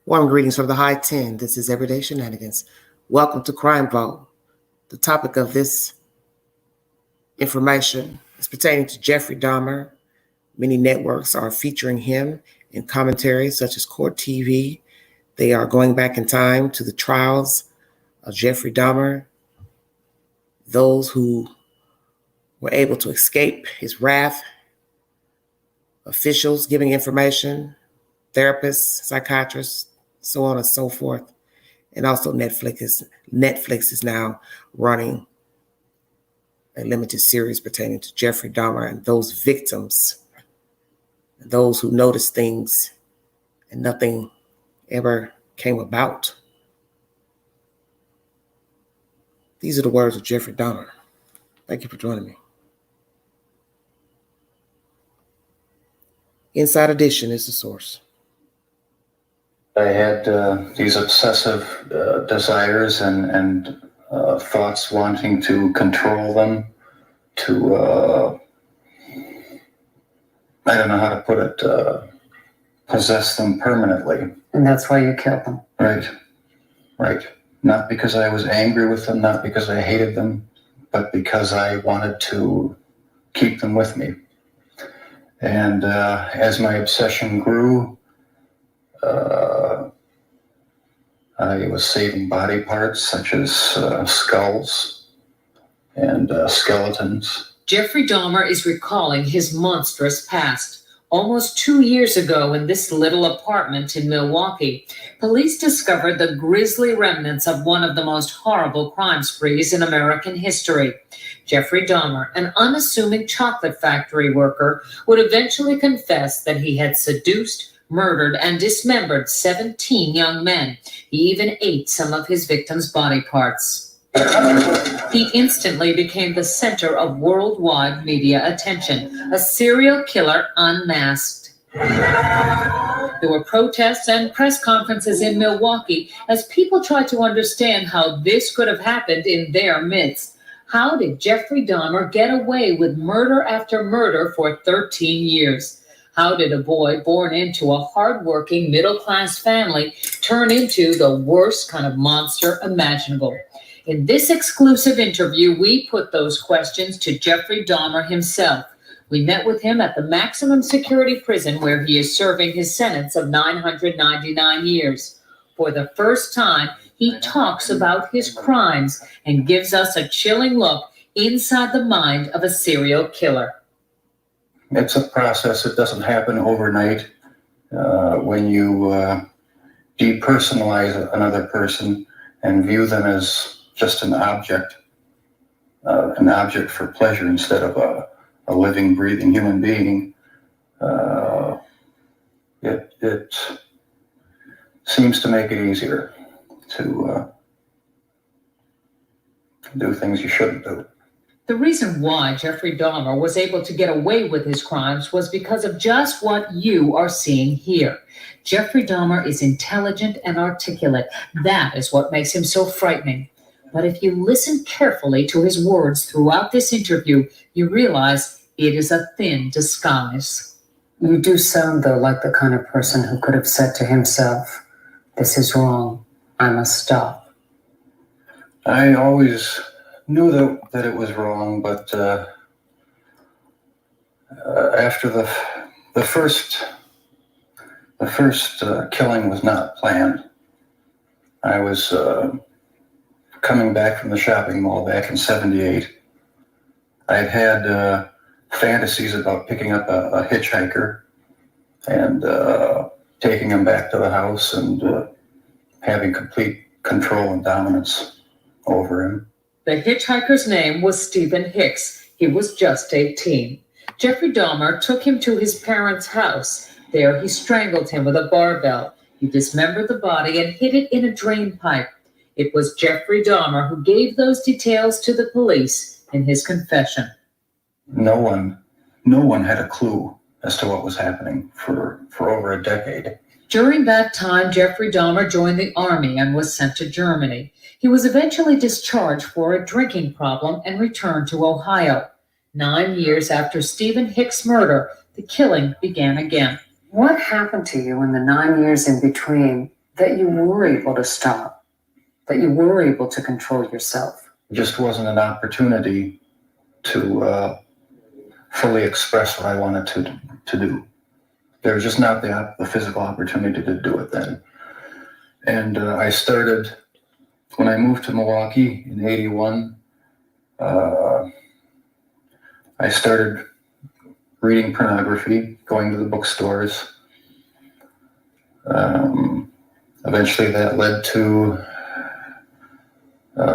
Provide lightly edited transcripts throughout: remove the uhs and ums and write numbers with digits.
Warm greetings from the High 10. This is Everyday Shenanigans. Welcome to Crime Vault. The topic of this information is pertaining to Jeffrey Dahmer. Many networks are featuring him in commentary such as Court TV. They are going back in time to the trials of Jeffrey Dahmer, those who were able to escape his wrath, officials giving information, therapists, psychiatrists, so on and so forth. And also Netflix is now running a limited series pertaining to Jeffrey Dahmer and those victims, those who noticed things and nothing ever came about. These are the words of Jeffrey Dahmer. Thank you for joining me. Inside Edition is the source. I had these obsessive desires and thoughts wanting to control them, to, I don't know how to put it, possess them permanently. And that's why you killed them. Right. Not because I was angry with them, not because I hated them, but because I wanted to keep them with me. And as my obsession grew, I was saving body parts such as skulls and skeletons. Jeffrey Dahmer is recalling his monstrous past. Almost 2 years ago in this little apartment in Milwaukee, police discovered the grisly remnants of one of the most horrible crime sprees in American history. Jeffrey Dahmer, an unassuming chocolate factory worker, would eventually confess that he had seduced, murdered, and dismembered 17 young men. He even ate some of his victims' body parts. He instantly became the center of worldwide media attention, a serial killer unmasked. There were protests and press conferences in Milwaukee as people tried to understand how this could have happened in their midst. How did Jeffrey Dahmer get away with murder after murder for 13 years? How did a boy born into a hardworking middle-class family turn into the worst kind of monster imaginable? In this exclusive interview, we put those questions to Jeffrey Dahmer himself. We met with him at the maximum security prison where he is serving his sentence of 999 years. For the first time, he talks about his crimes and gives us a chilling look inside the mind of a serial killer. It's a process. It doesn't happen overnight. When you depersonalize another person and view them as just an object for pleasure instead of a living, breathing human being, it seems to make it easier to do things you shouldn't do. The reason why Jeffrey Dahmer was able to get away with his crimes was because of just what you are seeing here. Jeffrey Dahmer is intelligent and articulate. That is what makes him so frightening. But if you listen carefully to his words throughout this interview, you realize it is a thin disguise. You do sound, though, like the kind of person who could have said to himself, "This is wrong. I must stop." I always knew that it was wrong, but after the first killing was not planned. I was coming back from the shopping mall back in '78. I'd had fantasies about picking up a hitchhiker and taking him back to the house and having complete control and dominance over him. The hitchhiker's name was Stephen Hicks. He was just 18. Jeffrey Dahmer took him to his parents' house. There he strangled him with a barbell. He dismembered the body and hid it in a drain pipe. It was Jeffrey Dahmer who gave those details to the police in his confession. No one had a clue as to what was happening for over a decade. During that time, Jeffrey Dahmer joined the army and was sent to Germany. He was eventually discharged for a drinking problem and returned to Ohio. 9 years after Stephen Hicks' murder, the killing began again. What happened to you in the 9 years in between that you were able to stop, that you were able to control yourself? It just wasn't an opportunity to fully express what I wanted to do. There was just not the physical opportunity to do it then. And I started, when I moved to Milwaukee in 81, I started reading pornography, going to the bookstores. Eventually that led to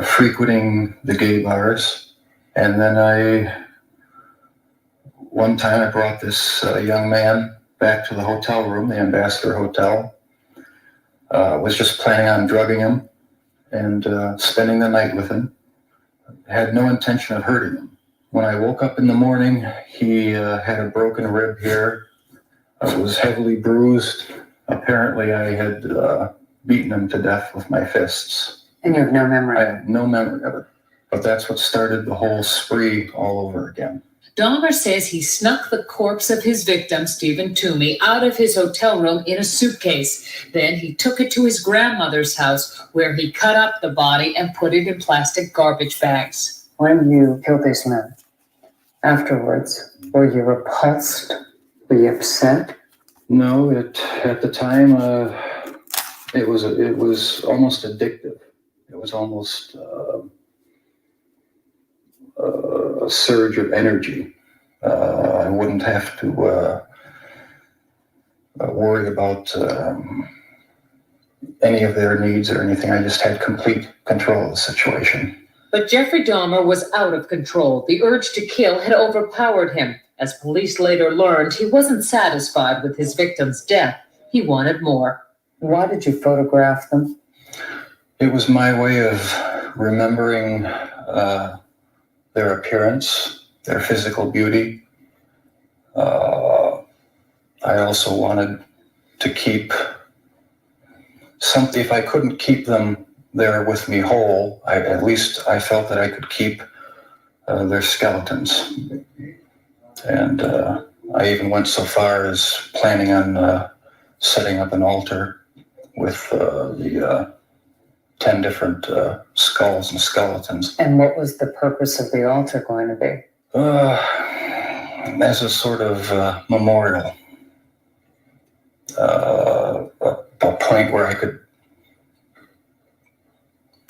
frequenting the gay bars. And then one time I brought this young man back to the hotel room, the Ambassador Hotel. Was just planning on drugging him and spending the night with him. Had no intention of hurting him. When I woke up in the morning, he had a broken rib here. Was heavily bruised. Apparently I had beaten him to death with my fists. And you have no memory? I have no memory of it. But that's what started the whole spree all over again. Dahmer says he snuck the corpse of his victim, Stephen Toomey, out of his hotel room in a suitcase. Then he took it to his grandmother's house, where he cut up the body and put it in plastic garbage bags. When you killed these men, afterwards, were you repulsed? Were you upset? No, at the time, it was almost addictive. It was almost a surge of energy. I wouldn't have to worry about any of their needs or anything. I just had complete control of the situation. But Jeffrey Dahmer was out of control. The urge to kill had overpowered him. As police later learned, he wasn't satisfied with his victim's death. He wanted more. Why did you photograph them? It was my way of remembering their appearance, their physical beauty. I also wanted to keep something. If I couldn't keep them there with me whole, at least I felt that I could keep their skeletons. And I even went so far as planning on setting up an altar with the 10 different skulls and skeletons. And what was the purpose of the altar going to be? As a sort of memorial. A point where I could,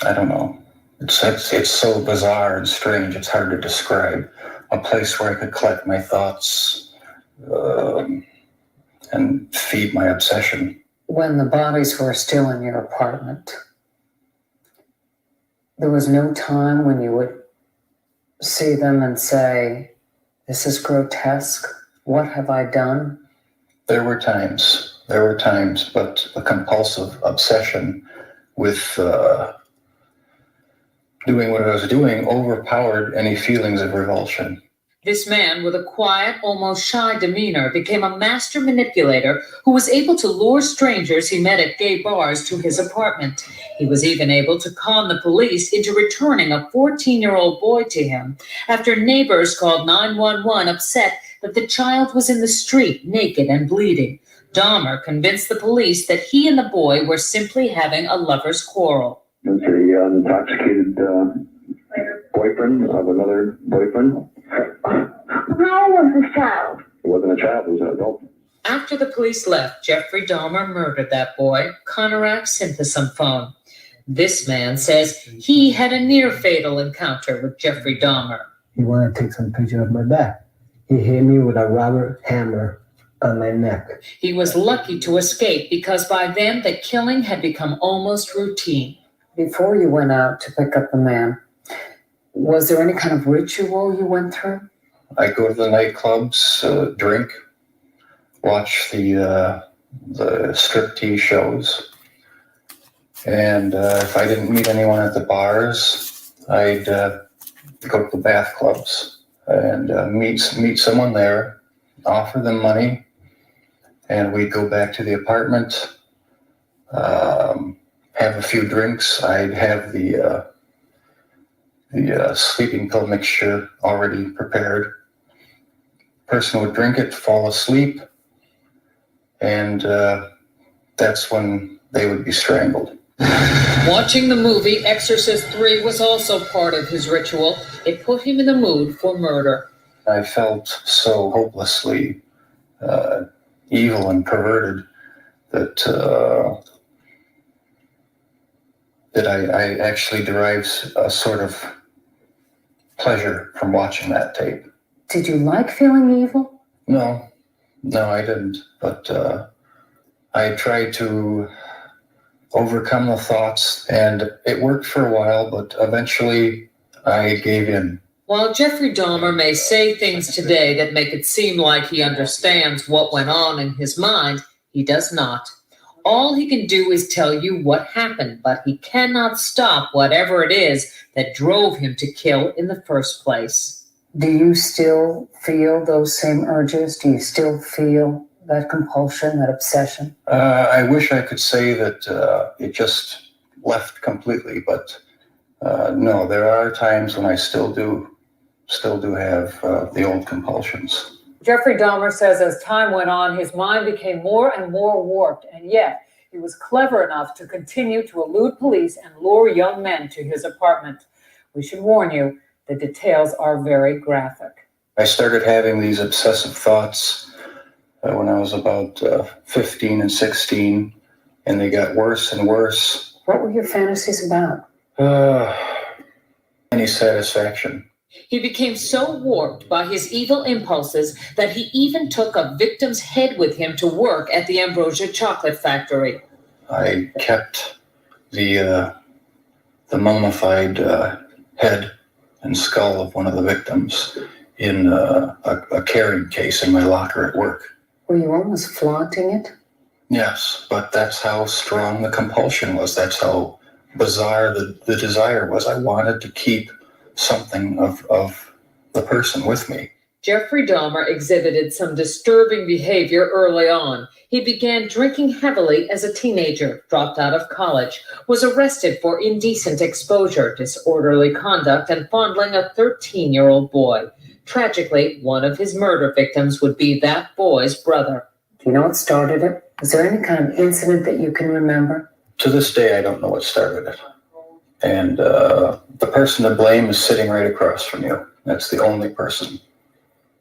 I don't know, it's so bizarre and strange, it's hard to describe. A place where I could collect my thoughts and feed my obsession. When the bodies were still in your apartment, there was no time when you would see them and say, this is grotesque, what have I done? There were times, but a compulsive obsession with doing what I was doing overpowered any feelings of revulsion. This man with a quiet, almost shy demeanor became a master manipulator who was able to lure strangers he met at gay bars to his apartment. He was even able to con the police into returning a 14-year-old boy to him after neighbors called 911 upset that the child was in the street, naked and bleeding. Dahmer convinced the police that he and the boy were simply having a lover's quarrel. It's an intoxicated boyfriend of another boyfriend. How was the child? It wasn't a child, it was an adult. After the police left, Jeffrey Dahmer murdered that boy, Conorak Synthosymphones. This man says he had a near-fatal encounter with Jeffrey Dahmer. He wanted to take some picture of my back. He hit me with a rubber hammer on my neck. He was lucky to escape because by then the killing had become almost routine. Before you went out to pick up the man, was there any kind of ritual you went through? I go to the nightclubs, drink, watch the striptease shows, and if I didn't meet anyone at the bars, I'd go to the bath clubs and meet someone there, offer them money, and we'd go back to the apartment, have a few drinks. I'd have the sleeping pill mixture already prepared. Person would drink it, fall asleep, and that's when they would be strangled. Watching the movie Exorcist 3 was also part of his ritual. It put him in the mood for murder. I felt so hopelessly evil and perverted that I actually derived a sort of pleasure from watching that tape. Did you like feeling evil? No, I didn't. But I tried to overcome the thoughts, and it worked for a while, but eventually I gave in. While Jeffrey Dahmer may say things today that make it seem like he understands what went on in his mind, he does not. All he can do is tell you what happened, but he cannot stop whatever it is that drove him to kill in the first place. Do you still feel those same urges? Do you still feel that compulsion, that obsession? I wish I could say that it just left completely, but no, there are times when I still do have the old compulsions. Jeffrey Dahmer says as time went on, his mind became more and more warped, and yet he was clever enough to continue to elude police and lure young men to his apartment. We should warn you, the details are very graphic. I started having these obsessive thoughts when I was about 15 and 16, and they got worse and worse. What were your fantasies about? Any satisfaction. He became so warped by his evil impulses that he even took a victim's head with him to work at the Ambrosia chocolate factory. I kept the mummified head and skull of one of the victims in a carrying case in my locker at work. Were you almost flaunting it? Yes, but that's how strong the compulsion was. That's how bizarre the desire was. I wanted to keep something of the person with me. Jeffrey Dahmer exhibited some disturbing behavior early on. He began drinking heavily as a teenager, dropped out of college, was arrested for indecent exposure, disorderly conduct, and fondling a 13-year-old boy. Tragically, one of his murder victims would be that boy's brother. Do you know what started it? Was there any kind of incident that you can remember? To this day, I don't know what started it. And the person to blame is sitting right across from you. That's the only person.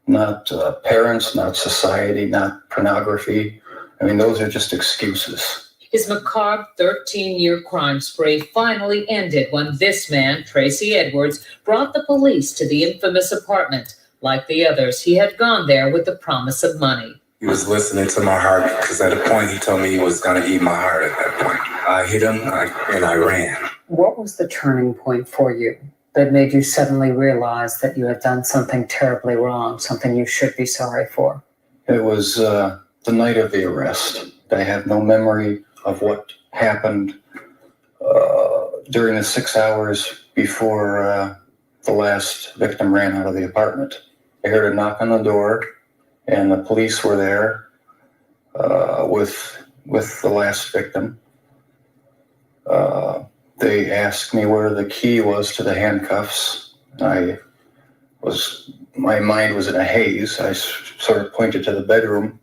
Not parents, not society, not pornography. I mean, those are just excuses. His macabre 13-year crime spree finally ended when this man, Tracy Edwards, brought the police to the infamous apartment. Like the others, he had gone there with the promise of money. He was listening to my heart because at a point he told me he was going to eat my heart at that point. I hit him and I ran. What was the turning point for you that made you suddenly realize that you had done something terribly wrong, something you should be sorry for? It was the night of the arrest. I have no memory of what happened during the 6 hours before the last victim ran out of the apartment. I heard a knock on the door, and the police were there with the last victim. They asked me where the key was to the handcuffs. My mind was in a haze. I sort of pointed to the bedroom,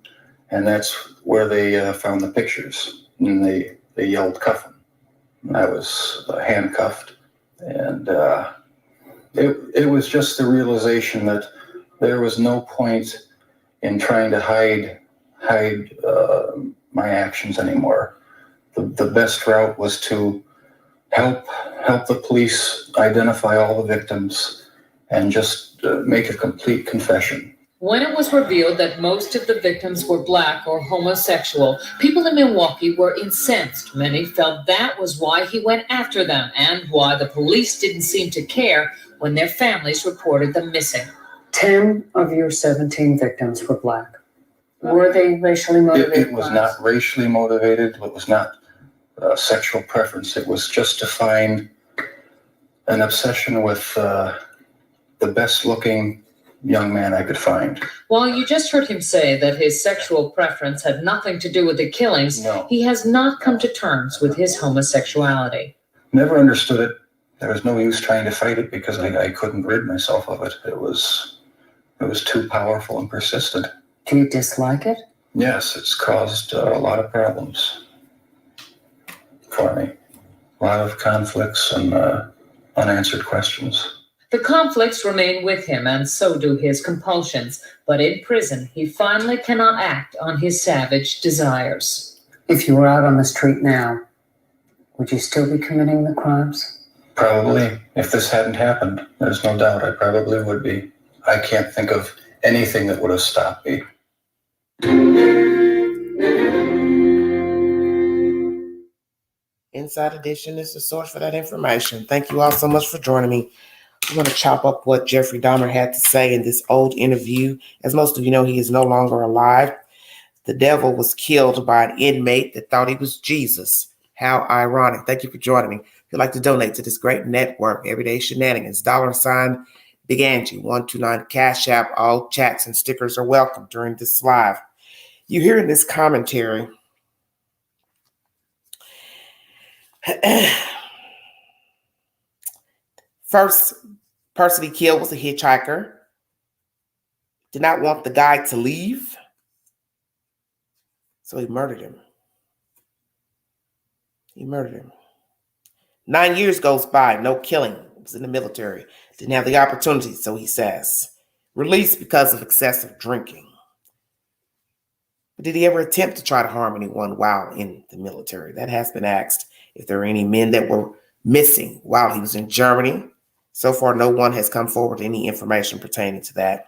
and that's where they found the pictures. And they yelled, "Cuff him." And I was handcuffed, and it was just the realization that there was no point in trying to hide my actions anymore. The best route was to help the police identify all the victims and just make a complete confession. When it was revealed that most of the victims were Black or homosexual, people in Milwaukee were incensed. Many felt that was why he went after them and why the police didn't seem to care when their families reported them missing. 10 of your 17 victims were Black. Were they racially motivated? It was not racially motivated. It was not sexual preference. It was just to find an obsession with the best looking young man I could find. While you just heard him say that his sexual preference had nothing to do with the killings, No. he has not come to terms with his homosexuality. Never understood it. There was no use trying to fight it because I couldn't rid myself of it. It was too powerful and persistent. Do you dislike it? Yes, it's caused a lot of problems. for me. A lot of conflicts and unanswered questions. The conflicts remain with him, and so do his compulsions. But in prison, he finally cannot act on his savage desires. If you were out on the street now, would you still be committing the crimes? Probably. If this hadn't happened, there's no doubt I probably would be. I can't think of anything that would have stopped me. Inside Edition is the source for that information. Thank you all so much for joining me. I'm going to chop up what Jeffrey Dahmer had to say in this old interview. As most of you know, he is no longer alive. The devil was killed by an inmate that thought he was Jesus. How ironic. Thank you for joining me. If you'd like to donate to this great network, Everyday Shenanigans, $, Big Angie, 129 Cash App. All chats and stickers are welcome during this live. You hear in this commentary, first person he killed was a hitchhiker. Did not want the guy to leave, so he murdered him. 9 years goes by, no killing. Was in the military. Didn't have the opportunity, so he says. Released because of excessive drinking. But did he ever attempt to try to harm anyone while in the military? That has been asked. If there are any men that were missing while he was in Germany. So far, no one has come forward with any information pertaining to that.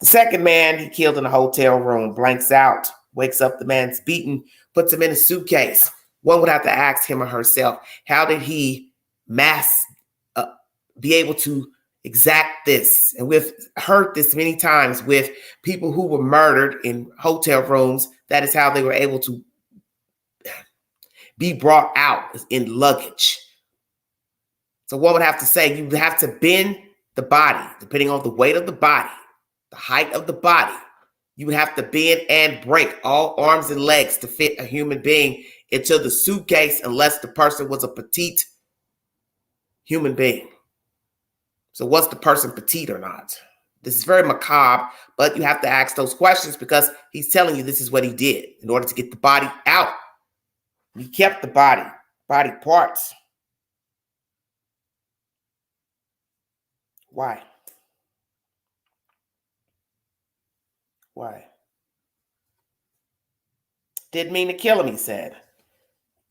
The second man he killed in a hotel room blanks out, wakes up, the man's beaten, puts him in a suitcase. One would have to ask him or herself, how did he be able to exact this? And we've heard this many times with people who were murdered in hotel rooms. That is how they were able to be brought out in luggage. So one would have to say you would have to bend the body, depending on the weight of the body, the height of the body. You would have to bend and break all arms and legs to fit a human being into the suitcase unless the person was a petite human being. So was the person petite or not? This is very macabre, but you have to ask those questions because he's telling you this is what he did in order to get the body out. He kept the body parts. Why? Didn't mean to kill him, he said.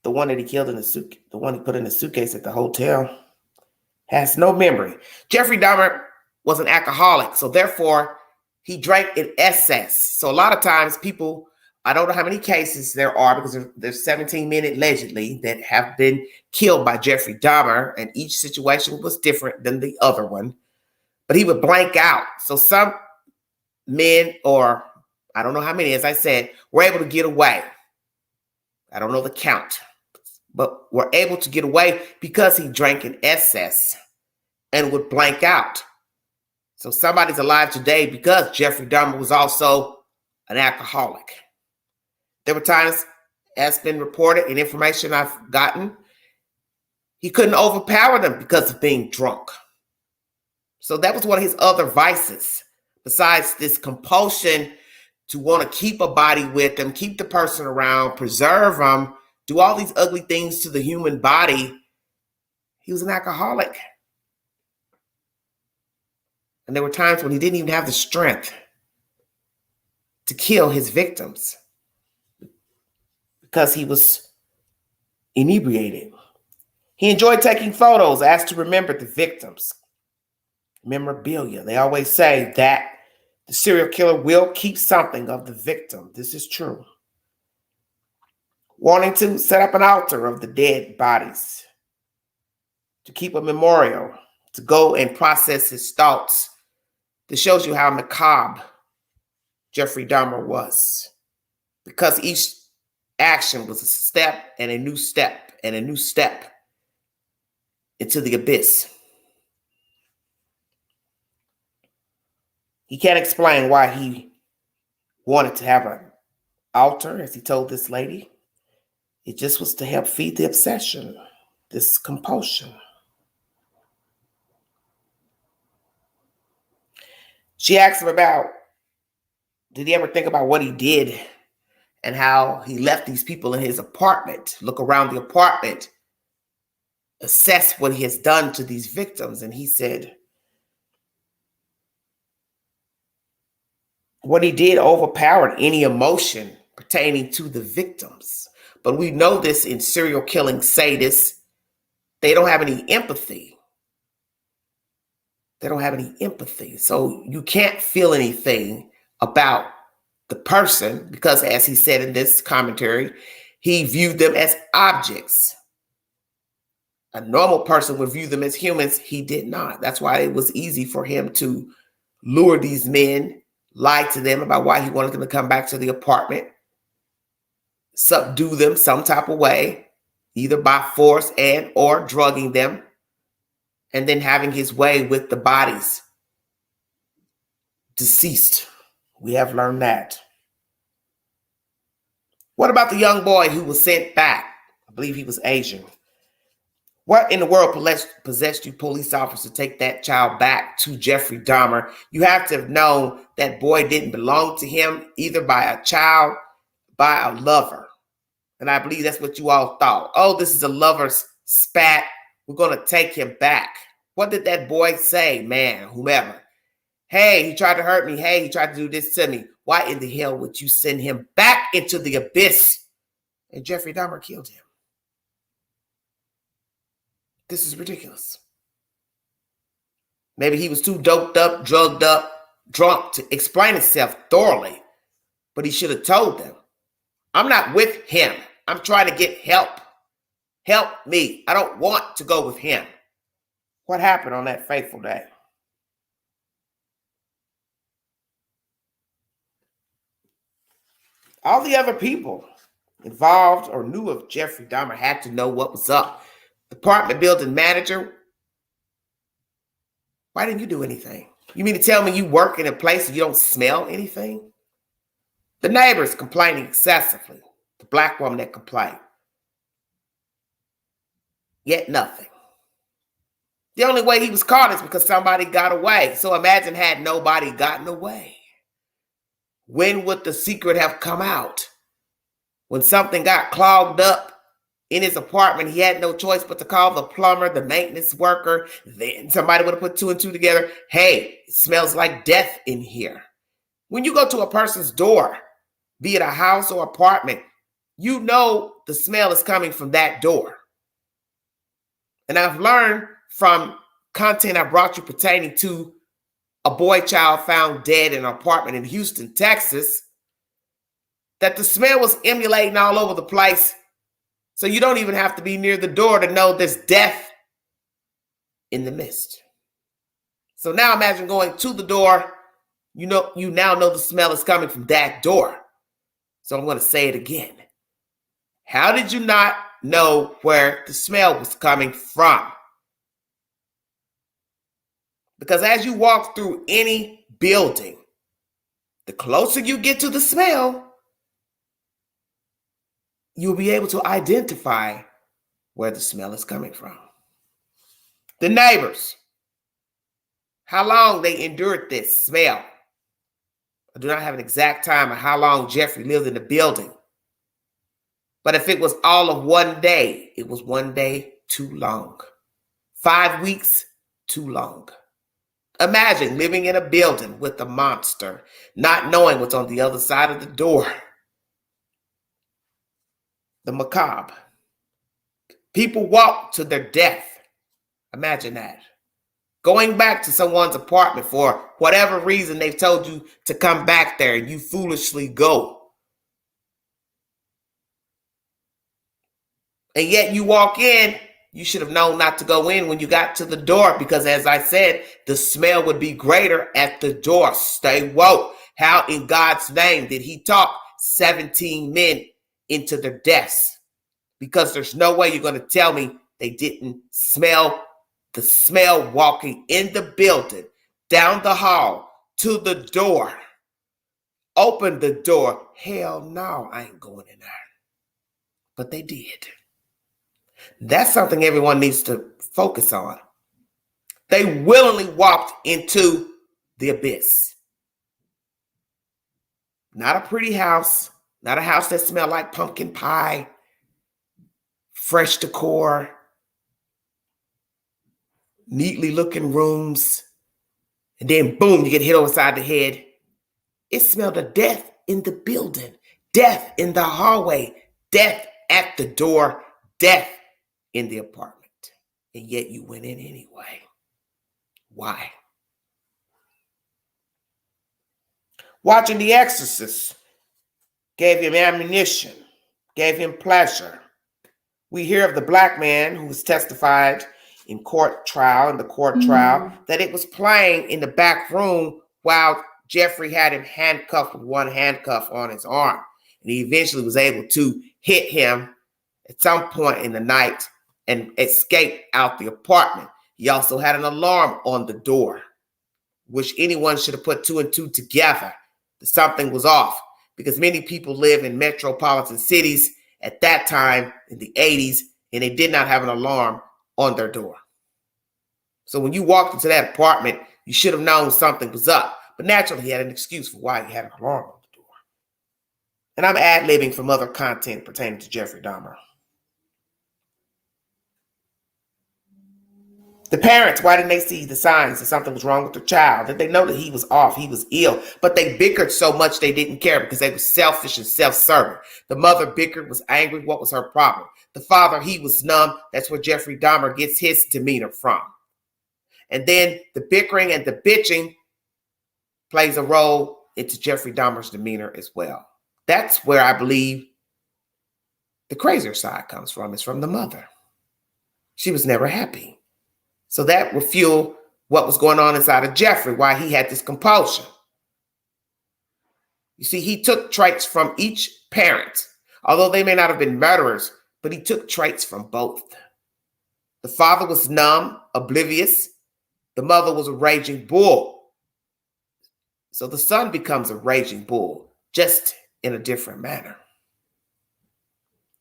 The one that he killed in the one he put in the suitcase at the hotel has no memory. Jeffrey Dahmer was an alcoholic, so therefore he drank in excess. So a lot of times people, I don't know how many cases there are because there's 17 men allegedly that have been killed by Jeffrey Dahmer, and each situation was different than the other one. But he would blank out. So some men, or I don't know how many, as I said, were able to get away. I don't know the count, but were able to get away because he drank in excess and would blank out. So somebody's alive today because Jeffrey Dahmer was also an alcoholic. There were times, as been reported in information I've gotten, he couldn't overpower them because of being drunk. So that was one of his other vices, besides this compulsion to want to keep a body with him, keep the person around, preserve them, do all these ugly things to the human body. He was an alcoholic. And there were times when he didn't even have the strength to kill his victims because he was inebriated. He enjoyed taking photos, asked to remember the victims. Memorabilia. They always say that the serial killer will keep something of the victim. This is true. Wanting to set up an altar of the dead bodies, to keep a memorial, to go and process his thoughts. This shows you how macabre Jeffrey Dahmer was, because each action was a step and a new step and a new step into the abyss. He can't explain why he wanted to have an altar, as he told this lady. It just was to help feed the obsession, this compulsion. She asked him about, did he ever think about what he did and how he left these people in his apartment, look around the apartment, assess what he has done to these victims. And he said, what he did overpowered any emotion pertaining to the victims. But we know this in serial killing sadists, they don't have any empathy. They don't have any empathy. So you can't feel anything about the person because, as he said in this commentary, he viewed them as objects. A normal person would view them as humans. He did not. That's why it was easy for him to lure these men, lie to them about why he wanted them to come back to the apartment, subdue them some type of way, either by force and or drugging them, and then having his way with the bodies. Deceased. We have learned that. What about the young boy who was sent back? I believe he was Asian. What in the world possessed you police officers to take that child back to Jeffrey Dahmer? You have to have known that boy didn't belong to him, either by a child, by a lover. And I believe that's what you all thought. Oh, this is a lover's spat. We're going to take him back. What did that boy say, man, whomever? Hey, he tried to hurt me. Hey, he tried to do this to me. Why in the hell would you send him back into the abyss? And Jeffrey Dahmer killed him. This is ridiculous. Maybe he was too doped up, drugged up, drunk to explain himself thoroughly. But he should have told them, I'm not with him. I'm trying to get help. Help me. I don't want to go with him. What happened on that fateful day? All the other people involved or knew of Jeffrey Dahmer had to know what was up. The apartment building manager, why didn't you do anything? You mean to tell me you work in a place and you don't smell anything? The neighbors complaining excessively. The black woman that complained. Yet nothing. The only way he was caught is because somebody got away. So imagine had nobody gotten away. When would the secret have come out? When something got clogged up in his apartment, he had no choice but to call the plumber, the maintenance worker. Then somebody would have put two and two together. Hey, it smells like death in here. When you go to a person's door, be it a house or apartment, you know the smell is coming from that door. And I've learned from content I brought you pertaining to a boy child found dead in an apartment in Houston, Texas, that the smell was emulating all over the place. So you don't even have to be near the door to know there's death in the mist. So now imagine going to the door. You now know the smell is coming from that door. So I'm going to say it again. How did you not know where the smell was coming from? Because as you walk through any building, the closer you get to the smell, you'll be able to identify where the smell is coming from. The neighbors, how long they endured this smell. I do not have an exact time of how long Jeffrey lived in the building. But if it was all of one day, it was one day too long. 5 weeks, too long. Imagine living in a building with a monster, not knowing what's on the other side of the door. The macabre. People walk to their death. Imagine that. Going back to someone's apartment for whatever reason they've told you to come back there and you foolishly go. And yet you walk in, you should have known not to go in when you got to the door because, as I said, the smell would be greater at the door. Stay woke. How in God's name did he talk 17 men into their deaths? Because there's no way you're going to tell me they didn't smell the smell walking in the building, down the hall, to the door. Open the door. Hell no, I ain't going in there. But they did. That's something everyone needs to focus on. They willingly walked into the abyss. Not a pretty house, Not a house that smelled like pumpkin pie, fresh decor, neatly looking rooms, and then boom, you get hit upside the head. It smelled of death in the building, death in the hallway, death at the door, death in the apartment. And yet you went in anyway. Why? Watching The Exorcist gave him ammunition, gave him pleasure. We hear of the black man who was testified in the court trial, that it was playing in the back room while Jeffrey had him handcuffed with one handcuff on his arm. And he eventually was able to hit him at some point in the night and escape out the apartment. He also had an alarm on the door, which anyone should have put two and two together that something was off, because many people live in metropolitan cities at that time in the 80s, and they did not have an alarm on their door. So when you walked into that apartment, you should have known something was up. But naturally, he had an excuse for why he had an alarm on the door. And I'm ad-libbing from other content pertaining to Jeffrey Dahmer. The parents, why didn't they see the signs that something was wrong with their child? Did they know that he was off, he was ill? But they bickered so much they didn't care because they were selfish and self-serving. The mother bickered, was angry. What was her problem? The father, he was numb. That's where Jeffrey Dahmer gets his demeanor from. And then the bickering and the bitching plays a role into Jeffrey Dahmer's demeanor as well. That's where I believe the crazier side comes from, is from the mother. She was never happy. So that would fuel what was going on inside of Jeffrey, why he had this compulsion. You see, he took traits from each parent, although they may not have been murderers, but he took traits from both. The father was numb, oblivious. The mother was a raging bull. So the son becomes a raging bull, just in a different manner.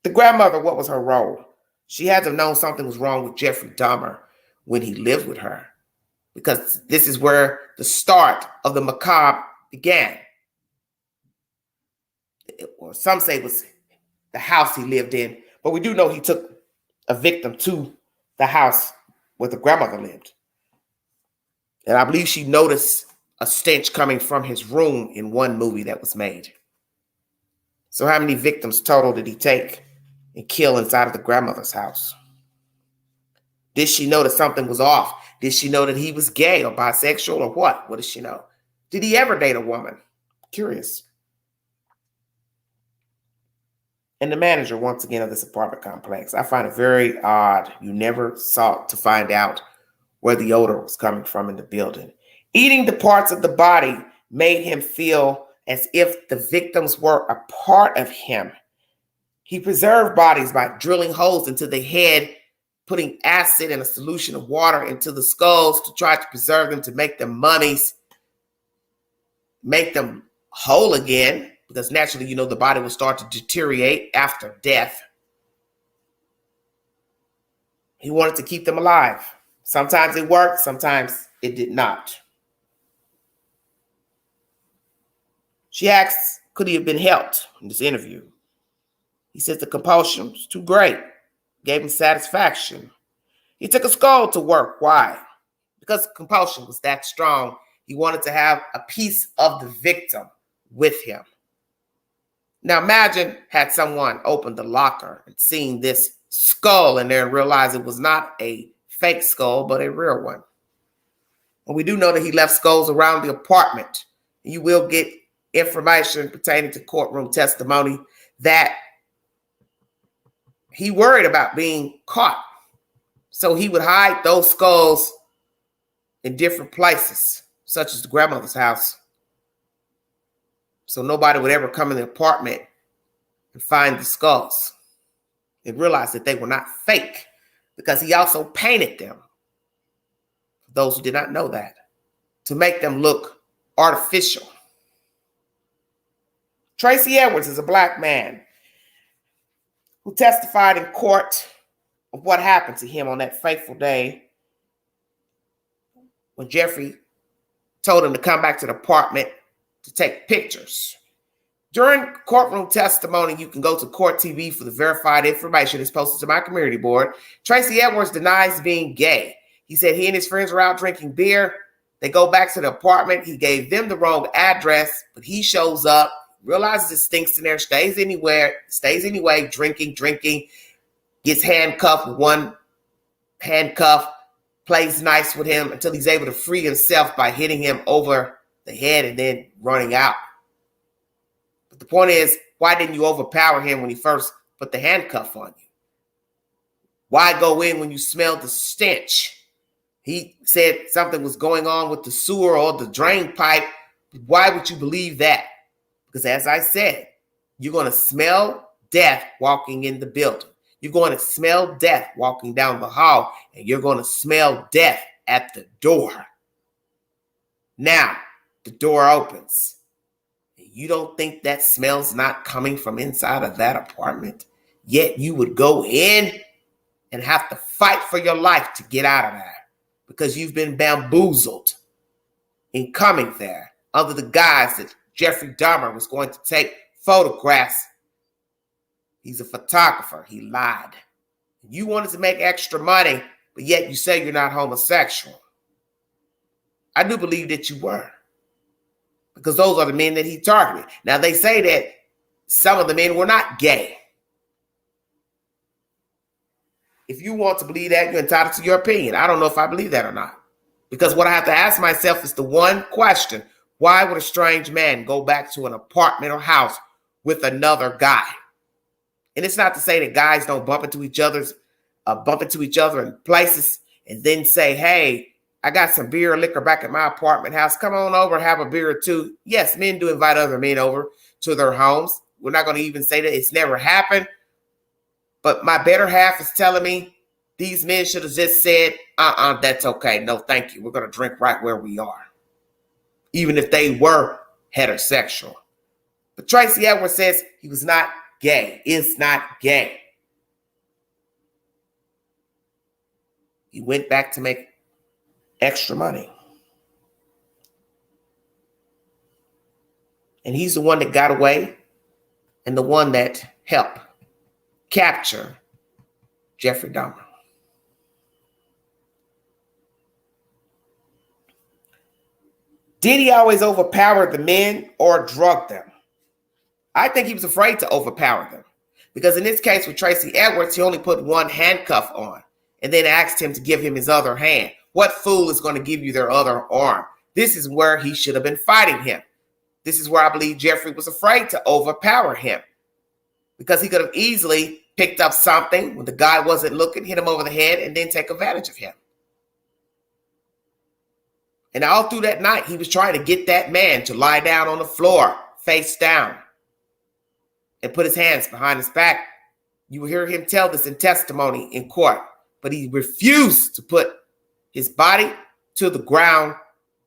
The grandmother, what was her role? She had to have known something was wrong with Jeffrey Dahmer when he lived with her, because this is where the start of the macabre began. Or some say it was the house he lived in, but we do know he took a victim to the house where the grandmother lived. And I believe she noticed a stench coming from his room in one movie that was made. So how many victims total did he take and kill inside of the grandmother's house? Did she know that something was off? Did she know that he was gay or bisexual or what? What did she know? Did he ever date a woman? Curious. And the manager, once again, of this apartment complex, I find it very odd. You never sought to find out where the odor was coming from in the building. Eating the parts of the body made him feel as if the victims were a part of him. He preserved bodies by drilling holes into the head, putting acid and a solution of water into the skulls to try to preserve them, to make them mummies, make them whole again, because naturally, the body will start to deteriorate after death. He wanted to keep them alive. Sometimes it worked, sometimes it did not. She asks, could he have been helped in this interview? He says the compulsion was too great, gave him satisfaction. He took a skull to work. Why? Because compulsion was that strong. He wanted to have a piece of the victim with him. Now imagine had someone opened the locker and seen this skull in there and realized it was not a fake skull, but a real one. And we do know that he left skulls around the apartment. You will get information pertaining to courtroom testimony that he worried about being caught. So he would hide those skulls in different places, such as the grandmother's house, so nobody would ever come in the apartment and find the skulls and realize that they were not fake, because he also painted them, for those who did not know that, to make them look artificial. Tracy Edwards is a black man who testified in court of what happened to him on that fateful day when Jeffrey told him to come back to the apartment to take pictures. During courtroom testimony, you can go to Court TV for the verified information. It's posted to my community board. Tracy Edwards denies being gay. He said he and his friends were out drinking beer. They go back to the apartment. He gave them the wrong address, but he shows up, realizes it stinks in there, stays anyway, drinking, gets handcuffed with one handcuff, plays nice with him until he's able to free himself by hitting him over the head and then running out. But the point is, why didn't you overpower him when he first put the handcuff on you? Why go in when you smelled the stench? He said something was going on with the sewer or the drain pipe. Why would you believe that? Because as I said, you're going to smell death walking in the building. You're going to smell death walking down the hall, and you're going to smell death at the door. Now, the door opens. You don't think that smell's not coming from inside of that apartment? Yet you would go in and have to fight for your life to get out of there because you've been bamboozled in coming there under the guise that Jeffrey Dahmer was going to take photographs. He's a photographer. He lied. You wanted to make extra money, but yet you say you're not homosexual. I do believe that you were, because those are the men that he targeted. Now, they say that some of the men were not gay. If you want to believe that, you're entitled to your opinion. I don't know if I believe that or not, because what I have to ask myself is the one question: why would a strange man go back to an apartment or house with another guy? And it's not to say that guys don't bump into each other in places and then say, hey, I got some beer or liquor back at my apartment house. Come on over, have a beer or two. Yes, men do invite other men over to their homes. We're not going to even say that it's never happened. But my better half is telling me these men should have just said, that's okay. No, thank you. We're going to drink right where we are, even if they were heterosexual. But Tracy Edwards says he was not gay, is not gay. He went back to make extra money. And he's the one that got away and the one that helped capture Jeffrey Dahmer. Did he always overpower the men or drug them? I think he was afraid to overpower them, because in this case with Tracy Edwards, he only put one handcuff on and then asked him to give him his other hand. What fool is going to give you their other arm? This is where he should have been fighting him. This is where I believe Jeffrey was afraid to overpower him, because he could have easily picked up something when the guy wasn't looking, hit him over the head, and then take advantage of him. And all through that night, he was trying to get that man to lie down on the floor, face down, and put his hands behind his back. You will hear him tell this in testimony in court, but he refused to put his body to the ground,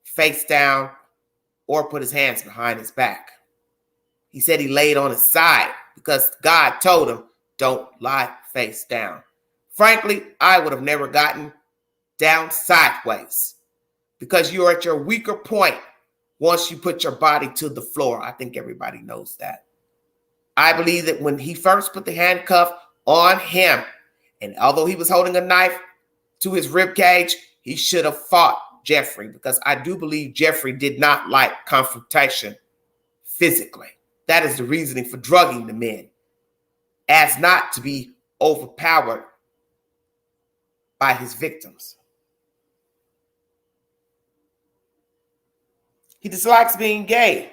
face down, or put his hands behind his back. He said he laid on his side because God told him, don't lie face down. Frankly, I would have never gotten down sideways, because you're at your weaker point once you put your body to the floor. I think everybody knows that. I believe that when he first put the handcuff on him, and although he was holding a knife to his rib cage, he should have fought Jeffrey, because I do believe Jeffrey did not like confrontation physically. That is the reasoning for drugging the men, as not to be overpowered by his victims. He dislikes being gay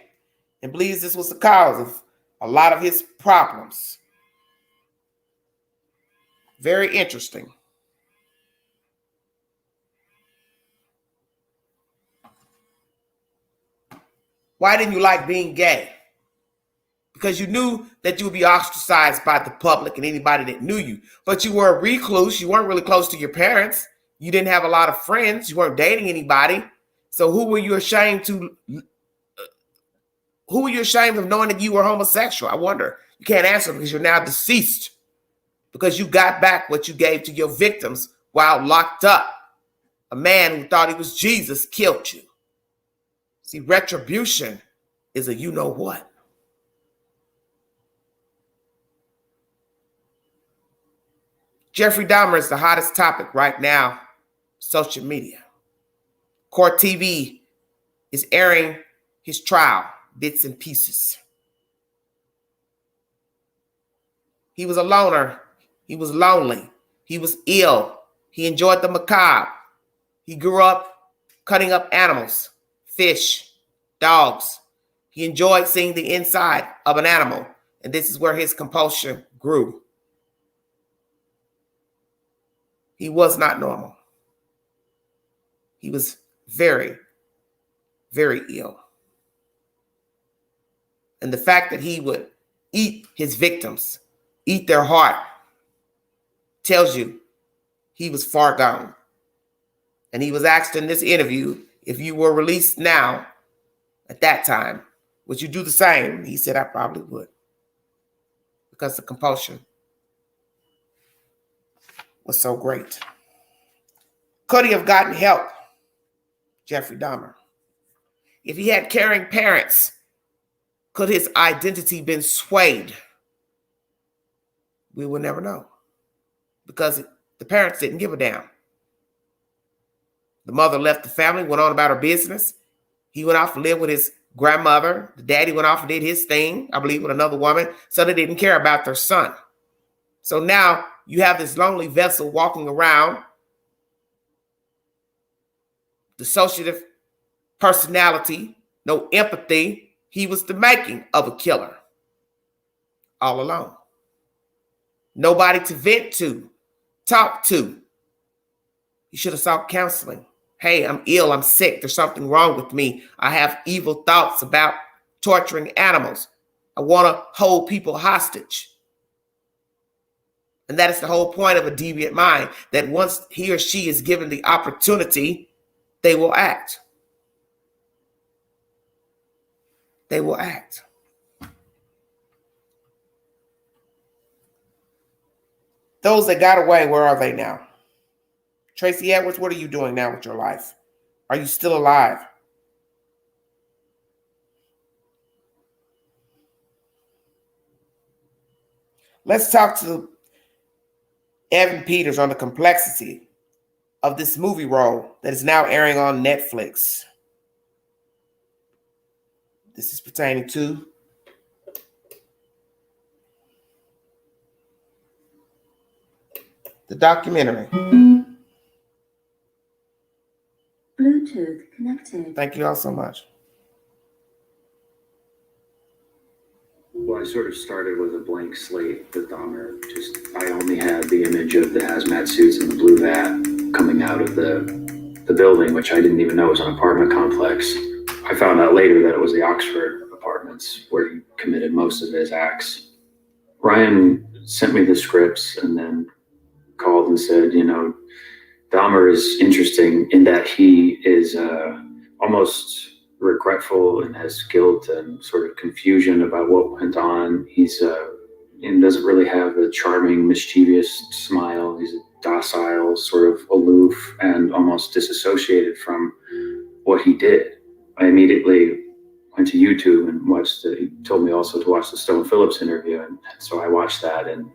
and believes this was the cause of a lot of his problems. Very interesting. Why didn't you like being gay? Because you knew that you would be ostracized by the public and anybody that knew you. But you were a recluse. You weren't really close to your parents. You didn't have a lot of friends. You weren't dating anybody. So who were you ashamed of knowing that you were homosexual? I wonder. You can't answer, because you're now deceased, because you got back what you gave to your victims while locked up. A man who thought he was Jesus killed you. See, retribution is a you-know-what. Jeffrey Dahmer is the hottest topic right now, social media. Court TV is airing his trial, bits and pieces. He was a loner. He was lonely. He was ill. He enjoyed the macabre. He grew up cutting up animals, fish, dogs. He enjoyed seeing the inside of an animal, and this is where his compulsion grew. He was not normal. He was very, very ill. And the fact that he would eat his victims, eat their heart, tells you he was far gone. And he was asked in this interview, if you were released now, at that time, would you do the same? He said, I probably would. Because the compulsion was so great. Could he have gotten help, Jeffrey Dahmer? If he had caring parents, could his identity been swayed? We will never know. Because the parents didn't give a damn. The mother left the family, went on about her business. He went off and lived with his grandmother. The daddy went off and did his thing, I believe, with another woman. So they didn't care about their son. So now you have this lonely vessel walking around, dissociative personality, no empathy. He was the making of a killer. All alone. Nobody to vent to, talk to. You should have sought counseling. Hey, I'm ill, I'm sick, there's something wrong with me. I have evil thoughts about torturing animals. I want to hold people hostage. And that is the whole point of a deviant mind, that once he or she is given the opportunity, they will act. They will act. Those that got away, where are they now? Tracy Edwards, what are you doing now with your life? Are you still alive? Let's talk to Evan Peters on the complexity of this movie role that is now airing on Netflix. This is pertaining to the documentary. Bluetooth connected. Thank you all so much. Well, I sort of started with a blank slate with Dahmer. I only had the image of the hazmat suits and the blue vat coming out of the building, which I didn't even know was an apartment complex. I found out later that it was the Oxford apartments where he committed most of his acts. Ryan sent me the scripts and then called and said, Dahmer is interesting in that he is almost regretful and has guilt and sort of confusion about what went on. He's and doesn't really have a charming, mischievous smile. He's docile, sort of aloof, and almost disassociated from what he did. I immediately went to YouTube and watched. He told me also to watch the Stone Phillips interview, and so I watched that and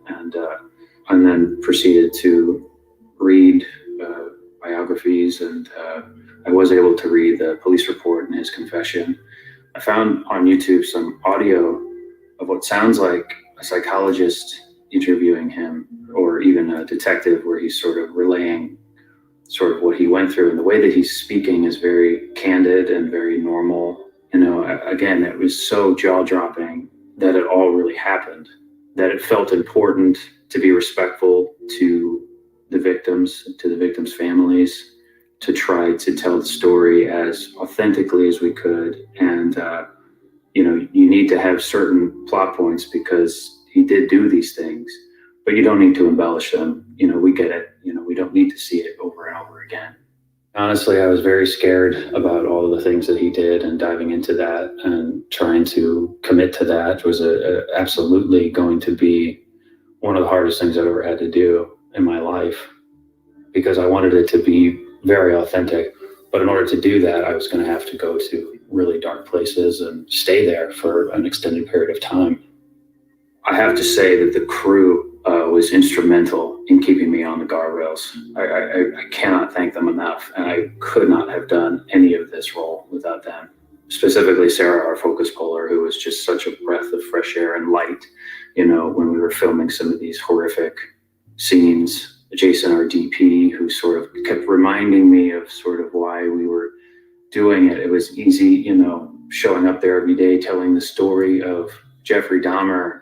then proceeded to read biographies, and I was able to read the police report and his confession. I found on YouTube some audio of what sounds like a psychologist interviewing him, or even a detective, where he's sort of relaying sort of what he went through. And the way that he's speaking is very candid and very normal. Again, it was so jaw-dropping that it all really happened, that it felt important to be respectful to the victims' families, to try to tell the story as authentically as we could. And, you need to have certain plot points because he did do these things, but you don't need to embellish them. We get it. We don't need to see it over and over again. Honestly, I was very scared about all of the things that he did, and diving into that and trying to commit to that was absolutely going to be one of the hardest things I've ever had to do in my life, because I wanted it to be very authentic. But in order to do that, I was going to have to go to really dark places and stay there for an extended period of time. I have to say that the crew was instrumental in keeping me on the guardrails. I cannot thank them enough, and I could not have done any of this role without them. Specifically Sarah, our focus puller, who was just such a breath of fresh air and light, you know, when we were filming some of these horrific scenes. Jason, our DP, who sort of kept reminding me of sort of why we were doing it. It was easy, you know, showing up there every day, telling the story of Jeffrey Dahmer,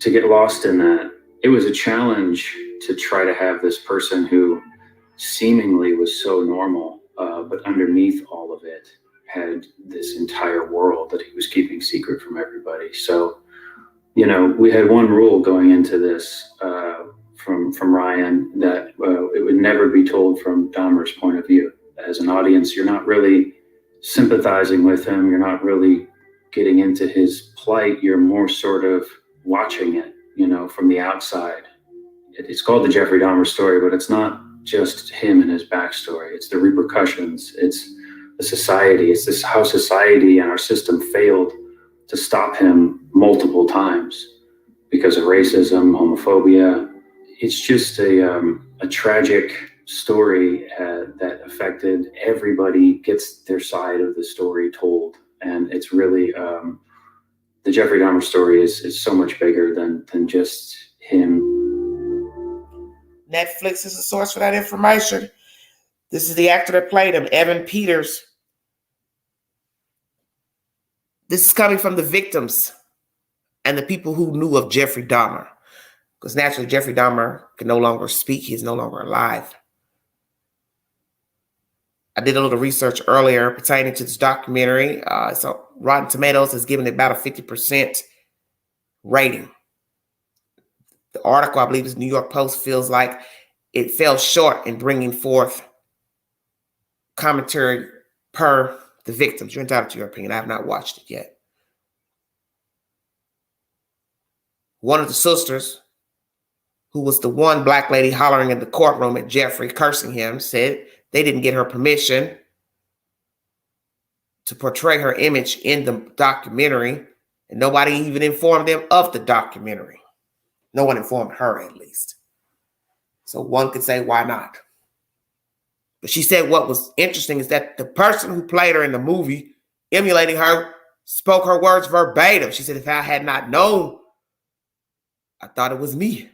to get lost in that. It was a challenge to try to have this person who seemingly was so normal, but underneath all of it had this entire world that he was keeping secret from everybody. So, you know, we had one rule going into this from Ryan, that it would never be told from Dahmer's point of view. As an audience, you're not really sympathizing with him. You're not really getting into his plight. You're more sort of watching it, you know, from the outside. It's called the Jeffrey Dahmer story, but it's not just him and his backstory. It's the repercussions. It's the society. It's this how society and our system failed to stop him multiple times because of racism, homophobia. It's just a tragic story that affected everybody. Gets their side of the story told, and it's really the Jeffrey Dahmer story is so much bigger than just him. Netflix is the source for that information. This is the actor that played him, Evan Peters. This is coming from the victims and the people who knew of Jeffrey Dahmer. Because naturally, Jeffrey Dahmer can no longer speak. He's no longer alive. I did a little research earlier pertaining to this documentary. So Rotten Tomatoes has given it about a 50% rating. The article, I believe, is New York Post, feels like it fell short in bringing forth commentary per the victims. You're entitled to your opinion. I have not watched it yet. One of the sisters, who was the one black lady hollering in the courtroom at Jeffrey, cursing him, said they didn't get her permission to portray her image in the documentary, and nobody even informed them of the documentary. No one informed her, at least. So one could say, why not? But she said what was interesting is that the person who played her in the movie, emulating her, spoke her words verbatim. She said, if I had not known, I thought it was me.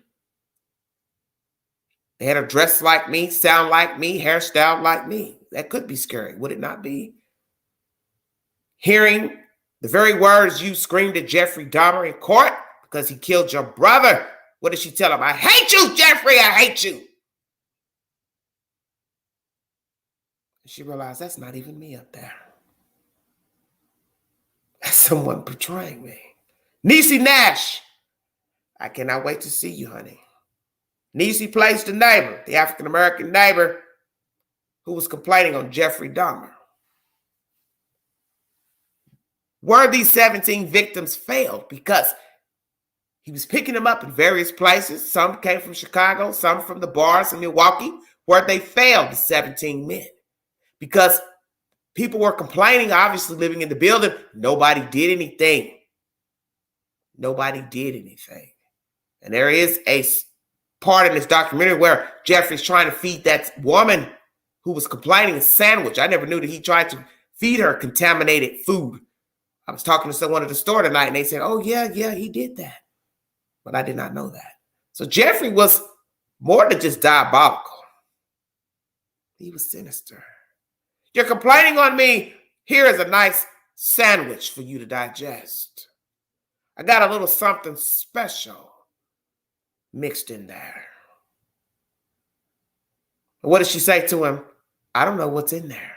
They had her dressed like me, sound like me, hairstyled like me. That could be scary, would it not be? Hearing the very words you screamed at Jeffrey Dahmer in court because he killed your brother. What did she tell him? I hate you, Jeffrey, I hate you. She realized that's not even me up there. That's someone portraying me. Niecy Nash. I cannot wait to see you, honey. Niecy plays the neighbor, the African-American neighbor who was complaining on Jeffrey Dahmer. Were these 17 victims failed because he was picking them up in various places. Some came from Chicago, some from the bars in Milwaukee, where they failed, the 17 men. Because people were complaining, obviously living in the building. Nobody did anything. Nobody did anything. And there is a part in this documentary where Jeffrey's trying to feed that woman who was complaining a sandwich. I never knew that he tried to feed her contaminated food. I was talking to someone at the store tonight and they said, oh, yeah, he did that. But I did not know that. So Jeffrey was more than just diabolical. He was sinister. You're complaining on me. Here is a nice sandwich for you to digest. I got a little something special mixed in there. And what did she say to him? I don't know what's in there.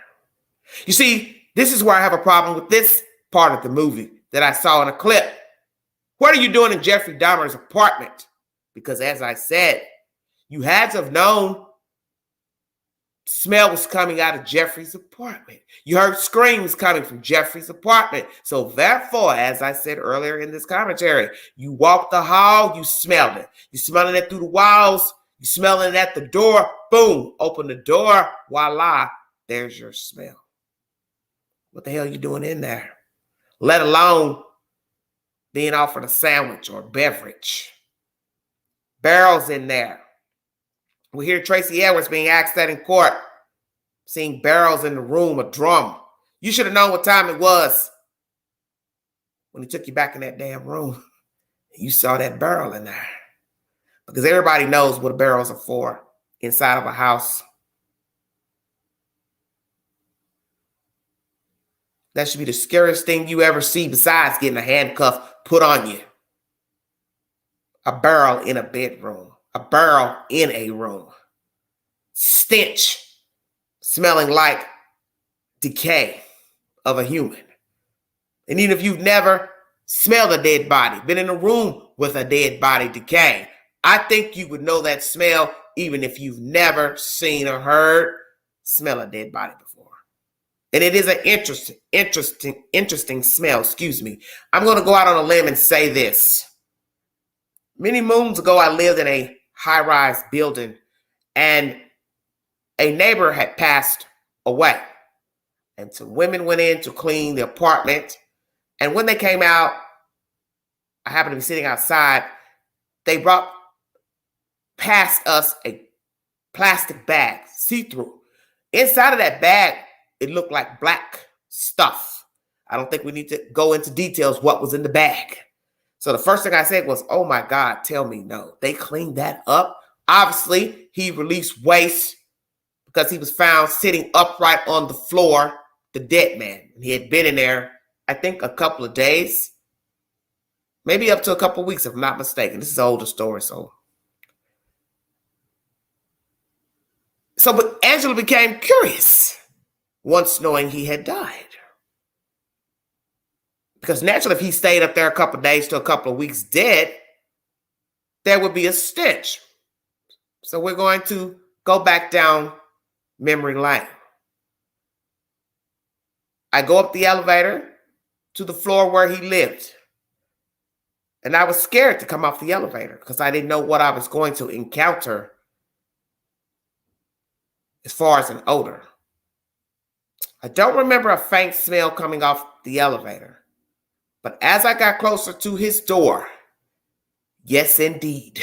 You see, this is where I have a problem with this part of the movie that I saw in a clip. What are you doing in Jeffrey Dahmer's apartment? Because as I said, you had to have known smell was coming out of Jeffrey's apartment. You heard screams coming from Jeffrey's apartment. So therefore, as I said earlier in this commentary, you walk the hall, you smell it. You're smelling it through the walls. You're smelling it at the door. Boom, open the door. Voila, there's your smell. What the hell are you doing in there? Let alone being offered a sandwich or beverage. barrels in there. We hear Tracy Edwards being asked that in court, seeing barrels in the room, a drum. You should have known what time it was when he took you back in that damn room. You saw that barrel in there. Because everybody knows what barrels are for inside of a house. That should be the scariest thing you ever see besides getting a handcuff put on you. A barrel in a bedroom. A barrel in a room. Stench. Smelling like decay of a human. And even if you've never smelled a dead body, been in a room with a dead body decay, I think you would know that smell even if you've never seen or heard smell a dead body before. And it is an interesting smell, excuse me. I'm going to go out on a limb and say this. Many moons ago, I lived in a high-rise building and a neighbor had passed away. And some women went in to clean the apartment. And when they came out, I happened to be sitting outside, they brought past us a plastic bag, see-through. Inside of that bag, it looked like black stuff. I don't think we need to go into details what was in the bag. So the first thing I said was, oh my God, tell me no. They cleaned that up. Obviously, he released waste because he was found sitting upright on the floor, the dead man. He had been in there, I think, a couple of days, maybe up to a couple of weeks, if I'm not mistaken. This is an older story, but Angela became curious once knowing he had died. Because naturally, if he stayed up there a couple of days to a couple of weeks dead, there would be a stench. So we're going to go back down memory lane. I go up the elevator to the floor where he lived. And I was scared to come off the elevator because I didn't know what I was going to encounter as far as an odor. I don't remember a faint smell coming off the elevator. But as I got closer to his door, yes, indeed,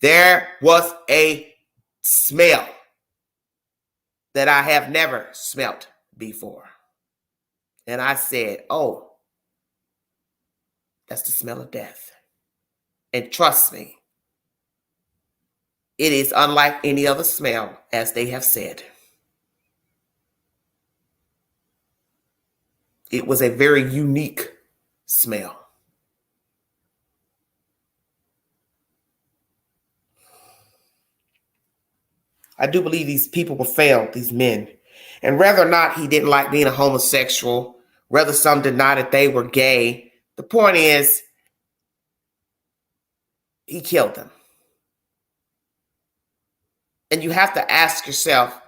there was a smell that I have never smelt before. And I said, oh, that's the smell of death. And trust me, it is unlike any other smell, as they have said. It was a very unique smell. I do believe these people were failed, these men. And whether or not he didn't like being a homosexual, whether some deny that they were gay, the point is, he killed them. And you have to ask yourself,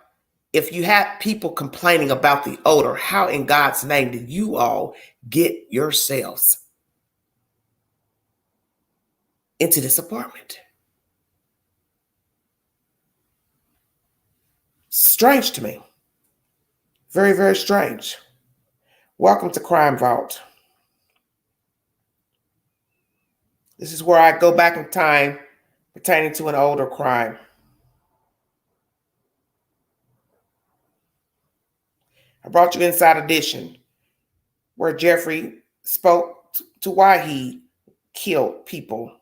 if you have people complaining about the odor, how in God's name did you all get yourselves into this apartment? Strange to me. Very, very strange. Welcome to Crime Vault. This is where I go back in time pertaining to an older crime. I brought you Inside Edition, where Jeffrey spoke to why he killed people.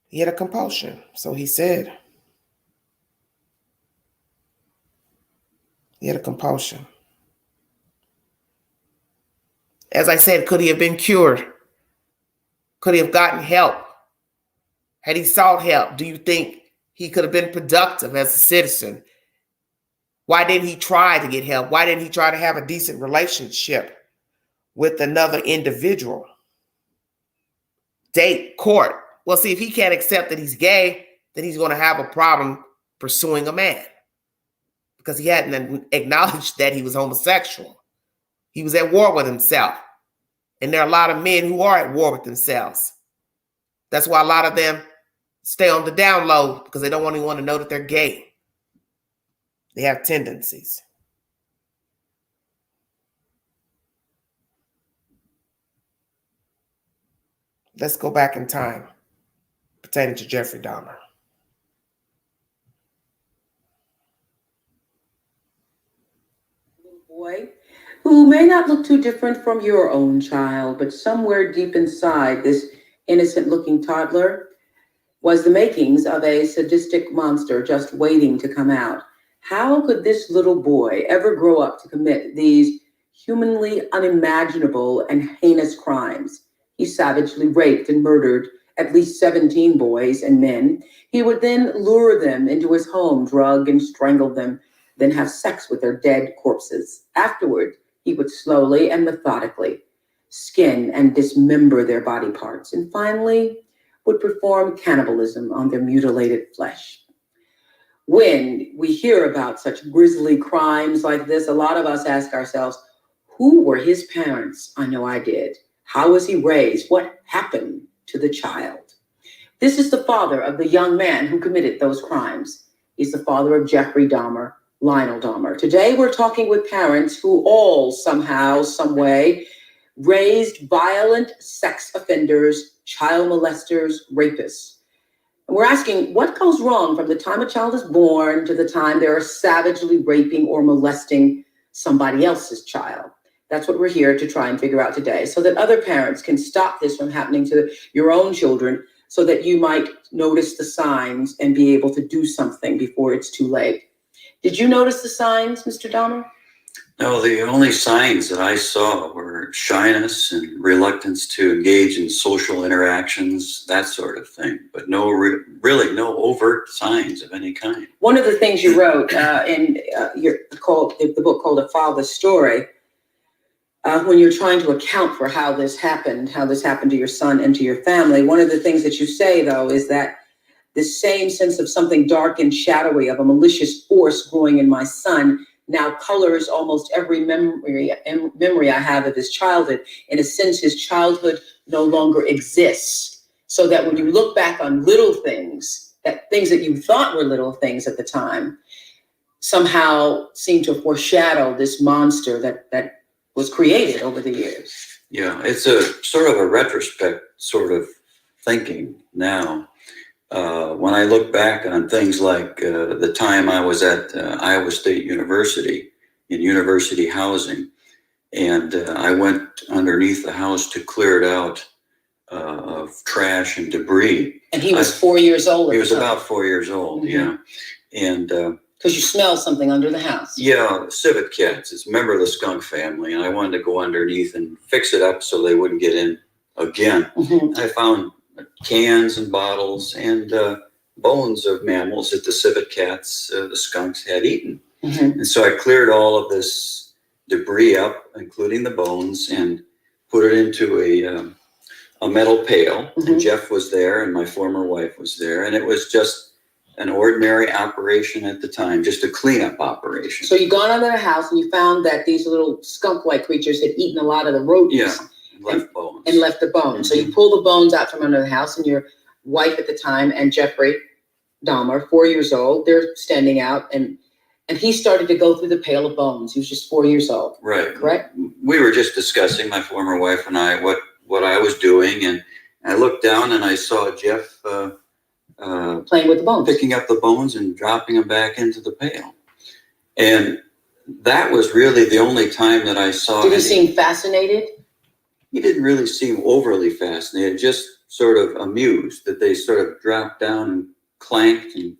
He had a compulsion, so he said. He had a compulsion. As I said, could he have been cured? Could he have gotten help? Had he sought help? Do you think he could have been productive as a citizen? Why didn't he try to get help? Why didn't he try to have a decent relationship with another individual? Date, court. Well, see, if he can't accept that he's gay, then he's going to have a problem pursuing a man because he hadn't acknowledged that he was homosexual. He was at war with himself. And there are a lot of men who are at war with themselves. That's why a lot of them stay on the down low because they don't want anyone to know that they're gay. They have tendencies. Let's go back in time pertaining to Jeffrey Dahmer. Boy who may not look too different from your own child, but somewhere deep inside this innocent-looking toddler was the makings of a sadistic monster just waiting to come out. How could this little boy ever grow up to commit these humanly unimaginable and heinous crimes? He savagely raped and murdered at least 17 boys and men. He would then lure them into his home, drug and strangle them, then have sex with their dead corpses. Afterward, he would slowly and methodically skin and dismember their body parts, and finally would perform cannibalism on their mutilated flesh. When we hear about such grisly crimes like this, a lot of us ask ourselves, who were his parents? I know I did. How was he raised? What happened to the child? This is the father of the young man who committed those crimes. He's the father of Jeffrey Dahmer, Lionel Dahmer. Today, we're talking with parents who all somehow, some way, raised violent sex offenders, child molesters, rapists. And we're asking, what goes wrong from the time a child is born to the time they are savagely raping or molesting somebody else's child? That's what we're here to try and figure out today, so that other parents can stop this from happening to your own children, so that you might notice the signs and be able to do something before it's too late. Did you notice the signs, Mr. Dahmer? No, the only signs that I saw were shyness and reluctance to engage in social interactions, that sort of thing, but no, really no overt signs of any kind. One of the things you wrote in the book called A Father's Story, when you're trying to account for how this happened to your son and to your family, one of the things that you say, though, is that this same sense of something dark and shadowy, of a malicious force growing in my son, now colors almost every memory I have of his childhood. In a sense, his childhood no longer exists. So that when you look back on little things, things that you thought were little things at the time, somehow seem to foreshadow this monster that was created over the years. Yeah, it's a sort of a retrospect sort of thinking now. When I look back on things like the time I was at Iowa State University in university housing, and I went underneath the house to clear it out of trash and debris. And he was 4 years old. He was about 4 years old, yeah. And because you smell something under the house. Yeah, civet cats. It's a member of the skunk family, and I wanted to go underneath and fix it up so they wouldn't get in again. Mm-hmm. I found cans and bottles and bones of mammals that the civet cats, the skunks, had eaten. Mm-hmm. And so I cleared all of this debris up, including the bones, and put it into a metal pail. Mm-hmm. And Jeff was there, and my former wife was there, and it was just an ordinary operation at the time, just a cleanup operation. So you gone under the house and you found that these little skunk-like creatures had eaten a lot of the rodents. Yeah. Bones. And left the bones. Mm-hmm. So you pull the bones out from under the house, and your wife at the time and Jeffrey Dahmer, 4 years old, they're standing out, and he started to go through the pail of bones. He was just 4 years old. Right. Correct? We were just discussing, my former wife and I, what I was doing, and I looked down and I saw Jeff playing with the bones, picking up the bones and dropping them back into the pail. And that was really the only time that I saw. Did he seem fascinated? He didn't really seem overly fascinated, just sort of amused that they sort of dropped down and clanked and,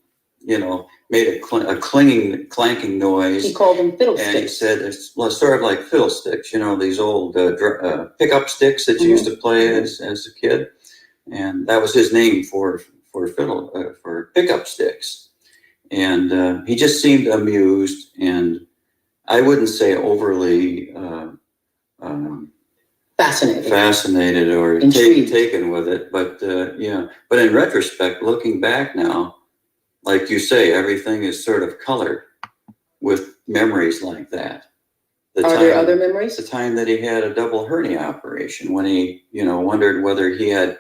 made a clanking noise. He called them fiddlesticks. And he said, it's sort of like fiddlesticks, these old pickup sticks that you used to play as a kid. And that was his name for pickup sticks. And he just seemed amused, and I wouldn't say overly fascinated or taken with it, but But in retrospect, looking back now, like you say, everything is sort of colored with memories like that. Are there other memories? The time that he had a double hernia operation, when he, wondered whether he had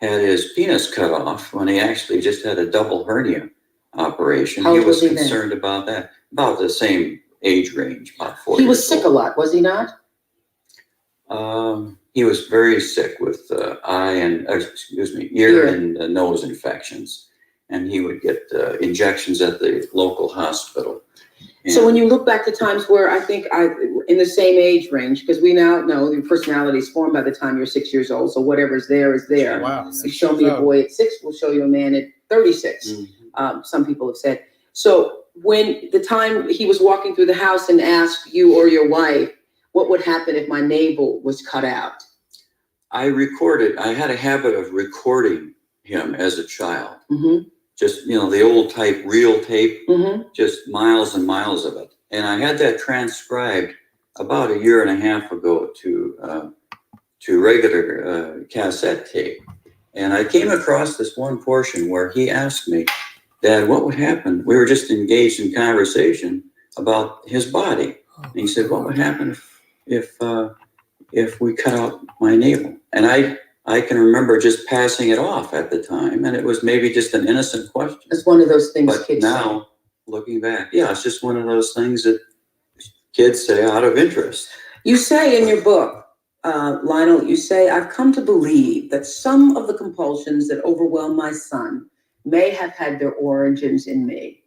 his penis cut off, when he actually just had a double hernia operation. How He was he concerned about that. About the same age range, about 4 years He was sick old. a lot, was he not? He was very sick with ear and nose infections. And he would get injections at the local hospital. So when you look back to times where I think in the same age range, because we now know your personality is formed by the time you're 6 years old. So whatever's there is there. Wow. You show me a boy at 6, we'll show you a man at 36. Mm-hmm. Some people have said. So when the time he was walking through the house and asked you or your wife, what would happen if my navel was cut out? I had a habit of recording him as a child. Mm-hmm. Just, the old type, reel tape, Mm-hmm. just miles and miles of it. And I had that transcribed about a year and a half ago to regular cassette tape. And I came across this one portion where he asked me, Dad, what would happen? We were just engaged in conversation about his body. And he said, what would happen if we cut out my navel? And I can remember just passing it off at the time, and it was maybe just an innocent question. It's one of those things But kids now, say. looking back, it's just one of those things that kids say out of interest. You say in your book, Lionel, you say, I've come to believe that some of the compulsions that overwhelm my son may have had their origins in me.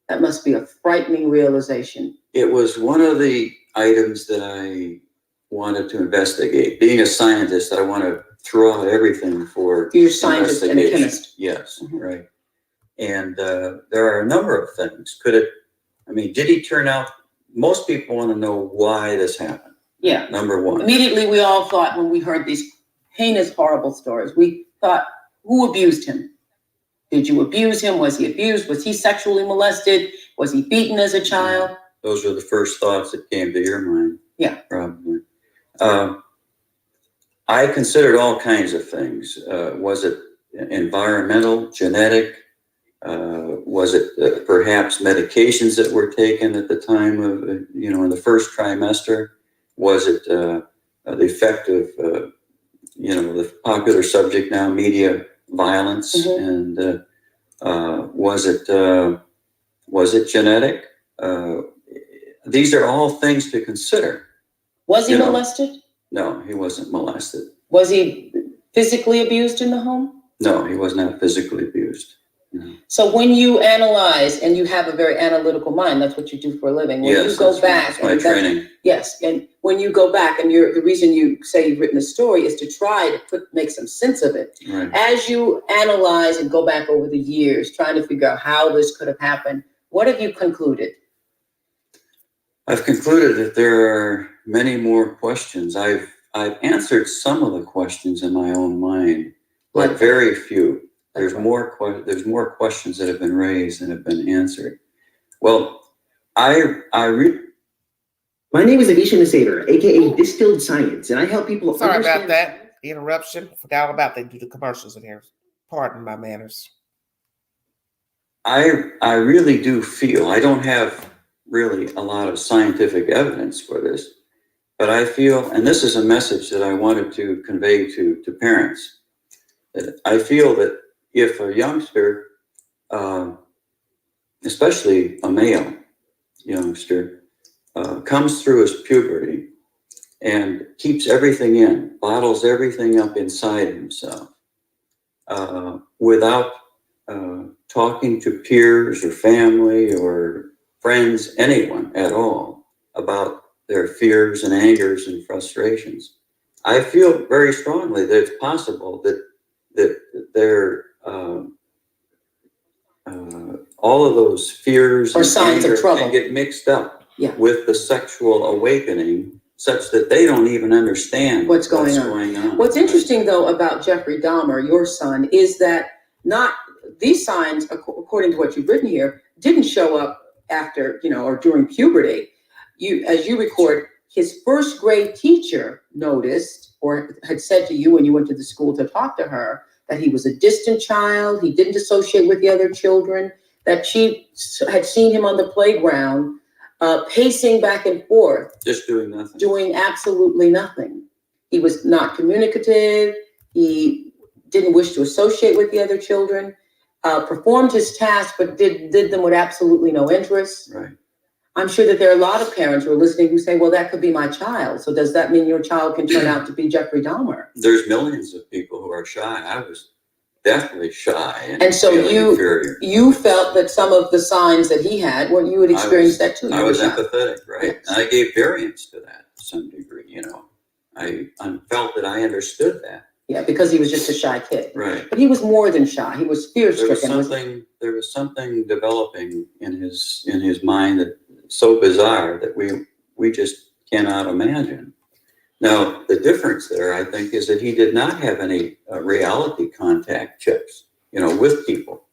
That must be a frightening realization. It was one of the items that I wanted to investigate. Being a scientist, I want to throw out everything for You're a scientist and a chemist. Yes, right. And there are a number of things. Did he turn out? Most people want to know why this happened. Yeah. Number one. Immediately, we all thought when we heard these heinous, horrible stories, we thought, who abused him? Did you abuse him? Was he abused? Was he sexually molested? Was he beaten as a child? Those are the first thoughts that came to your mind. Yeah. Probably. I considered all kinds of things. Was it environmental, genetic? Was it perhaps medications that were taken at the time of, in the first trimester? Was it the effect of, the popular subject now, media violence? Mm-hmm. And was it genetic? These are all things to consider. Was he molested? No, he wasn't molested. Was he physically abused in the home? No, he was not physically abused. No. So when you analyze, and you have a very analytical mind, that's what you do for a living. When you go back, my training. Yes, and when you go back, and the reason you say you've written a story is to try to make some sense of it. Right. As you analyze and go back over the years, trying to figure out how this could have happened, what have you concluded? I've concluded that there are many more questions. I've answered some of the questions in my own mind, but very few. There's more questions that have been raised and have been answered. Well, my name is Anisha Nasader, aka Distilled Science, and I help people Sorry understand. about that interruption. Forgot about they do the commercials in here. Pardon my manners. I really do feel, I don't have really a lot of scientific evidence for this, but I feel, and this is a message that I wanted to convey to parents, that I feel that if a youngster, especially a male youngster, comes through his puberty and keeps everything in, bottles everything up inside himself, without talking to peers or family or friends, anyone at all, about their fears and angers and frustrations. I feel very strongly that it's possible that their all of those fears or signs of trouble can get mixed up with the sexual awakening, such that they don't even understand what's going on. What's interesting, though, about Jeffrey Dahmer, your son, is that not these signs, according to what you've written here, didn't show up after, or during puberty. As you record, his first grade teacher noticed or had said to you when you went to the school to talk to her that he was a distant child, he didn't associate with the other children, that she had seen him on the playground pacing back and forth. Just doing nothing. Doing absolutely nothing. He was not communicative. He didn't wish to associate with the other children, performed his tasks, but did them with absolutely no interest. Right. I'm sure that there are a lot of parents who are listening who say, well, that could be my child. So does that mean your child can turn out to be Jeffrey Dahmer? There's millions of people who are shy. I was definitely shy. And so inferior. you felt that some of the signs that he had, well, you had experienced that too. I was empathetic, right? Yes. And I gave variance to that to some degree, you know. I felt that I understood that. Yeah, because he was just a shy kid. Right. But he was more than shy. He was fear-stricken. There was something developing in his mind that so bizarre that we just cannot imagine. Now, the difference there, I think, is that he did not have any reality contact checks, you know, with people.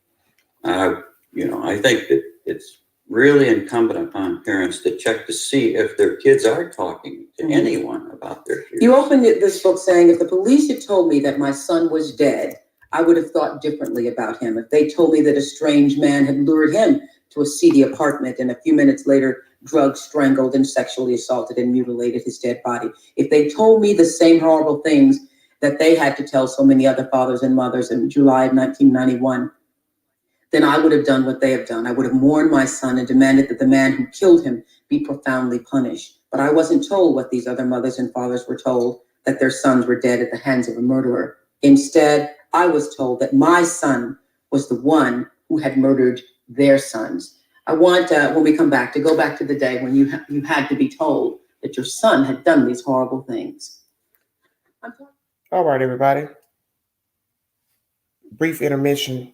You know, I think that it's really incumbent upon parents to check to see if their kids are talking to anyone about their fears. You opened this book saying, if the police had told me that my son was dead, I would have thought differently about him. If they told me that a strange man had lured him to a seedy apartment and a few minutes later drugged, strangled, and sexually assaulted and mutilated his dead body. If they told me the same horrible things that they had to tell so many other fathers and mothers in July of 1991, then I would have done what they have done. I would have mourned my son and demanded that the man who killed him be profoundly punished. But I wasn't told what these other mothers and fathers were told, that their sons were dead at the hands of a murderer. Instead, I was told that my son was the one who had murdered their sons. I want, when we come back, to go back to the day when you had to be told that your son had done these horrible things. All right, everybody. Brief intermission.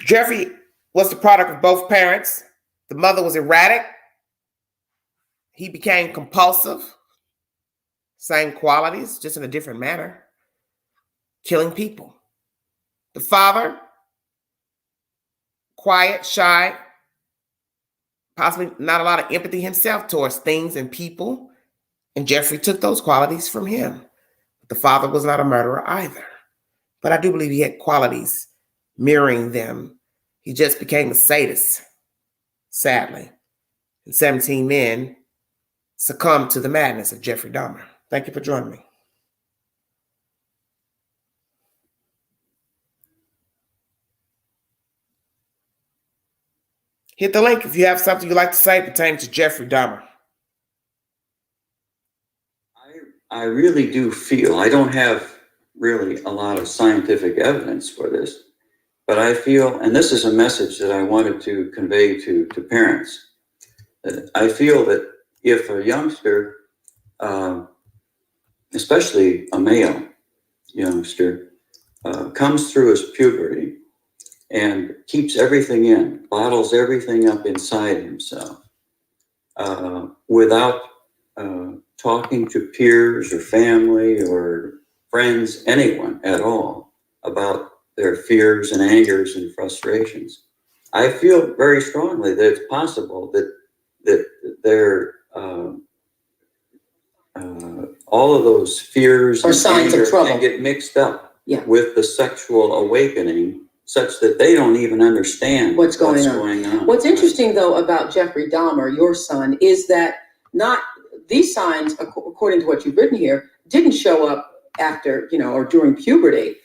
Jeffrey was the product of both parents. The mother was erratic. He became compulsive. Same qualities, just in a different manner. Killing people. The father, quiet, shy, possibly not a lot of empathy himself towards things and people. And Jeffrey took those qualities from him. The father was not a murderer either. But I do believe he had qualities mirroring them. He just became a sadist, sadly. And 17 men succumbed to the madness of Jeffrey Dahmer. Thank you for joining me. Hit the link if you have something you'd like to say pertaining to Jeffrey Dahmer. I really do feel, I don't have really a lot of scientific evidence for this, but I feel, and this is a message that I wanted to convey to parents, that I feel that if a youngster, especially a male youngster, comes through his puberty and keeps everything in, bottles everything up inside himself, without talking to peers or family or friends, anyone at all, about their fears and angers and frustrations. I feel very strongly that it's possible that their all of those fears or signs of trouble can get mixed up with the sexual awakening, such that they don't even understand what's going on. What's interesting, though, about Jeffrey Dahmer, your son, is that not these signs, according to what you've written here, didn't show up after, or during puberty.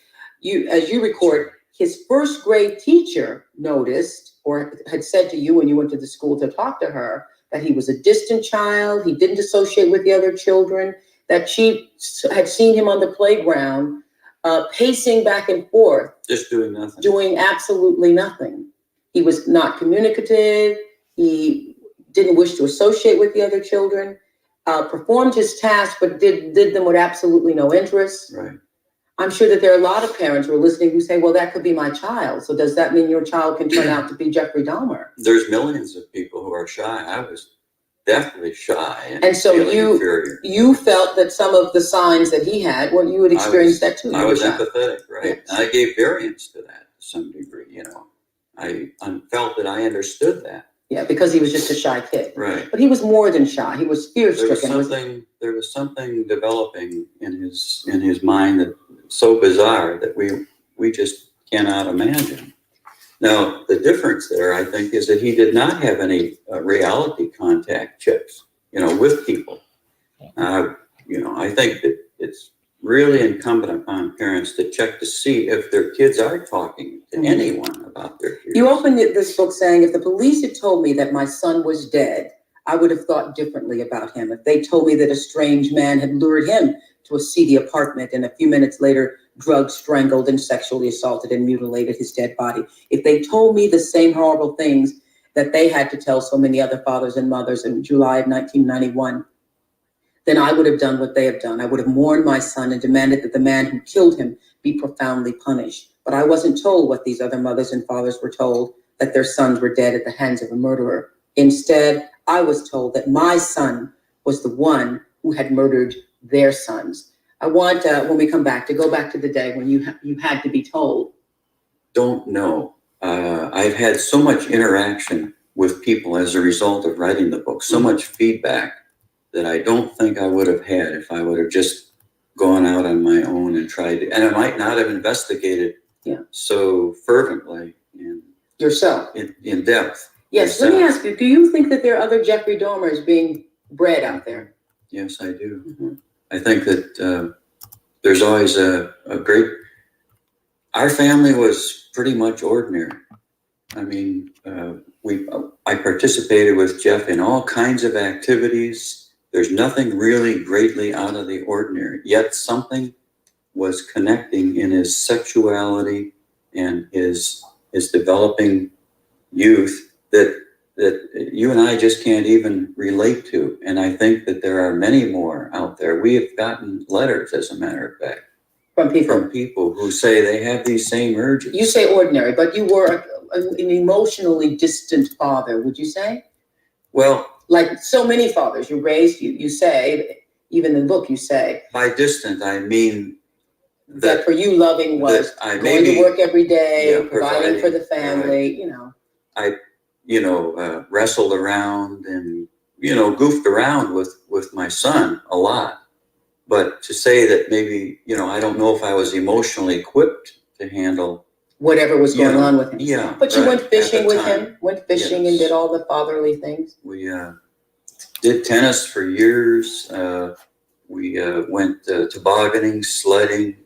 As you record, his first grade teacher noticed or had said to you when you went to the school to talk to her that he was a distant child, he didn't associate with the other children, that she had seen him on the playground pacing back and forth. Just doing nothing. Doing absolutely nothing. He was not communicative. He didn't wish to associate with the other children. Performed his tasks, but did them with absolutely no interest. Right. I'm sure that there are a lot of parents who are listening who say, well, that could be my child. So does that mean your child can turn out to be Jeffrey Dahmer? There's millions of people who are shy. I was definitely shy. And so you felt that some of the signs that he had, well, you had experienced that too. I was empathetic, right? Yes. And I gave variance to that to some degree, I felt that I understood that. Yeah, because he was just a shy kid. Right. But he was more than shy. He was fear-stricken. There was something developing in his mind that so bizarre that we just cannot imagine. Now, the difference there, I think, is that he did not have any reality contact checks, with people. I think that it's really incumbent upon parents to check to see if their kids are talking to anyone about their fears. You opened this book saying, if the police had told me that my son was dead, I would have thought differently about him. If they told me that a strange man had lured him to a seedy apartment and a few minutes later drugged, strangled, and sexually assaulted and mutilated his dead body. If they told me the same horrible things that they had to tell so many other fathers and mothers in July of 1991, then I would have done what they have done. I would have mourned my son and demanded that the man who killed him be profoundly punished. But I wasn't told what these other mothers and fathers were told, that their sons were dead at the hands of a murderer. Instead, I was told that my son was the one who had murdered their sons. I want, when we come back, to go back to the day when you had to be told. Don't know. I've had so much interaction with people as a result of writing the book, so much feedback that I don't think I would have had if I would have just gone out on my own and tried to, and I might not have investigated so fervently and yourself in depth. Yes, let me ask you, do you think that there are other Jeffrey Dahmers being bred out there? Yes, I do. I think that there's always a great, our family was pretty much ordinary. I mean, I participated with Jeff in all kinds of activities. There's nothing really greatly out of the ordinary, yet something was connecting in his sexuality and his developing youth that you and I just can't even relate to. And I think that there are many more out there. We have gotten letters, as a matter of fact, from people who say they have these same urges. You say ordinary, but you were an emotionally distant father, would you say? Well, like so many fathers, you raised, you say, even in the book, you say. By distant, I mean that for you, loving was going to work every day, providing for the family, you know. I wrestled around and, goofed around with my son a lot. But to say that maybe, I don't know if I was emotionally equipped to handle whatever was going on with him. Yeah. But you went fishing with him, and did all the fatherly things. We did tennis for years. We went tobogganing, sledding,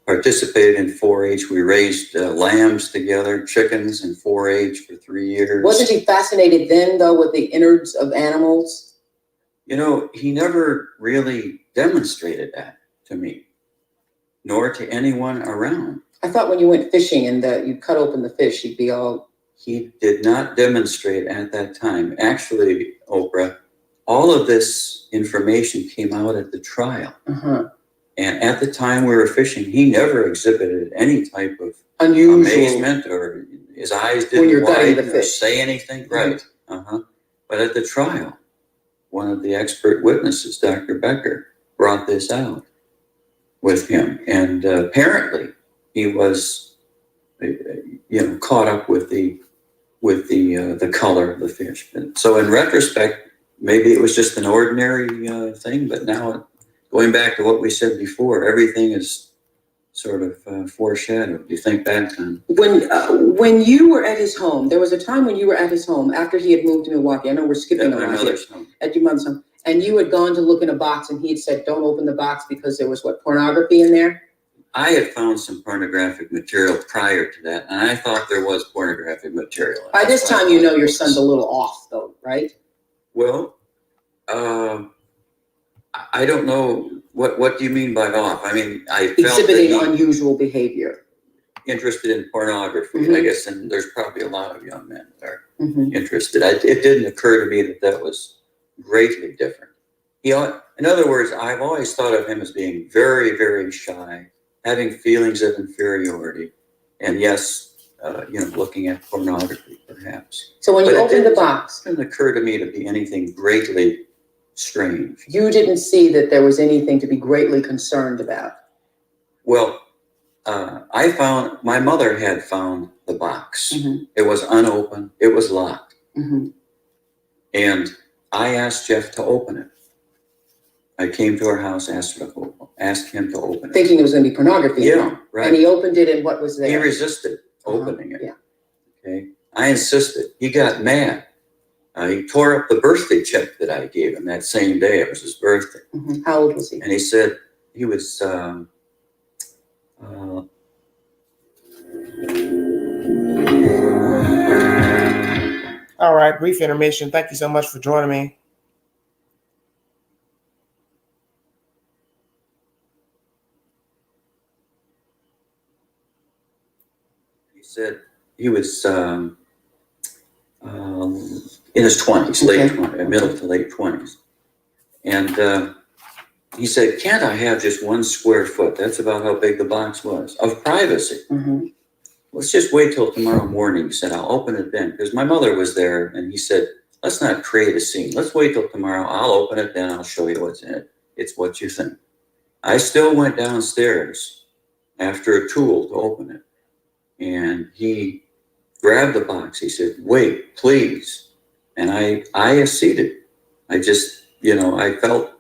participated in 4-H. We raised lambs together, chickens in 4-H for 3 years. Wasn't he fascinated then, though, with the innards of animals? He never really demonstrated that to me, nor to anyone around. I thought when you went fishing and you cut open the fish, he'd be all... He did not demonstrate at that time. Actually, Oprah, all of this information came out at the trial. And at the time we were fishing, he never exhibited any type of unusual amazement, or his eyes didn't widen or say anything. Right. But at the trial, one of the expert witnesses, Dr. Becker, brought this out with him. And apparently he was, caught up with the color of the fish. And so in retrospect, maybe it was just an ordinary thing, but now going back to what we said before, everything is sort of foreshadowed. You think back on when you were at his home. There was a time when you were at his home after he had moved to Milwaukee. I know we're skipping a lot here. At your mother's home, and you had gone to look in a box, and he had said, "Don't open the box because there was pornography in there." I had found some pornographic material prior to that, and I thought there was pornographic material. By this time, your son's a little off, though, right? Well, I don't know. What do you mean by off? I mean, I felt exhibiting unusual behavior. Interested in pornography, I guess, and there's probably a lot of young men that are interested. It didn't occur to me that was greatly different. In other words, I've always thought of him as being very, very shy, having feelings of inferiority, and yes, looking at pornography, perhaps. So when you opened the box, it didn't occur to me to be anything greatly strange. You didn't see that there was anything to be greatly concerned about. Well, my mother had found the box. It was unopened. It was locked. And I asked Jeff to open it. I came to her house, asked him to open it. Thinking it was going to be pornography. Yeah, right. And he opened it, and what was there? He resisted opening it. Yeah. Okay. I insisted. He got mad. He tore up the birthday check that I gave him that same day. It was his birthday. Mm-hmm. How old was he? And he said he was, All right, brief intermission. Thank you so much for joining me. he said he was in his 20s, late 20s, middle to late 20s. And he said, can't I have just 1 square foot? That's about how big the box was, of privacy. Mm-hmm. Let's just wait till tomorrow morning. He said, I'll open it then. Because my mother was there, and he said, let's not create a scene. Let's wait till tomorrow. I'll open it then. I'll show you what's in it. It's what you think. I still went downstairs after a tool to open it. And he grabbed the box. He said, wait, please. And I acceded. I just, I felt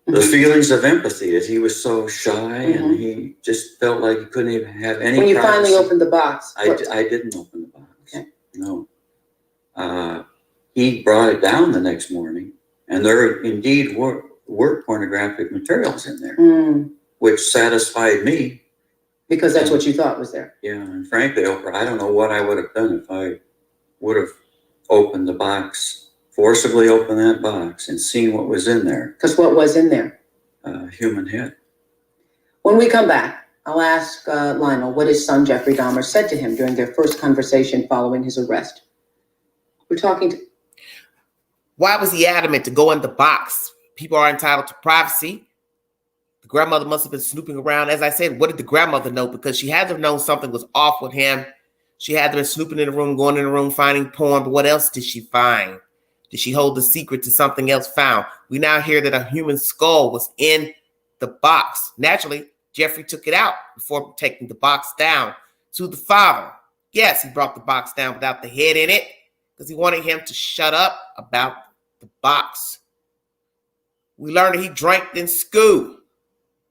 the feelings of empathy that he was so shy and he just felt like he couldn't even have any When you privacy. finally opened the box. I didn't open the box. Okay. No. He brought it down the next morning, and there indeed were pornographic materials in there, which satisfied me. Because that's what you thought was there. Yeah, and frankly, Oprah, I don't know what I would have done if I would have opened the box, forcibly opened that box and seen what was in there. Because what was in there? Human head. When we come back, I'll ask Lionel what his son Jeffrey Dahmer said to him during their first conversation following his arrest. We're talking to... Why was he adamant to go in the box? People are entitled to privacy. The grandmother must have been snooping around. As I said, what did the grandmother know? Because she had to have known something was off with him. She had to have been snooping in the room, going in the room, finding porn. But what else did she find? Did she hold the secret to something else found? We now hear that a human skull was in the box. Naturally, Jeffrey took it out before taking the box down to the father. Yes, he brought the box down without the head in it because he wanted him to shut up about the box. We learned that he drank in school.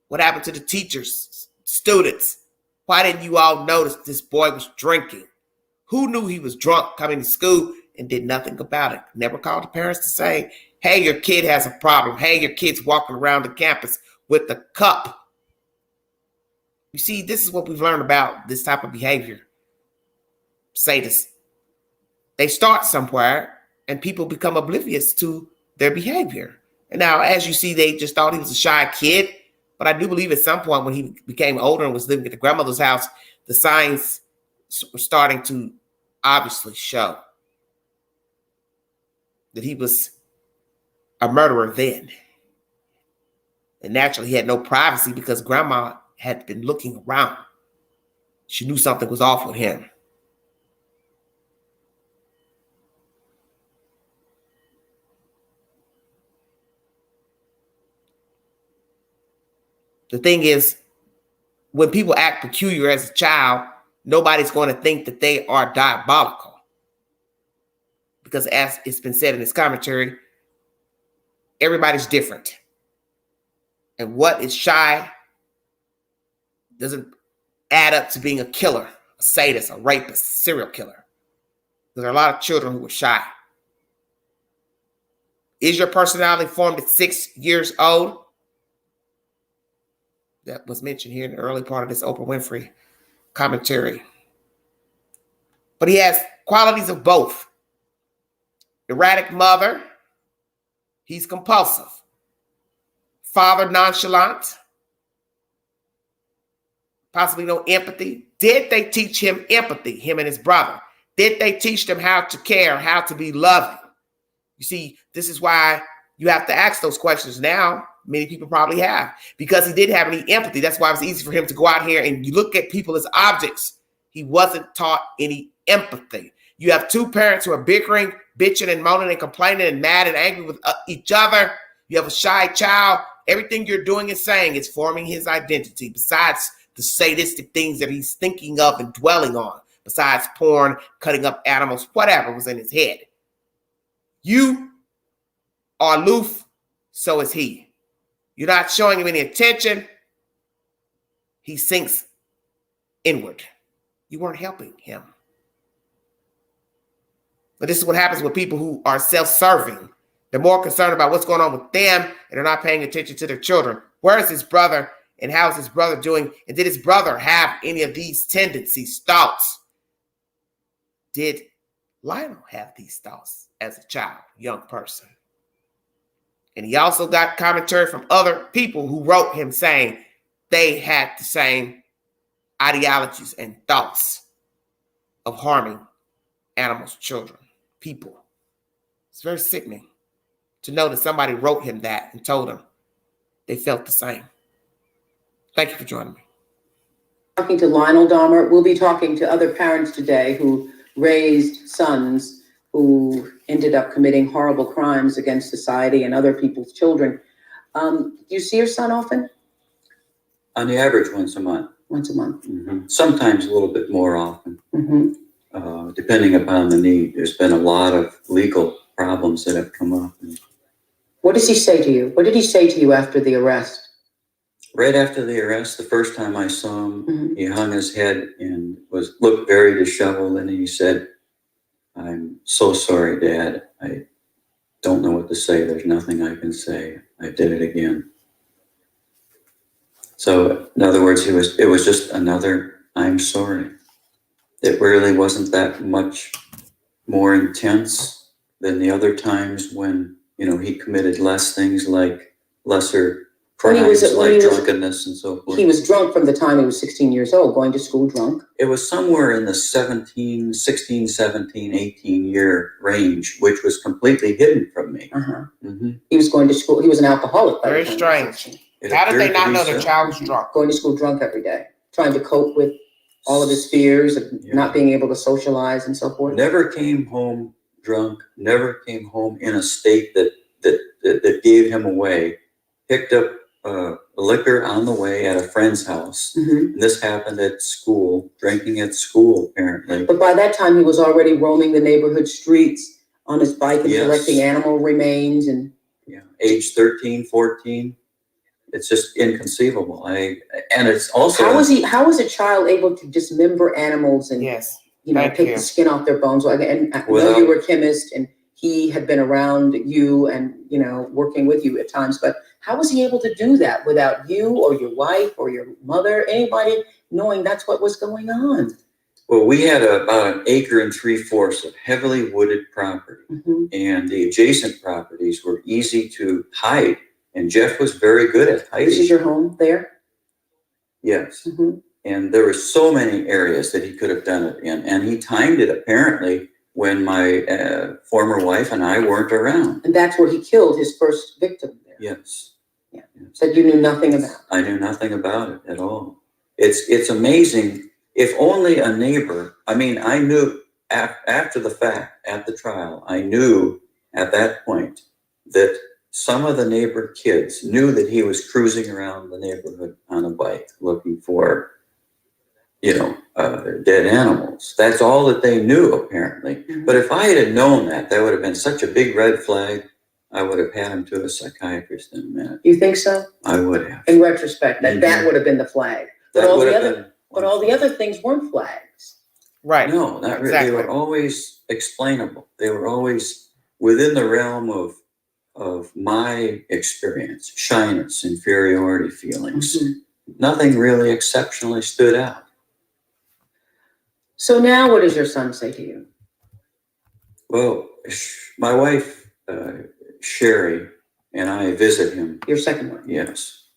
What happened to the teachers, students? Why didn't you all notice this boy was drinking? Who knew he was drunk coming to school and did nothing about it? Never called the parents to say, hey, your kid has a problem. Hey, your kid's walking around the campus with a cup. You see, this is what we've learned about this type of behavior. Sadists. They start somewhere and people become oblivious to their behavior. And now, as you see, they just thought he was a shy kid. But I do believe at some point when he became older and was living at the grandmother's house, the signs were starting to obviously show that he was a murderer then. And naturally, he had no privacy because grandma had been looking around. She knew something was off with him. The thing is, when people act peculiar as a child, nobody's going to think that they are diabolical. Because as it's been said in this commentary, everybody's different. And what is shy doesn't add up to being a killer, a sadist, a rapist, serial killer. There are a lot of children who are shy. Is your personality formed at 6 years old? That was mentioned here in the early part of this Oprah Winfrey commentary. But he has qualities of both. Erratic mother, he's compulsive. Father, nonchalant. Possibly no empathy. Did they teach him empathy, him and his brother? Did they teach them how to care, how to be loving? You see, this is why you have to ask those questions now. Many people probably have, because he didn't have any empathy. That's why it was easy for him to go out here and you look at people as objects. He wasn't taught any empathy. You have two parents who are bickering, bitching and moaning and complaining and mad and angry with each other. You have a shy child. Everything you're doing and saying is forming his identity, besides the sadistic things that he's thinking of and dwelling on, besides porn, cutting up animals, whatever was in his head. You are aloof, so is he. You're not showing him any attention. He sinks inward. You weren't helping him. But this is what happens with people who are self-serving. They're more concerned about what's going on with them, and they're not paying attention to their children. Where is his brother, and how is his brother doing? And did his brother have any of these tendencies, thoughts? Did Lionel have these thoughts as a child, young person? And he also got commentary from other people who wrote him saying they had the same ideologies and thoughts of harming animals, children, people. It's very sickening to know that somebody wrote him that and told him they felt the same. Thank you for joining me. Talking to Lionel Dahmer. We'll be talking to other parents today who raised sons who ended up committing horrible crimes against society and other people's children. Do you see your son often? On the average, once a month. Once a month. Mm-hmm. Sometimes a little bit more often, Mm-hmm. depending upon the need. There's been a lot of legal problems that have come up. What does he say to you? What did he say to you after the arrest? Right after the arrest, the first time I saw him, he hung his head and looked very disheveled, and he said, "I'm so sorry, Dad. I don't know what to say. There's nothing I can say. I did it again." So, in other words, it was just another "I'm sorry." It really wasn't that much more intense than the other times when, he committed less things like lesser crimes like drunkenness and so forth. He was drunk from the time he was 16 years old, going to school drunk. It was somewhere in the 16, 17, 18 year range, which was completely hidden from me. Mm-hmm. He was going to school. He was an alcoholic. Very strange. How did they not know their child was drunk? Going to school drunk every day, trying to cope with all of his fears of not being able to socialize and so forth. Never came home drunk, never came home in a state that gave him away. Picked up liquor on the way at a friend's house. And this happened at school, drinking at school, apparently. But by that time, he was already roaming the neighborhood streets on his bike and collecting animal remains. And age 13, 14. It's just inconceivable. And it's also how was a child able to dismember animals and take the skin off their bones? And I know you were a chemist, and he had been around you and working with you at times, but how was he able to do that without you or your wife or your mother, anybody knowing that's what was going on? Well, we had about 1 3/4 acres of heavily wooded property, and the adjacent properties were easy to hide. And Jeff was very good at hiding. This is your home there? Yes. And there were so many areas that he could have done it in, and he timed it apparently when my former wife and I weren't around. And that's where he killed his first victim there. Yes. Yeah. That you knew nothing about. I knew nothing about it at all. It's amazing. If only a neighbor, I knew after the fact, at the trial, I knew at that point that some of the neighbor kids knew that he was cruising around the neighborhood on a bike looking for, dead animals. That's all that they knew, apparently. But if I had known that would have been such a big red flag. I would have had him to a psychiatrist in a minute. You think so? I would have. In retrospect, that would have been the flag. But all the other things weren't flags. Right. No, not really. Exactly. They were always explainable. They were always within the realm of my experience, shyness, inferiority feelings. Nothing really exceptionally stood out. So now what does your son say to you? Well, my wife, Sherry, and I visit him. Your second one? Yes.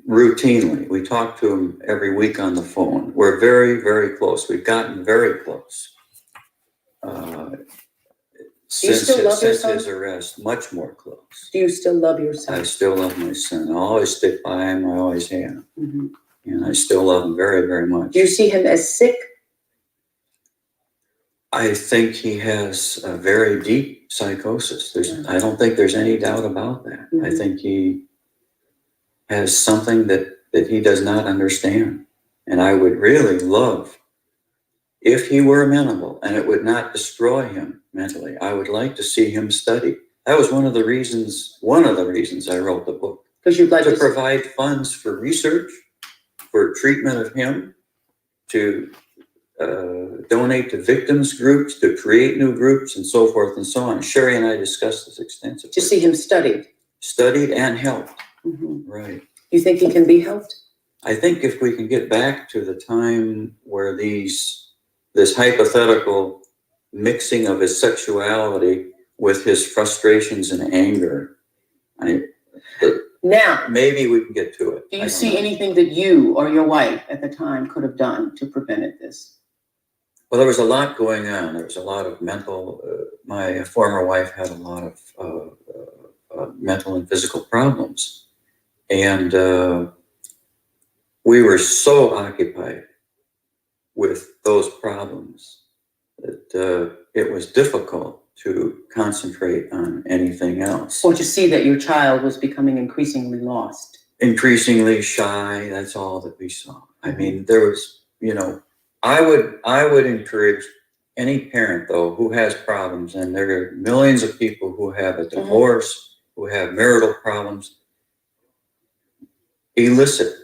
Routinely. We talk to him every week on the phone. We're very, very close. We've gotten very close. Since his arrest, much more close. Do you still love your son? I still love my son. I always stick by him. I always have. And I still love him very, very much. Do you see him as sick? I think he has a very deep psychosis. I don't think there's any doubt about that. I think he has something that he does not understand. And I would really love, if he were amenable and it would not destroy him mentally, I would like to see him study. That was one of the reasons I wrote the book. Because you'd like to provide funds for research, for treatment of him, to donate to victims groups, to create new groups, and so forth and so on. Sherry and I discussed this extensively. To see him studied. Studied and helped. Mm-hmm. Right. You think he can be helped? I think if we can get back to the time where this hypothetical mixing of his sexuality with his frustrations and anger, now maybe we can get to it. Do you see anything that you or your wife at the time could have done to prevent this? Well, there was a lot going on. There was a lot of mental, my former wife had a lot of mental and physical problems. And we were so occupied with those problems that it was difficult to concentrate on anything else. Or to see that your child was becoming increasingly lost. Increasingly shy, that's all that we saw. I mean, there was, I would encourage any parent, though, who has problems, and there are millions of people who have a divorce, who have marital problems,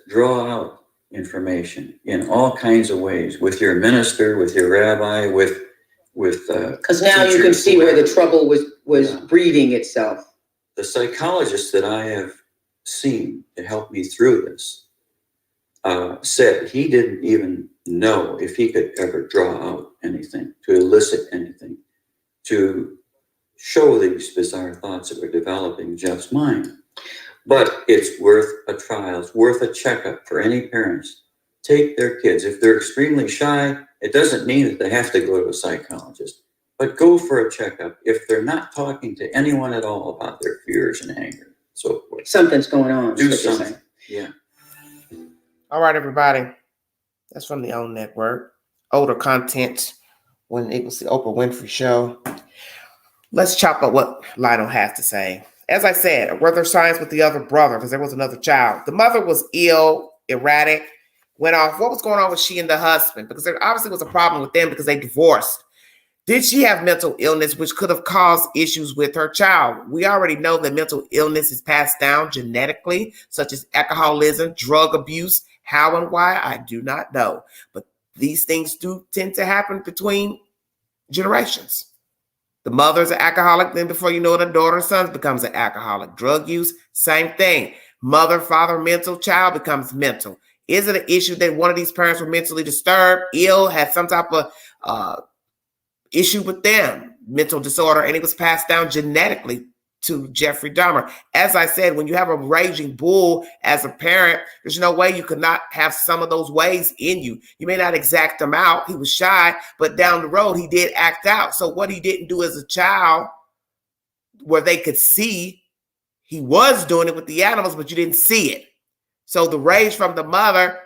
draw out information in all kinds of ways, with your minister, with your rabbi, with because now you can see where the trouble was breeding itself. The psychologist that I have seen to help me through this said he didn't even know if he could ever draw out anything, to elicit anything, to show these bizarre thoughts that were developing in Jeff's mind. But it's worth a trial. It's worth a checkup for any parents. Take their kids. If they're extremely shy, it doesn't mean that they have to go to a psychologist, but go for a checkup. If they're not talking to anyone at all about their fears and anger, so forth. Something's going on. Do something. Yeah. All right, everybody. That's from the OWN Network. Older content when it was the Oprah Winfrey Show. Let's chop up what Lionel has to say. As I said, were there signs with the other brother? Because there was another child. The mother was ill, erratic, went off. What was going on with she and the husband? Because there obviously was a problem with them because they divorced. Did she have mental illness, which could have caused issues with her child? We already know that mental illness is passed down genetically, such as alcoholism, drug abuse. How and why, I do not know. But these things do tend to happen between generations. The mother's an alcoholic, then before you know it, a daughter or son becomes an alcoholic. Drug use, same thing. Mother, father, mental, child becomes mental. Is it an issue that one of these parents were mentally disturbed, ill, had some type of issue with them, mental disorder, and it was passed down genetically to Jeffrey Dahmer? As I said, when you have a raging bull as a parent, there's no way you could not have some of those ways in you. You may not exact them out. He was shy, but down the road, he did act out. So what he didn't do as a child, where they could see he was doing it with the animals, but you didn't see it. So the rage from the mother,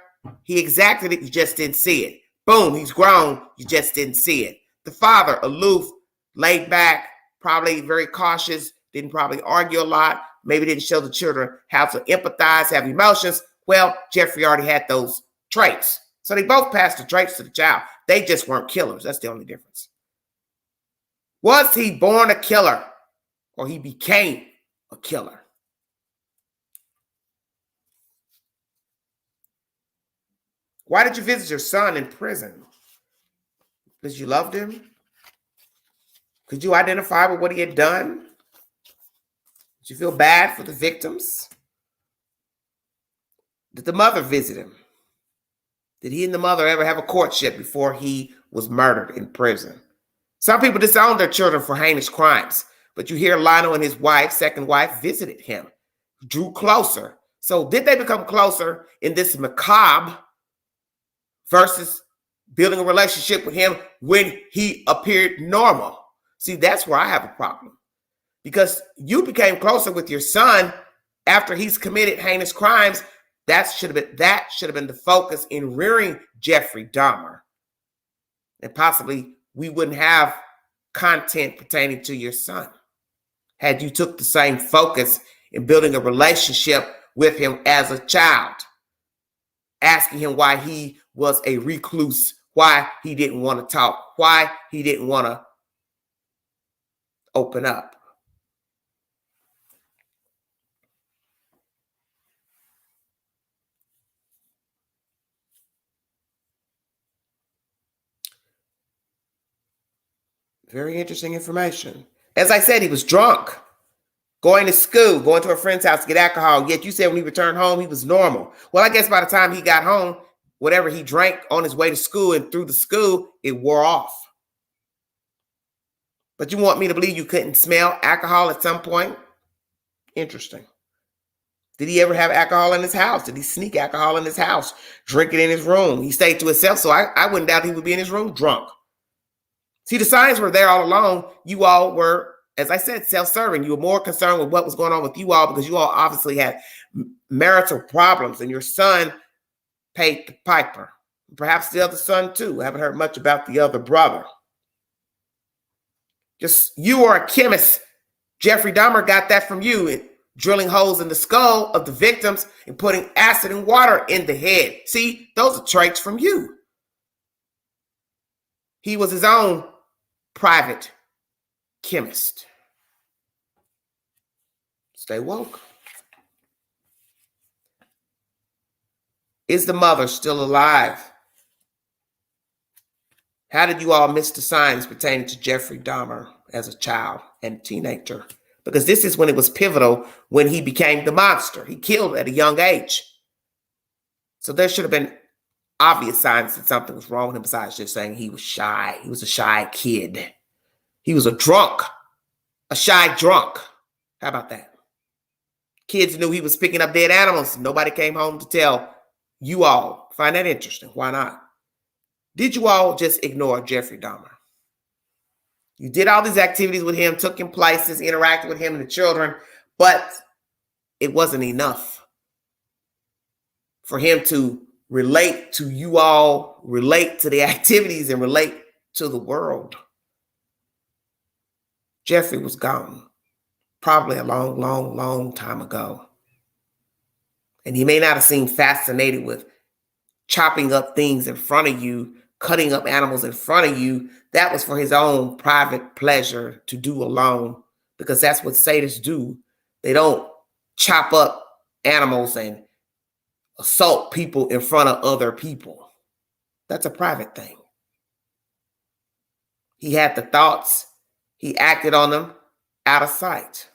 he exacted it, you just didn't see it. Boom, he's grown, you just didn't see it. The father, aloof, laid back, probably very cautious, didn't probably argue a lot, maybe didn't show the children how to empathize, have emotions. Well, Jeffrey already had those traits. So they both passed the traits to the child. They just weren't killers. That's the only difference. Was he born a killer or he became a killer? Why did you visit your son in prison? Because you loved him? Could you identify with what he had done? Did you feel bad for the victims? Did the mother visit him? Did he and the mother ever have a courtship before he was murdered in prison? Some people disown their children for heinous crimes, but you hear Lionel and his wife, second wife, visited him, drew closer. So did they become closer in this macabre versus building a relationship with him when he appeared normal? See, that's where I have a problem. Because you became closer with your son after he's committed heinous crimes. That should have been the focus in rearing Jeffrey Dahmer. And possibly we wouldn't have content pertaining to your son had you took the same focus in building a relationship with him as a child, asking him why he was a recluse, why he didn't want to talk, why he didn't want to open up. Very interesting information. As I said, he was drunk, going to school, going to a friend's house to get alcohol. Yet you said when he returned home, he was normal. Well, I guess by the time he got home, whatever he drank on his way to school and through the school, it wore off. But you want me to believe you couldn't smell alcohol at some point? Interesting. Did he ever have alcohol in his house? Did he sneak alcohol in his house, drink it in his room? He stayed to himself, so I wouldn't doubt he would be in his room drunk. See, the signs were there all along. You all were, as I said, self-serving. You were more concerned with what was going on with you all because you all obviously had marital problems, and your son paid the piper. Perhaps the other son, too. I haven't heard much about the other brother. Just, you are a chemist. Jeffrey Dahmer got that from you. Drilling holes in the skull of the victims and putting acid and water in the head. See, those are traits from you. He was his own private chemist. Stay woke. Is the mother still alive? How did you all miss the signs pertaining to Jeffrey Dahmer as a child and teenager? Because this is when it was pivotal, when he became the monster. He killed at a young age. So there should have been obvious signs that something was wrong with him besides just saying he was shy. He was a shy kid. He was a drunk, a shy drunk. How about that? Kids knew he was picking up dead animals. Nobody came home to tell you all. Find that interesting. Why not? Did you all just ignore Jeffrey Dahmer? You did all these activities with him, took him places, interacted with him and the children, but it wasn't enough for him to relate to you all, relate to the activities, and relate to the world. Jeffrey was gone, probably a long, long, long time ago. And he may not have seemed fascinated with chopping up things in front of you, cutting up animals in front of you. That was for his own private pleasure to do alone, because that's what sadists do. They don't chop up animals and assault people in front of other people. That's a private thing. He had the thoughts. He acted on them out of sight.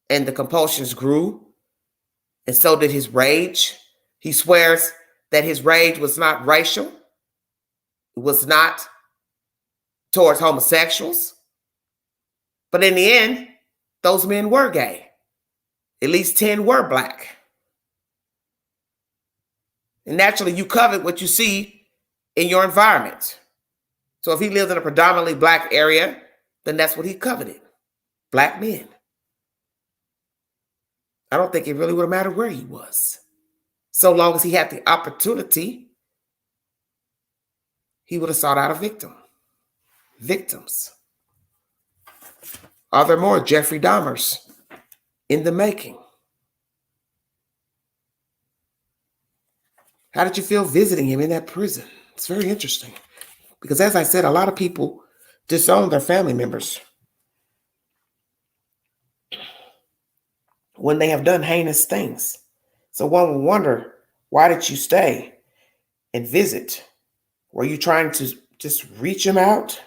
And the compulsions grew, and so did his rage. He swears that his rage was not racial. It was not towards homosexuals. But in the end, those men were gay. At least 10 were black. And naturally, you covet what you see in your environment. So if he lived in a predominantly black area, then that's what he coveted. Black men. I don't think it really would have mattered where he was. So long as he had the opportunity, he would have sought out a victim. Victims. Are there more Jeffrey Dahmers in the making? How did you feel visiting him in that prison? It's very interesting. Because as I said, a lot of people disown their family members when they have done heinous things. So one would wonder, why did you stay and visit? Were you trying to just reach him out?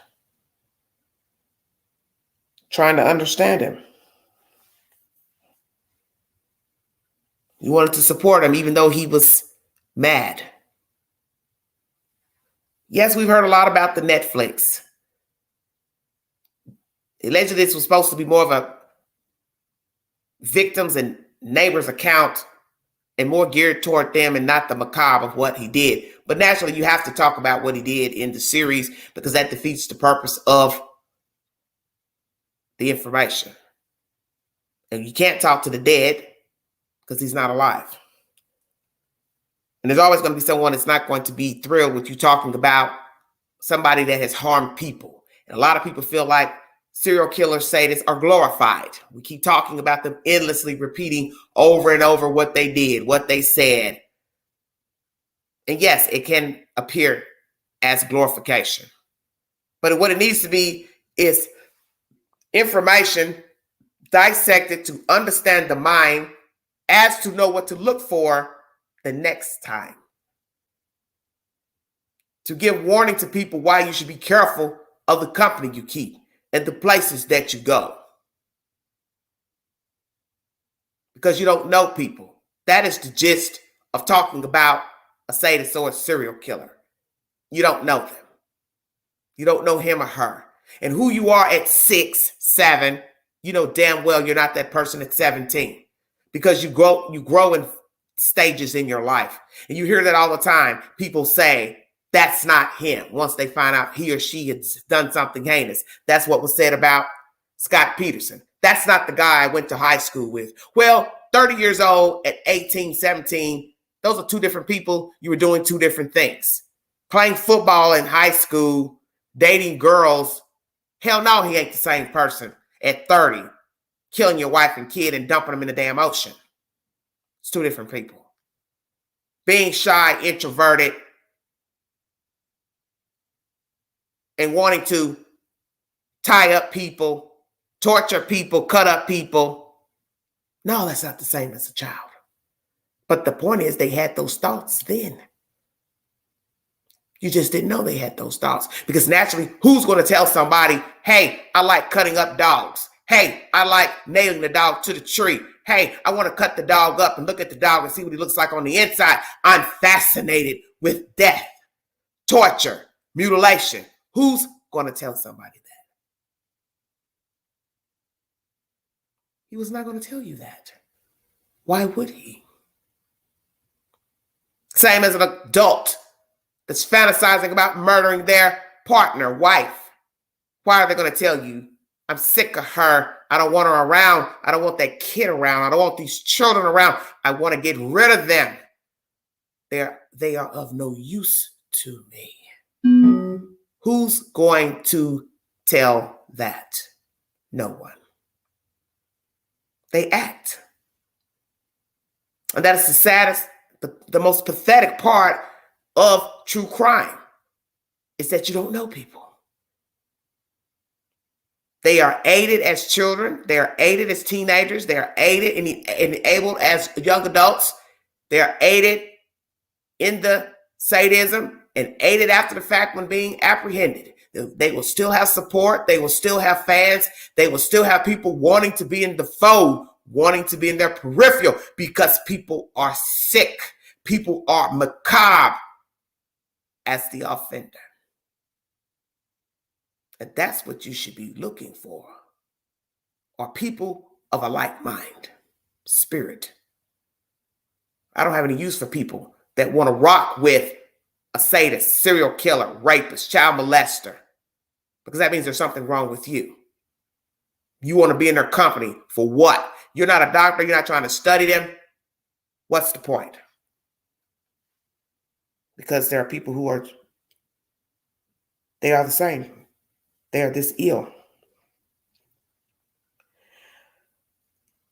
Trying to understand him? You wanted to support him even though he was mad. Yes, we've heard a lot about the Netflix. Allegedly, this was supposed to be more of a victims and neighbors account and more geared toward them and not the macabre of what he did. But naturally, you have to talk about what he did in the series because that defeats the purpose of the information. And you can't talk to the dead because he's not alive. And there's always going to be someone that's not going to be thrilled with you talking about somebody that has harmed people. And a lot of people feel like serial killers, sadists are glorified. We keep talking about them endlessly, repeating over and over what they did, what they said. And yes, it can appear as glorification. But what it needs to be is information dissected to understand the mind as to know what to look for the next time. to give warning to people why you should be careful of the company you keep and the places that you go. Because you don't know people. That is the gist of talking about a sadist or a serial killer. You don't know them. You don't know him or her. And who you are at 6, 7, you know damn well you're not that person at 17. Because you grow in stages in your life. And you hear that all the time. People say, that's not him. Once they find out he or she has done something heinous. That's what was said about Scott Peterson. That's not the guy I went to high school with. Well, 30 years old at 18, 17, those are two different people. You were doing two different things. Playing football in high school, dating girls. Hell no, he ain't the same person at 30, killing your wife and kid and dumping them in the damn ocean. It's two different people. Being shy, introverted, and wanting to tie up people, torture people, cut up people. No, that's not the same as a child. But the point is they had those thoughts then. You just didn't know they had those thoughts. Because naturally, who's going to tell somebody, hey, I like cutting up dogs. Hey, I like nailing the dog to the tree. Hey, I want to cut the dog up and look at the dog and see what he looks like on the inside. I'm fascinated with death, torture, mutilation. Who's going to tell somebody that? He was not going to tell you that. Why would he? Same as an adult that's fantasizing about murdering their partner, wife. Why are they going to tell you, I'm sick of her. I don't want her around. I don't want that kid around. I don't want these children around. I want to get rid of them. They are of no use to me. Who's going to tell that? No one. They act. And that is the saddest, the most pathetic part of true crime is that you don't know people. They are aided as children. They are aided as teenagers. They are aided and enabled as young adults. They are aided in the sadism and aided after the fact when being apprehended. They will still have support. They will still have fans. They will still have people wanting to be in the fold, wanting to be in their peripheral because people are sick. People are macabre as the offender. And that's what you should be looking for. Are people of a like mind, spirit. I don't have any use for people that want to rock with a sadist, serial killer, rapist, child molester, because that means there's something wrong with you. You want to be in their company for what? You're not a doctor. You're not trying to study them. What's the point? Because there are people who they are the same. They are this ill.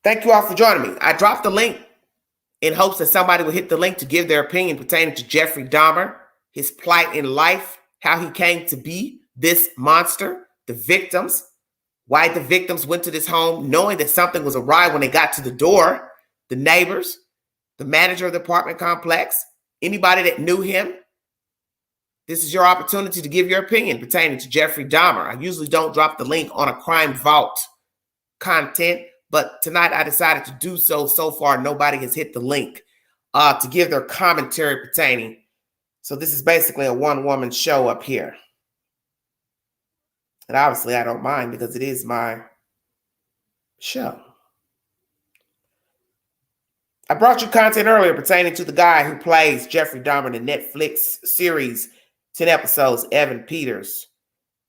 Thank you all for joining me. I dropped the link in hopes that somebody would hit the link to give their opinion pertaining to Jeffrey Dahmer, his plight in life, how he came to be this monster, the victims, why the victims went to this home knowing that something was awry when they got to the door, the neighbors, the manager of the apartment complex, anybody that knew him. This is your opportunity to give your opinion pertaining to Jeffrey Dahmer. I usually don't drop the link on a Crime Vault content, but tonight I decided to do so. So far, nobody has hit the link to give their commentary pertaining. So this is basically a one-woman show up here. And obviously, I don't mind because it is my show. I brought you content earlier pertaining to the guy who plays Jeffrey Dahmer in the Netflix series, 10 episodes, Evan Peters.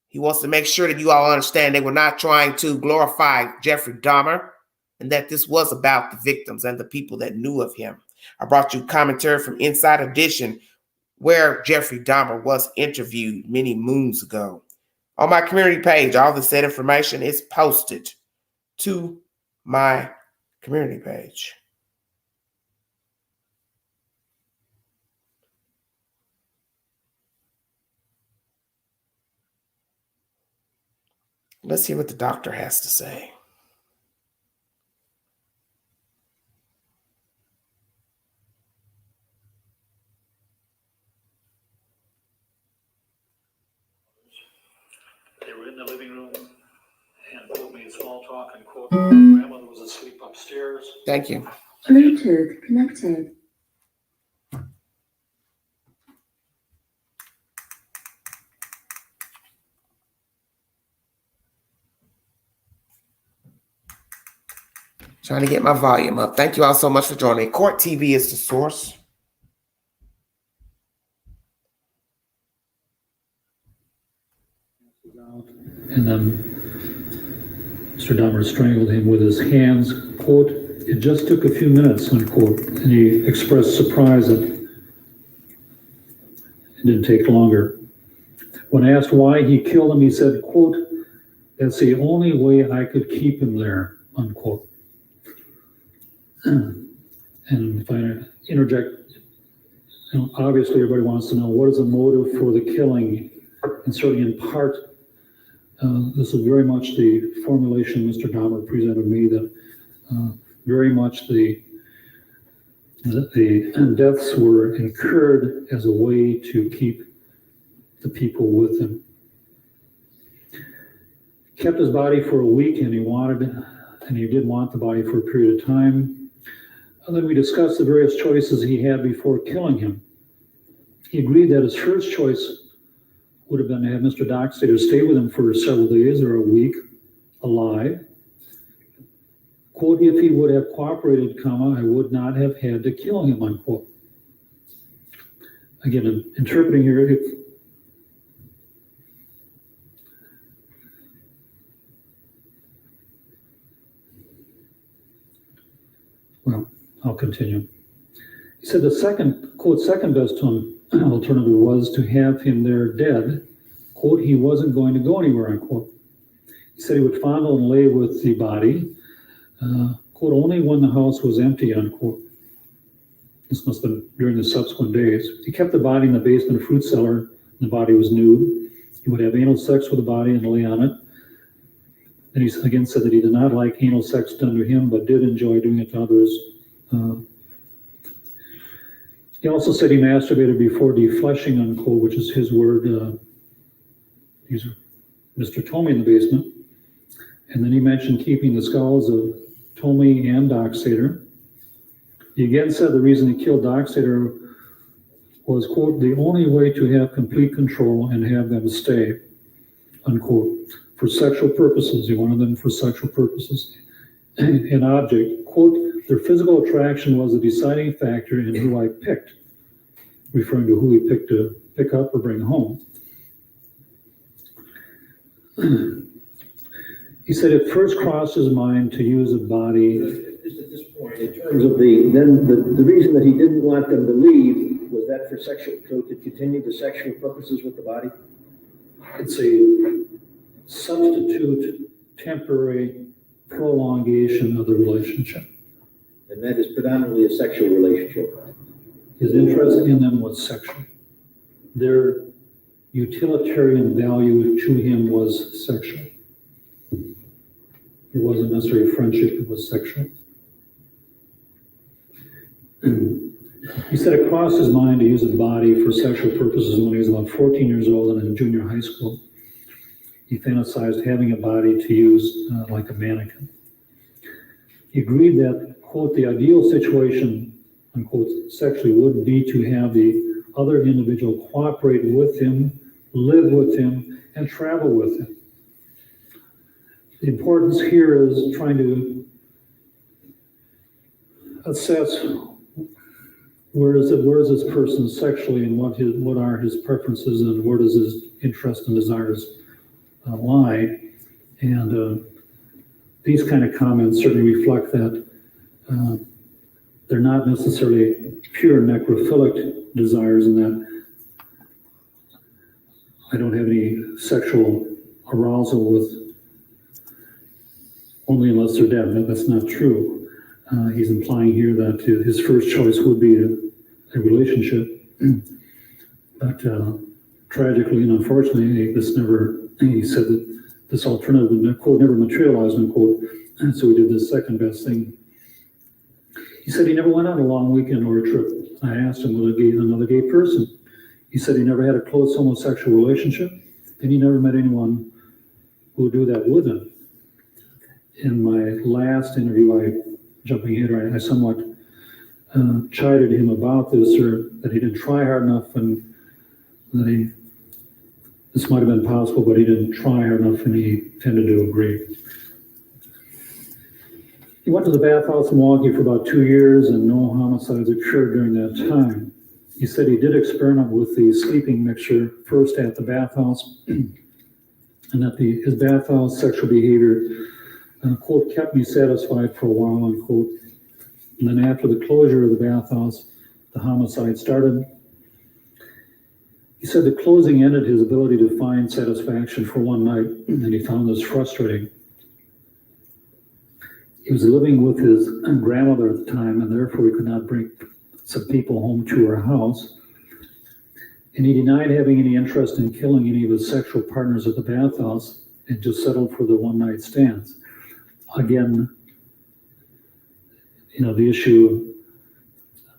He wants to make sure that you all understand they were not trying to glorify Jeffrey Dahmer and that this was about the victims and the people that knew of him. I brought you commentary from Inside Edition where Jeffrey Dahmer was interviewed many moons ago. On my community page, all the said information is posted to my community page. Let's hear what the doctor has to say. were in the living room and quote made small talk and quote my grandmother was asleep upstairs. Thank you. Bluetooth connected. Trying to get my volume up. Thank you all so much for joining. Court TV is the source. And then Mr. Dahmer strangled him with his hands. Quote, it just took a few minutes, unquote. And he expressed surprise that it didn't take longer. When asked why he killed him, he said, quote, that's the only way I could keep him there, unquote. And if I interject, obviously everybody wants to know what is the motive for the killing, and certainly in part, this is very much the formulation Mr. Dahmer presented me, that very much the deaths were incurred as a way to keep the people with him. Kept his body for a week, and he did want the body for a period of time. And then we discussed the various choices he had before killing him. He agreed that his first choice would have been to have Mr. Dockstader stay with him for several days or a week alive. Quote, if he would have cooperated, I would not have had to kill him, unquote. Again, interpreting here, I'll continue. He said the second, quote, second best alternative was to have him there dead. Quote, he wasn't going to go anywhere, unquote. He said he would fondle and lay with the body, quote, only when the house was empty, unquote. This must have been during the subsequent days. He kept the body in the basement fruit cellar. The body was nude. He would have anal sex with the body and lay on it. And he again said that he did not like anal sex done to him, but did enjoy doing it to others. He also said he masturbated before defleshing, unquote, which is his word. These are Mr. Tomey in the basement. And then he mentioned keeping the skulls of Tomey and Dockstader. He again said the reason he killed Dockstader was, quote, the only way to have complete control and have them stay, unquote, for sexual purposes. He wanted them for sexual purposes. An object, quote, their physical attraction was the deciding factor in who I picked, referring to who he picked to pick up or bring home. He said it first crossed his mind to use a body. Just at this point, in terms of the reason that he didn't want them to leave, was that for sexual, so to continue the sexual purposes with the body? It's a substitute, temporary prolongation of the relationship. And that is predominantly a sexual relationship. His interest in them was sexual. Their utilitarian value to him was sexual. It wasn't necessarily friendship, it was sexual. He said it crossed his mind to use a body for sexual purposes when he was about 14 years old and in junior high school. He fantasized having a body to use like a mannequin. He agreed that, quote, the ideal situation, unquote, sexually would be to have the other individual cooperate with him, live with him, and travel with him. The importance here is trying to assess where is this person sexually, and what are his preferences, and where does his interest and desires lie. And these kind of comments certainly reflect that they're not necessarily pure necrophilic desires, in that I don't have any sexual arousal with only unless they're dead. That's not true. He's implying here that his first choice would be a relationship. But tragically and unfortunately, he said that this alternative, quote, never materialized, unquote, and so he did this second best thing. He said he never went on a long weekend or a trip. I asked him whether he another gay person. He said he never had a close homosexual relationship, and he never met anyone would do that with him. In my last interview, jumping ahead, I somewhat chided him about this, or that he didn't try hard enough, and that this might have been possible, but he didn't try hard enough, and he tended to agree. He went to the bathhouse in Milwaukee for about 2 years, and no homicides occurred during that time. He said he did experiment with the sleeping mixture first at the bathhouse, and that his bathhouse sexual behavior, quote, kept me satisfied for a while, unquote. And then after the closure of the bathhouse, the homicide started. He said the closing ended his ability to find satisfaction for one night, and he found this frustrating. He was living with his grandmother at the time, and therefore he could not bring some people home to her house. And he denied having any interest in killing any of his sexual partners at the bathhouse and just settled for the one-night stands. Again, the issue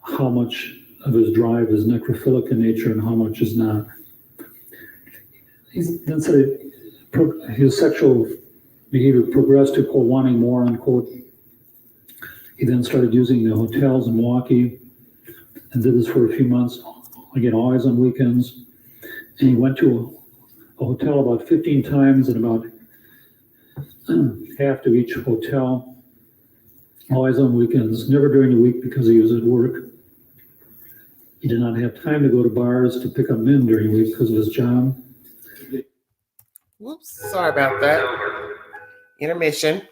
of how much of his drive is necrophilic in nature and how much is not. He then said his sexual behavior progressed to, quote, wanting more, unquote. He then started using the hotels in Milwaukee and did this for a few months, again, always on weekends. And he went to a hotel about 15 times, and about half to each hotel, always on weekends, never during the week because he was at work. He did not have time to go to bars to pick up men during the week because of his job. Whoops, sorry about that. Intermission.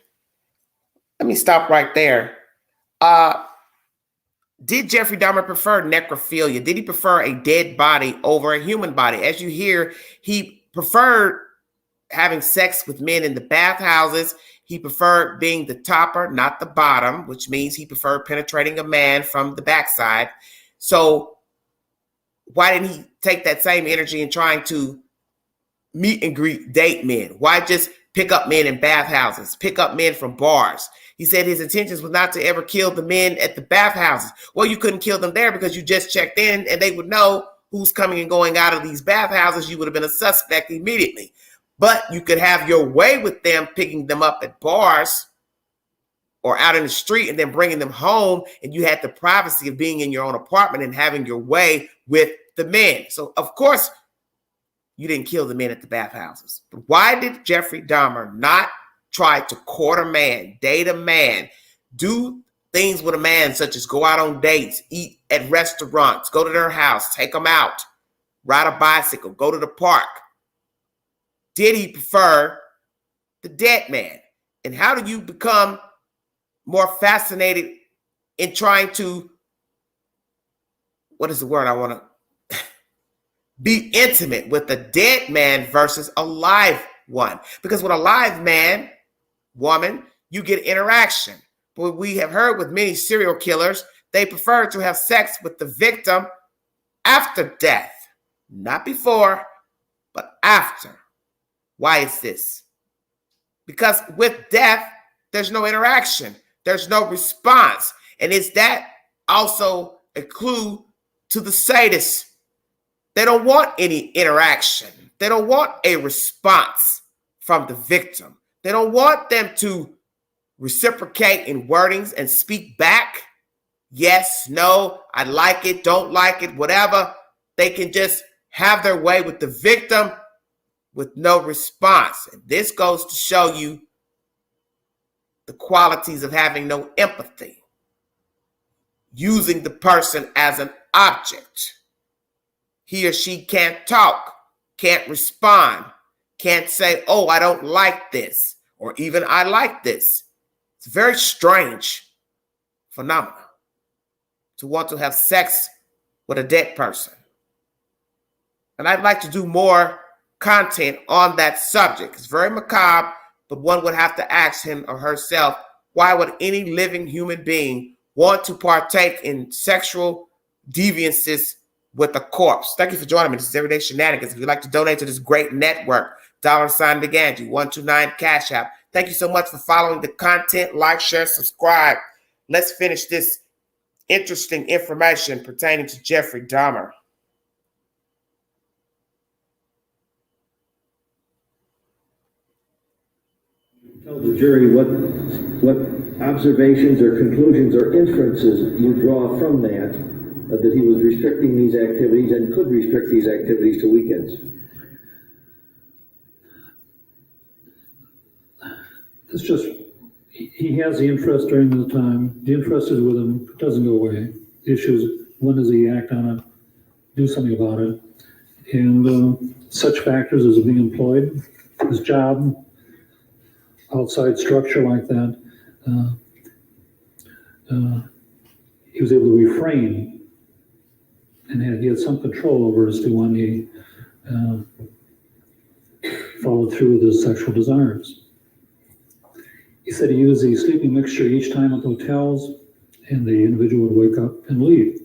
Let me stop right there. Did Jeffrey Dahmer prefer necrophilia? Did he prefer a dead body over a human body? As you hear, he preferred having sex with men in the bathhouses. He preferred being the topper, not the bottom, which means he preferred penetrating a man from the backside. So why didn't he take that same energy in trying to meet and greet, date men? Why just pick up men in bathhouses, pick up men from bars? He said his intentions was not to ever kill the men at the bathhouses. Well, you couldn't kill them there because you just checked in and they would know who's coming and going out of these bathhouses. You would have been a suspect immediately. But you could have your way with them, picking them up at bars or out in the street and then bringing them home. And you had the privacy of being in your own apartment and having your way with the men. So, of course, you didn't kill the men at the bathhouses. But why did Jeffrey Dahmer not try to court a man, date a man, do things with a man, such as go out on dates, eat at restaurants, go to their house, take them out, ride a bicycle, go to the park? Did he prefer the dead man? And how do you become more fascinated in trying to, what is the word I want to, be intimate with a dead man versus a live one? Because with a live man, woman, you get interaction. But we have heard with many serial killers, they prefer to have sex with the victim after death, not before, but after. Why is this? Because with death, there's no interaction. There's no response. And is that also a clue to the sadists? They don't want any interaction. They don't want a response from the victim. They don't want them to reciprocate in wordings and speak back. Yes, no, I like it, don't like it, whatever. They can just have their way with the victim with no response. And this goes to show you the qualities of having no empathy, using the person as an object. He or she can't talk, can't respond, can't say, oh, I don't like this, or even I like this. It's a very strange phenomenon to want to have sex with a dead person. And I'd like to do more content on that subject. It's very macabre, but one would have to ask him or herself, why would any living human being want to partake in sexual deviances with a corpse? Thank you for joining me. This is Everyday Shenanigans. If you'd like to donate to this great network, $DeGanji, 129 Cash App. Thank you so much for following the content. Like, share, subscribe. Let's finish this interesting information pertaining to Jeffrey Dahmer. Tell the jury what observations or conclusions or inferences you draw from that he was restricting these activities and could restrict these activities to weekends. It's just, he has the interest during the time. The interest is with him, it doesn't go away. The issue is, when does he act on it, do something about it? And such factors as being employed, his job, outside structure like that, he was able to refrain, and he had some control over as to when he followed through with his sexual desires. He said he used the sleeping mixture each time at the hotels, and the individual would wake up and leave.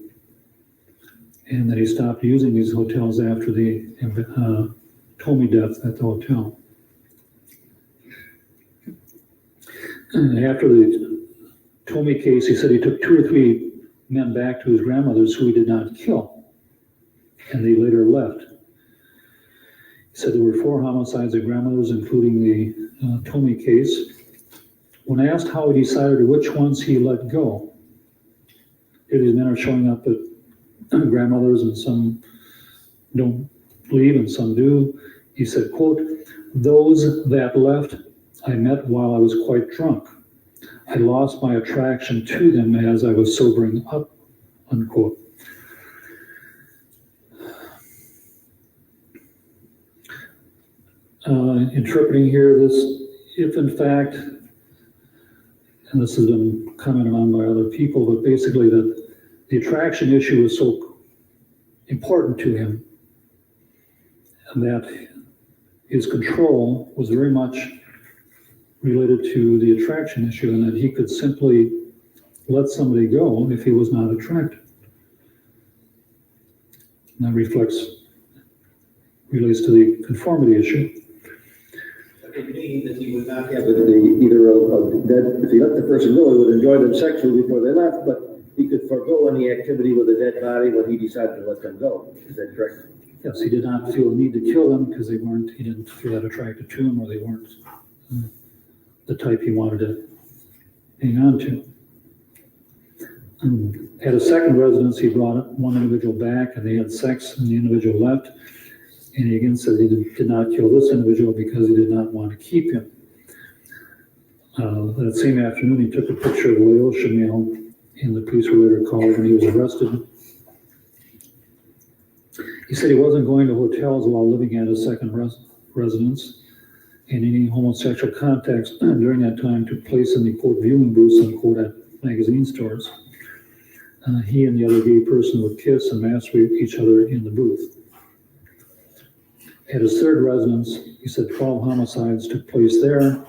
And that he stopped using these hotels after the Tommy death at the hotel. And after the Tommy case, he said he took 2 or 3 men back to his grandmother's who he did not kill, and they later left. He said there were 4 homicides at grandmother's, including the Tommy case. When asked how he decided which ones he let go, these men are showing up at grandmother's and some don't leave and some do. He said, quote, "Those that left I met while I was quite drunk. I lost my attraction to them as I was sobering up," unquote. Interpreting here this, if in fact, and this has been commented on by other people, but basically that the attraction issue was so important to him and that his control was very much related to the attraction issue, and that he could simply let somebody go if he was not attracted. And that relates to the conformity issue. It means that he would not have if he let the person go, he would enjoy them sexually before they left, but he could forego any activity with a dead body when he decided to let them go. Is that correct? Yes, he did not feel the need to kill them because he didn't feel that attracted to them, or they weren't the type he wanted to hang on to. At a second residence, he brought one individual back and they had sex and the individual left. And he again said he did not kill this individual because he did not want to keep him. That same afternoon, he took a picture of Laosha male, and the police were later called when he was arrested. He said he wasn't going to hotels while living at his second residence, and any homosexual contacts during that time took place in the quote viewing booths unquote at magazine stores. He and the other gay person would kiss and masturbate each other in the booth. At his third residence, he said 12 homicides took place there.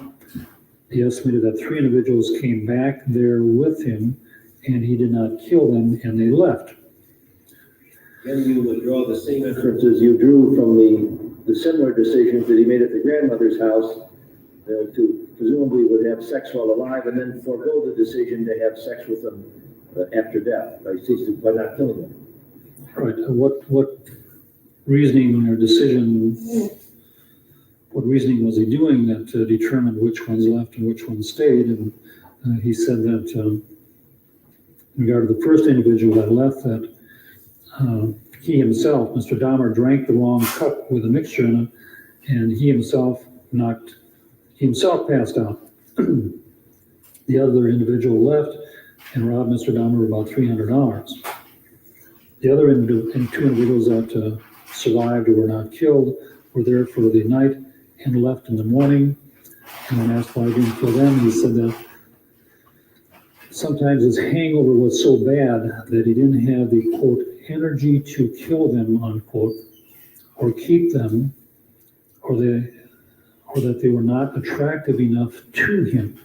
He estimated that 3 individuals came back there with him, and he did not kill them, and they left. Then you would draw the same inferences you drew from the similar decisions that he made at the grandmother's house to presumably would have sex while alive, and then forego the decision to have sex with them after death by not killing them. Right. What reasoning or decision, what reasoning was he doing that determined which ones left and which ones stayed? And he said that in regard to the first individual that left, that he himself, Mr. Dahmer, drank the wrong cup with a mixture in it, and he himself passed out. The other individual left and robbed Mr. Dahmer about $300. The other 2 individuals that survived or were not killed were there for the night and left in the morning. And when asked why he didn't kill them, he said that sometimes his hangover was so bad that he didn't have the quote energy to kill them unquote, or keep them, or that they were not attractive enough to him.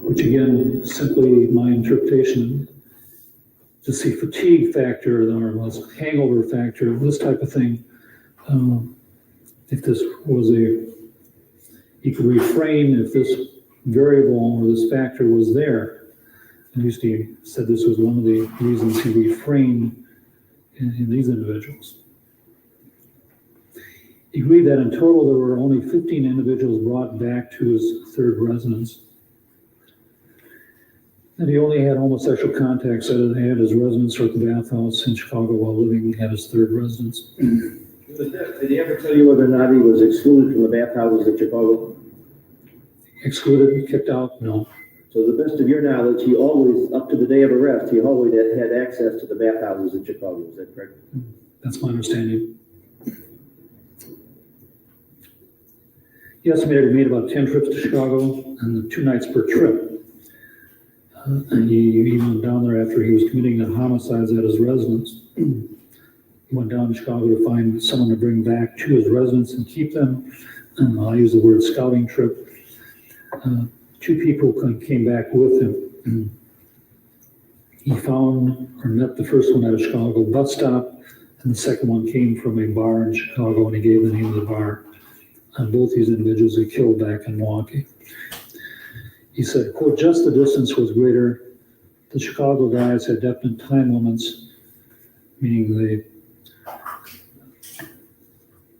Which again, simply my interpretation, to see fatigue factor or hangover factor, this type of thing. If this was he could refrain if this variable or this factor was there. At least he said this was one of the reasons he refrained in these individuals. He agreed that in total there were only 15 individuals brought back to his third residence. And he only had homosexual contacts at his residence or at the bathhouse in Chicago while living at his third residence. Did he ever tell you whether or not he was excluded from the bathhouses in Chicago? Excluded, kicked out? No. So to the best of your knowledge, he always, up to the day of arrest, he always had access to the bathhouses in Chicago, is that correct? That's my understanding. He estimated he made about 10 trips to Chicago and 2 nights per trip. And he went down there after he was committing the homicides at his residence. He went down to Chicago to find someone to bring back to his residence and keep them. I use the word scouting trip. 2 people came back with him. He found or met the first one at a Chicago bus stop, and the second one came from a bar in Chicago, and he gave the name of the bar. And both these individuals he killed back in Milwaukee. He said, quote, just the distance was greater. The Chicago guys had definite time limits, meaning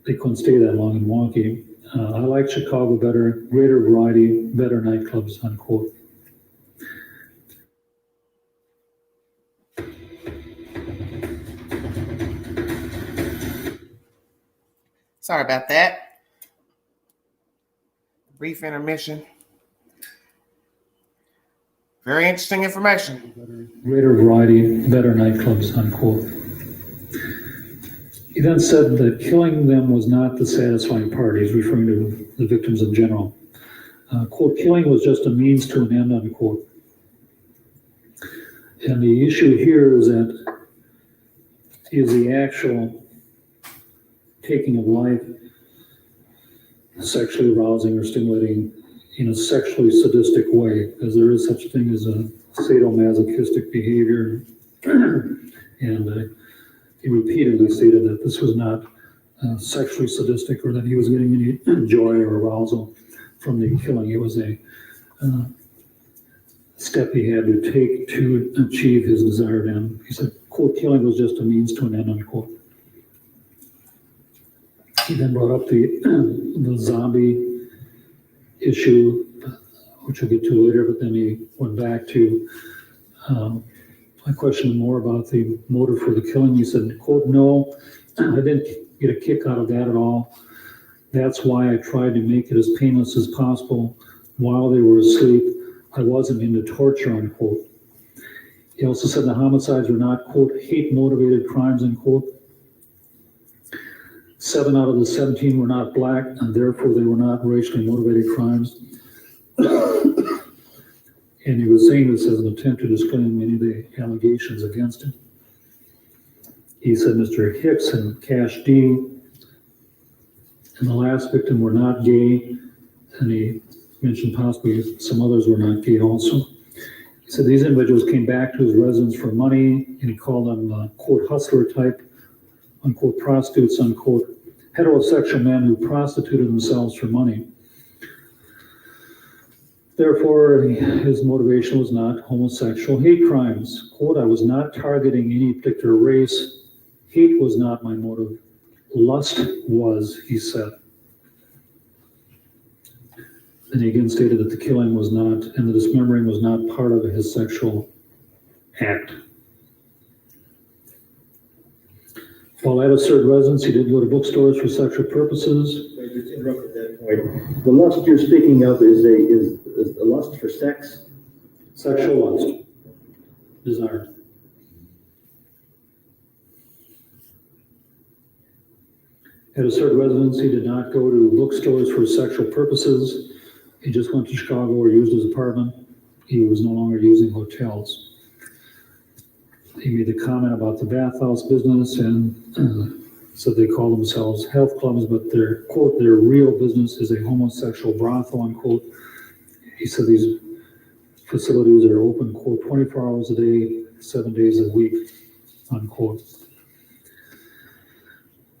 they couldn't stay that long in Milwaukee. I like Chicago better, greater variety, better nightclubs, unquote. Sorry about that. Brief intermission. Very interesting information. Greater variety, better nightclubs, unquote. He then said that killing them was not the satisfying part. He's referring to the victims in general. Quote, killing was just a means to an end, unquote. And the issue here is that is the actual taking of life sexually arousing or stimulating in a sexually sadistic way, because there is such a thing as a sadomasochistic behavior. And he repeatedly stated that this was not sexually sadistic or that he was getting any joy or arousal from the killing. It was a step he had to take to achieve his desired end. He said, quote, killing was just a means to an end, unquote. He then brought up the zombie issue, which we'll get to later, but then he went back to, I questioned him more about the motive for the killing. He said, quote, no, I didn't get a kick out of that at all. That's why I tried to make it as painless as possible while they were asleep. I wasn't into torture, unquote. He also said the homicides were not, quote, hate-motivated crimes, unquote. 7 out of the 17 were not black, and therefore they were not racially motivated crimes. And he was saying this as an attempt to disclaim many of the allegations against him. He said Mr. Hicks and Cash D and the last victim were not gay, and he mentioned possibly some others were not gay also. He said these individuals came back to his residence for money, and he called them, quote, hustler type, unquote, prostitutes, unquote, heterosexual men who prostituted themselves for money. Therefore, his motivation was not homosexual hate crimes. Quote, I was not targeting any particular race. Hate was not my motive. Lust was, he said. And he again stated that the killing was not, and the dismembering was not part of his sexual act. While at a certain residence, he did go to bookstores for sexual purposes. I just interrupt at that point. The lust you're speaking of is a lust for sex? Sexual lust. Desire. At a certain residence, he did not go to bookstores for sexual purposes. He just went to Chicago or used his apartment. He was no longer using hotels. He made the comment about the bathhouse business and said they call themselves health clubs, but their, quote, their real business is a homosexual brothel, unquote. He said these facilities are open, quote, 24 hours a day, 7 days a week, unquote.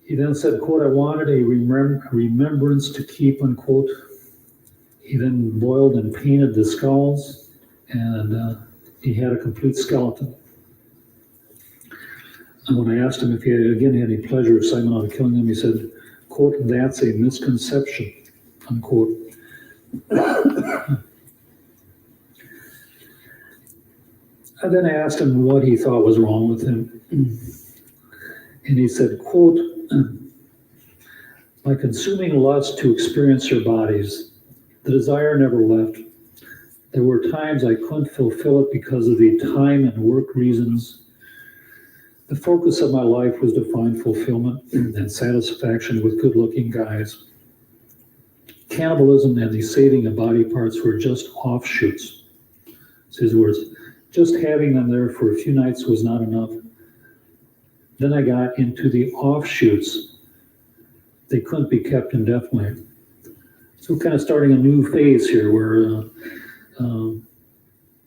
He then said, quote, I wanted a remembrance to keep, unquote. He then boiled and painted the skulls, and he had a complete skeleton. And when I asked him if he had any pleasure or excitement out of killing them, he said, quote, that's a misconception, unquote. I then asked him what he thought was wrong with him. And he said, quote, by consuming lust to experience their bodies, the desire never left. There were times I couldn't fulfill it because of the time and work reasons. The focus of my life was to find fulfillment and satisfaction with good-looking guys. Cannibalism and the saving of body parts were just offshoots. It's his words. Just having them there for a few nights was not enough. Then I got into the offshoots. They couldn't be kept indefinitely. So kind of starting a new phase here where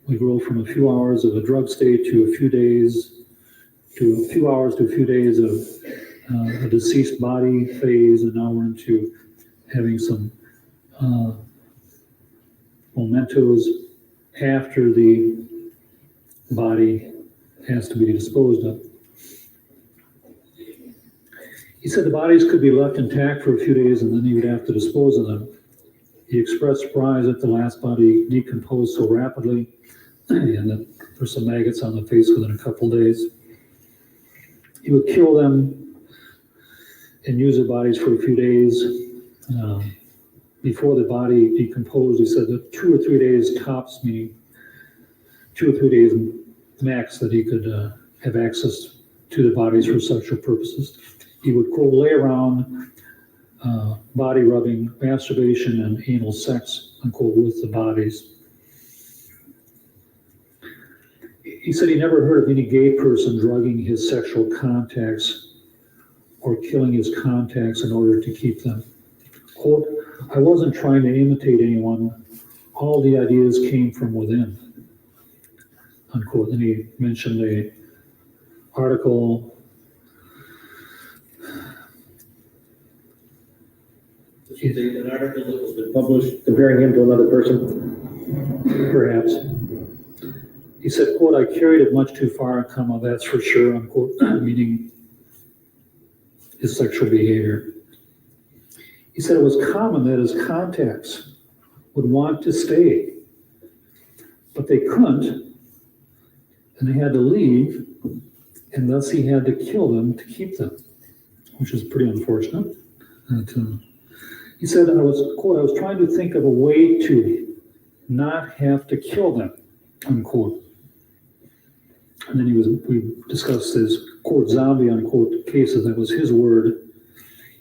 we go from a few hours of a drug state to a few days, to a few hours to a few days of a deceased body phase, and now we're into having some mementos after the body has to be disposed of. He said the bodies could be left intact for a few days and then he would have to dispose of them. He expressed surprise that the last body decomposed so rapidly and that there's some maggots on the face within a couple days. He would kill them and use their bodies for a few days. Before the body decomposed, he said that 2 or 3 days tops, meaning 2 or 3 days max, that he could have access to the bodies for sexual purposes. He would, quote, lay around body rubbing, masturbation, and anal sex, unquote, with the bodies. He said he never heard of any gay person drugging his sexual contacts or killing his contacts in order to keep them. Quote, I wasn't trying to imitate anyone. All the ideas came from within, unquote. And he mentioned an article. An article that has been published comparing him to another person? Perhaps. He said, quote, I carried it much too far, comma, that's for sure, unquote, meaning his sexual behavior. He said it was common that his contacts would want to stay, but they couldn't, and they had to leave, and thus he had to kill them to keep them, which is pretty unfortunate. He said, I was trying to think of a way to not have to kill them, unquote. And then we discussed his, quote, zombie, unquote, cases. That was his word.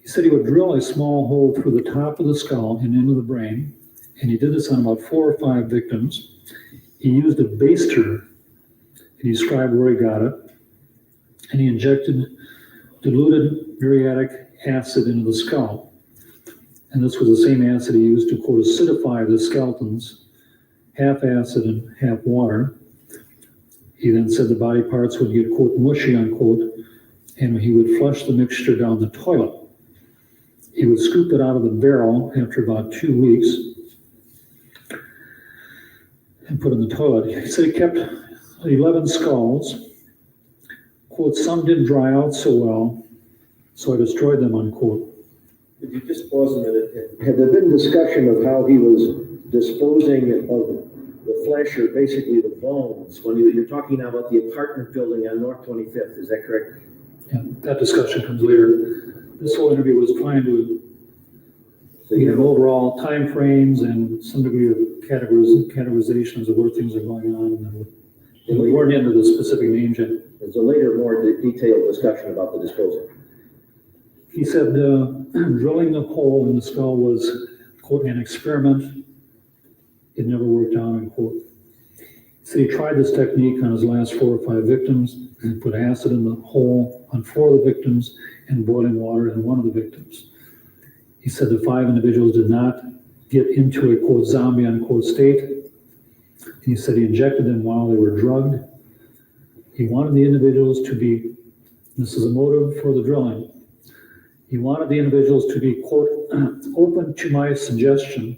He said he would drill a small hole through the top of the skull and into the brain. And he did this on about 4 or 5 victims. He used a baster. He described where he got it. And he injected diluted muriatic acid into the skull. And this was the same acid he used to, quote, acidify the skeletons, half acid and half water. He then said the body parts would get, quote, mushy, unquote, and he would flush the mixture down the toilet. He would scoop it out of the barrel after about 2 weeks and put it in the toilet. He said he kept 11 skulls. Quote, some didn't dry out so well, so I destroyed them, unquote. Could you just pause a minute? Had there been discussion of how he was disposing of the flesh, or basically the bones, when you're talking now about the apartment building on North 25th, is that correct? Yeah, that discussion comes later. This whole interview was trying to give overall time frames and some degree of categorizations of where things are going on. And we weren't into the specific names yet. There's a later, more detailed discussion about the disposal. He said drilling the hole in the skull was, quote, an experiment. It never worked out, unquote. So he tried this technique on his last 4 or 5 victims and put acid in the hole on 4 of the victims and boiling water in 1 of the victims. He said the 5 individuals did not get into a, quote, zombie, unquote, state. And he said he injected them while they were drugged. He wanted the individuals to be, this is a motive for the drilling, he wanted the individuals to be, quote, open to my suggestion.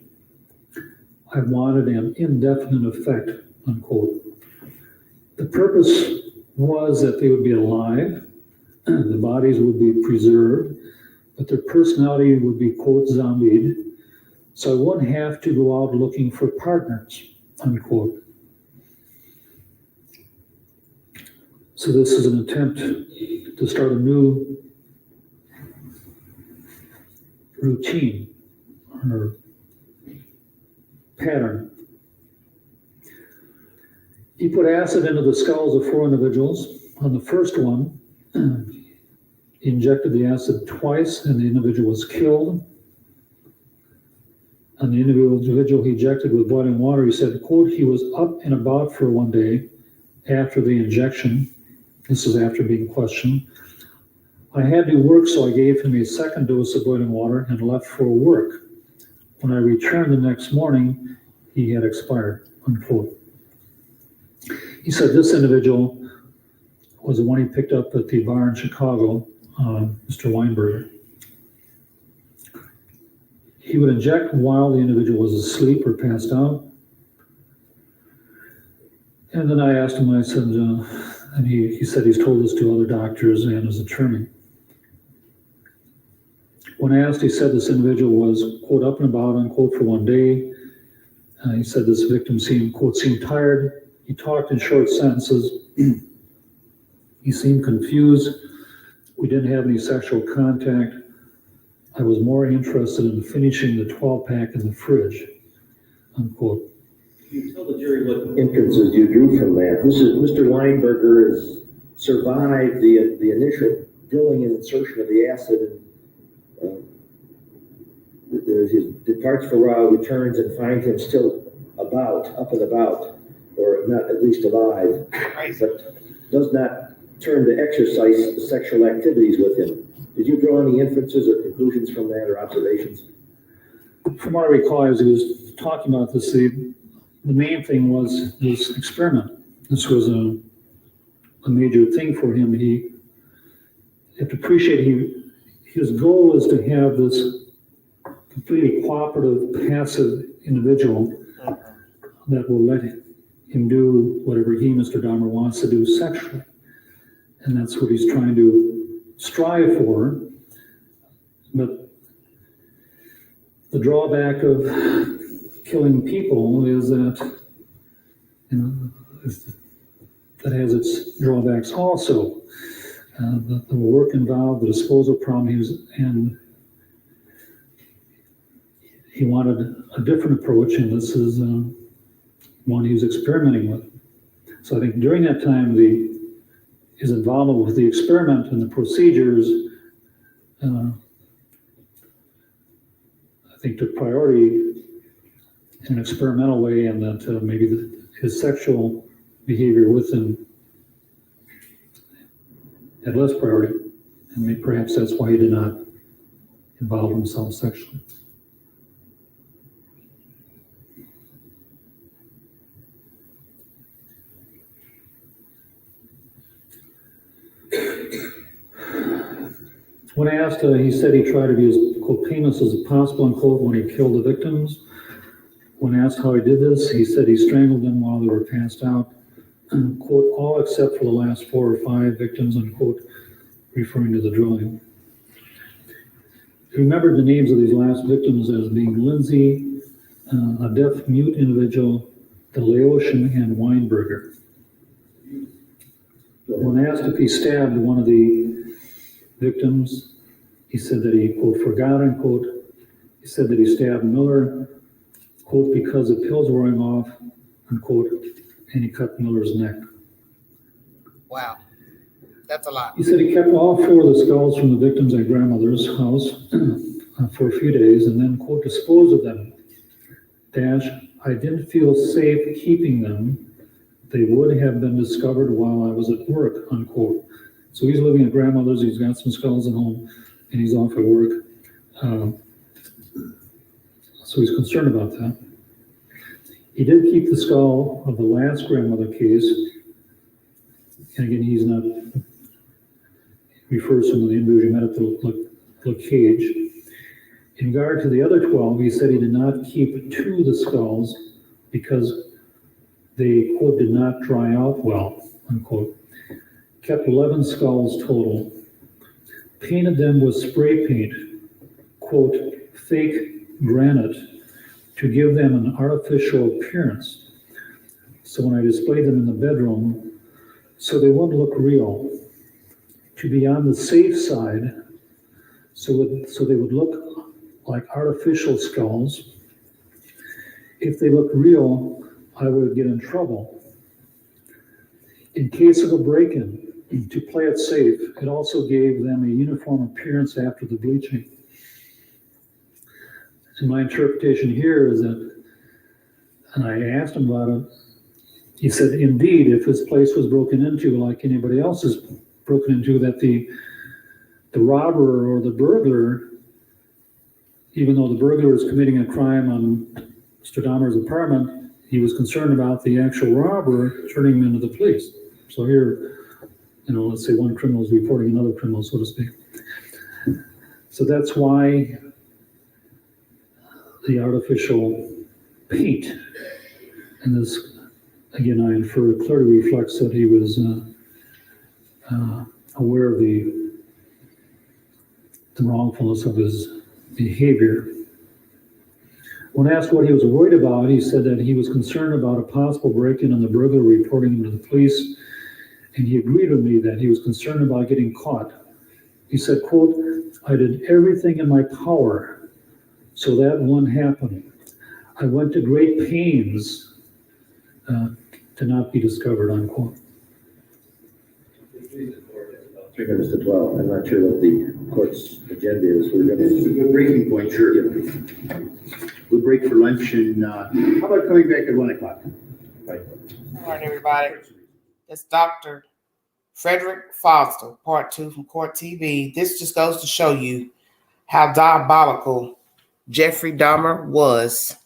I wanted an indefinite effect, unquote. The purpose was that they would be alive, the bodies would be preserved, but their personality would be, quote, zombied, so I wouldn't have to go out looking for partners, unquote. So this is an attempt to start a new routine or pattern. He put acid into the skulls of 4 individuals. On the first one, he injected the acid twice and the individual was killed. On the individual he injected with boiling water, he said, quote, he was up and about for one day after the injection. This is after being questioned. I had to work, so I gave him a second dose of boiling water and left for work. When I returned the next morning, he had expired, unquote. He said this individual was the one he picked up at the bar in Chicago, Mr. Weinberger. He would inject while the individual was asleep or passed out. And then I asked him, I said, and he said he's told this to other doctors and his attorney. When asked, he said this individual was, quote, up and about, unquote, for one day. He said this victim seemed, quote, seemed tired. He talked in short sentences. He seemed confused. We didn't have any sexual contact. I was more interested in finishing the 12-pack in the fridge, unquote. Can you tell the jury what inferences you drew from that? This is Mr. Weinberger has survived the initial drilling and insertion of the acid, and he departs for a while, returns, and finds him still up and about, or not at least alive, but does not turn to exercise sexual activities with him. Did you draw any inferences or conclusions from that, or observations? From what I recall, as he was talking about this, the main thing was this experiment. This was a major thing for him. You have to appreciate his goal is to have this completely cooperative, passive individual that will let him do whatever he, Mr. Dahmer, wants to do sexually. And that's what he's trying to strive for. But the drawback of killing people is that, that has its drawbacks also. The work involved, the disposal problem, and he wanted a different approach, and this is one he was experimenting with. So I think during that time, his involvement with the experiment and the procedures, I think took priority in an experimental way, and that maybe his sexual behavior with him had less priority, and perhaps that's why he did not involve himself sexually. When asked, he said he tried to be as, quote, painless as possible, unquote, when he killed the victims. When asked how he did this, he said he strangled them while they were passed out, quote, all except for the last 4 or 5 victims, unquote, referring to the drilling. He remembered the names of these last victims as being Lindsay, a deaf-mute individual, the Laotian, and Weinberger. When asked if he stabbed one of the victims, he said that he, quote, forgot, unquote. He said that he stabbed Miller, quote, because the pills were wearing off, unquote, and he cut Miller's neck. Wow, that's a lot. He said he kept all 4 of the skulls from the victims at grandmother's house for a few days and then, quote, disposed of them. Dash, I didn't feel safe keeping them. They would have been discovered while I was at work, unquote. So he's living at grandmother's, he's got some skulls at home, and he's off at work. So he's concerned about that. He did keep the skull of the last grandmother case. And again, he's not, refers to the individual met at the cage. In regard to the other 12, he said he did not keep 2 of the skulls because they, quote, did not dry out well, unquote. Kept 11 skulls total. Painted them with spray paint quote, fake granite to give them an artificial appearance. So when I displayed them in the bedroom, so they wouldn't look real, to be on the safe side, so they would look like artificial skulls. If they looked real, I would get in trouble. In case of a break-in, to play it safe, it also gave them a uniform appearance after the bleaching. And my interpretation here is that, and I asked him about it, he said, indeed, if his place was broken into like anybody else is broken into, that the robber or the burglar, even though the burglar is committing a crime on Mr. Dahmer's apartment, he was concerned about the actual robber turning him into the police. So here, let's say one criminal is reporting another criminal, so to speak. So that's why the artificial paint, and this, again, I infer clearly reflects that he was aware of the wrongfulness of his behavior. When asked what he was worried about, he said that he was concerned about a possible break-in and the burglar reporting him to the police, and he agreed with me that he was concerned about getting caught. He said, quote, I did everything in my power so that wouldn't happen. I went to great pains to not be discovered, unquote. 3 minutes to 12. I'm not sure what the court's agenda is. We're going to. This is a good breaking point, sure. Yeah. We'll break for lunch and how about coming back at 1 o'clock? Right. All right, everybody. It's Dr. Frederick Foster, part 2 from Court TV. This just goes to show you how diabolical Jeffrey Dahmer was.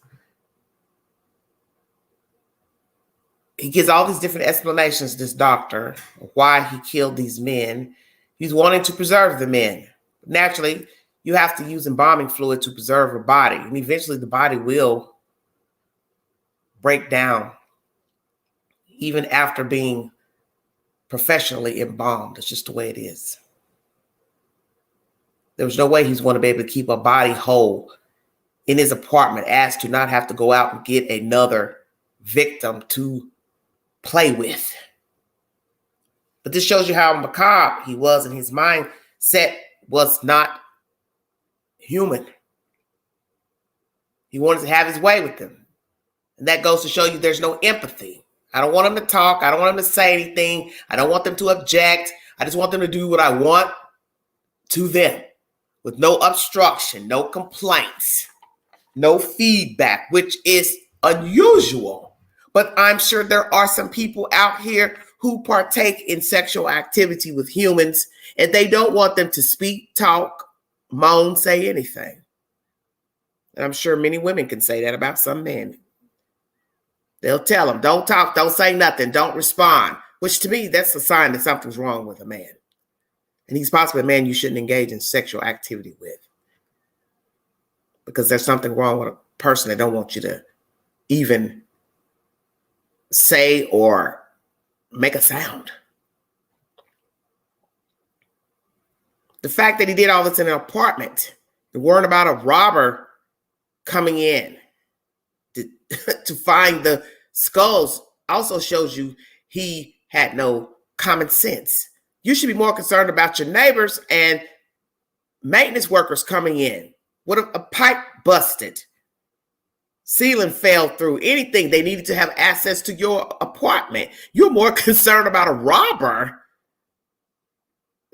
He gives all these different explanations, this doctor, of why he killed these men. He's wanting to preserve the men. Naturally, you have to use embalming fluid to preserve a body, and eventually the body will break down, even after being professionally embalmed. It's just the way it is. There was no way he's going to be able to keep a body whole in his apartment, as to not have to go out and get another victim to play with. But this shows you how macabre he was, and his mindset was not human. He wanted to have his way with them. And that goes to show you there's no empathy. I don't want them to talk. I don't want them to say anything. I don't want them to object. I just want them to do what I want to them, with no obstruction, no complaints, no feedback, which is unusual. But I'm sure there are some people out here who partake in sexual activity with humans, and they don't want them to speak, talk, moan, say anything. And I'm sure many women can say that about some men. They'll tell them, don't talk, don't say nothing, don't respond, which to me, that's a sign that something's wrong with a man. And he's possibly a man you shouldn't engage in sexual activity with, because there's something wrong with a person that don't want you to even say or make a sound. The fact that he did all this in an apartment, the warning about a robber coming in to find the skulls, also shows you he had no common sense. You should be more concerned about your neighbors and maintenance workers coming in. What if a pipe busted? Ceiling fell through, anything. They needed to have access to your apartment. You're more concerned about a robber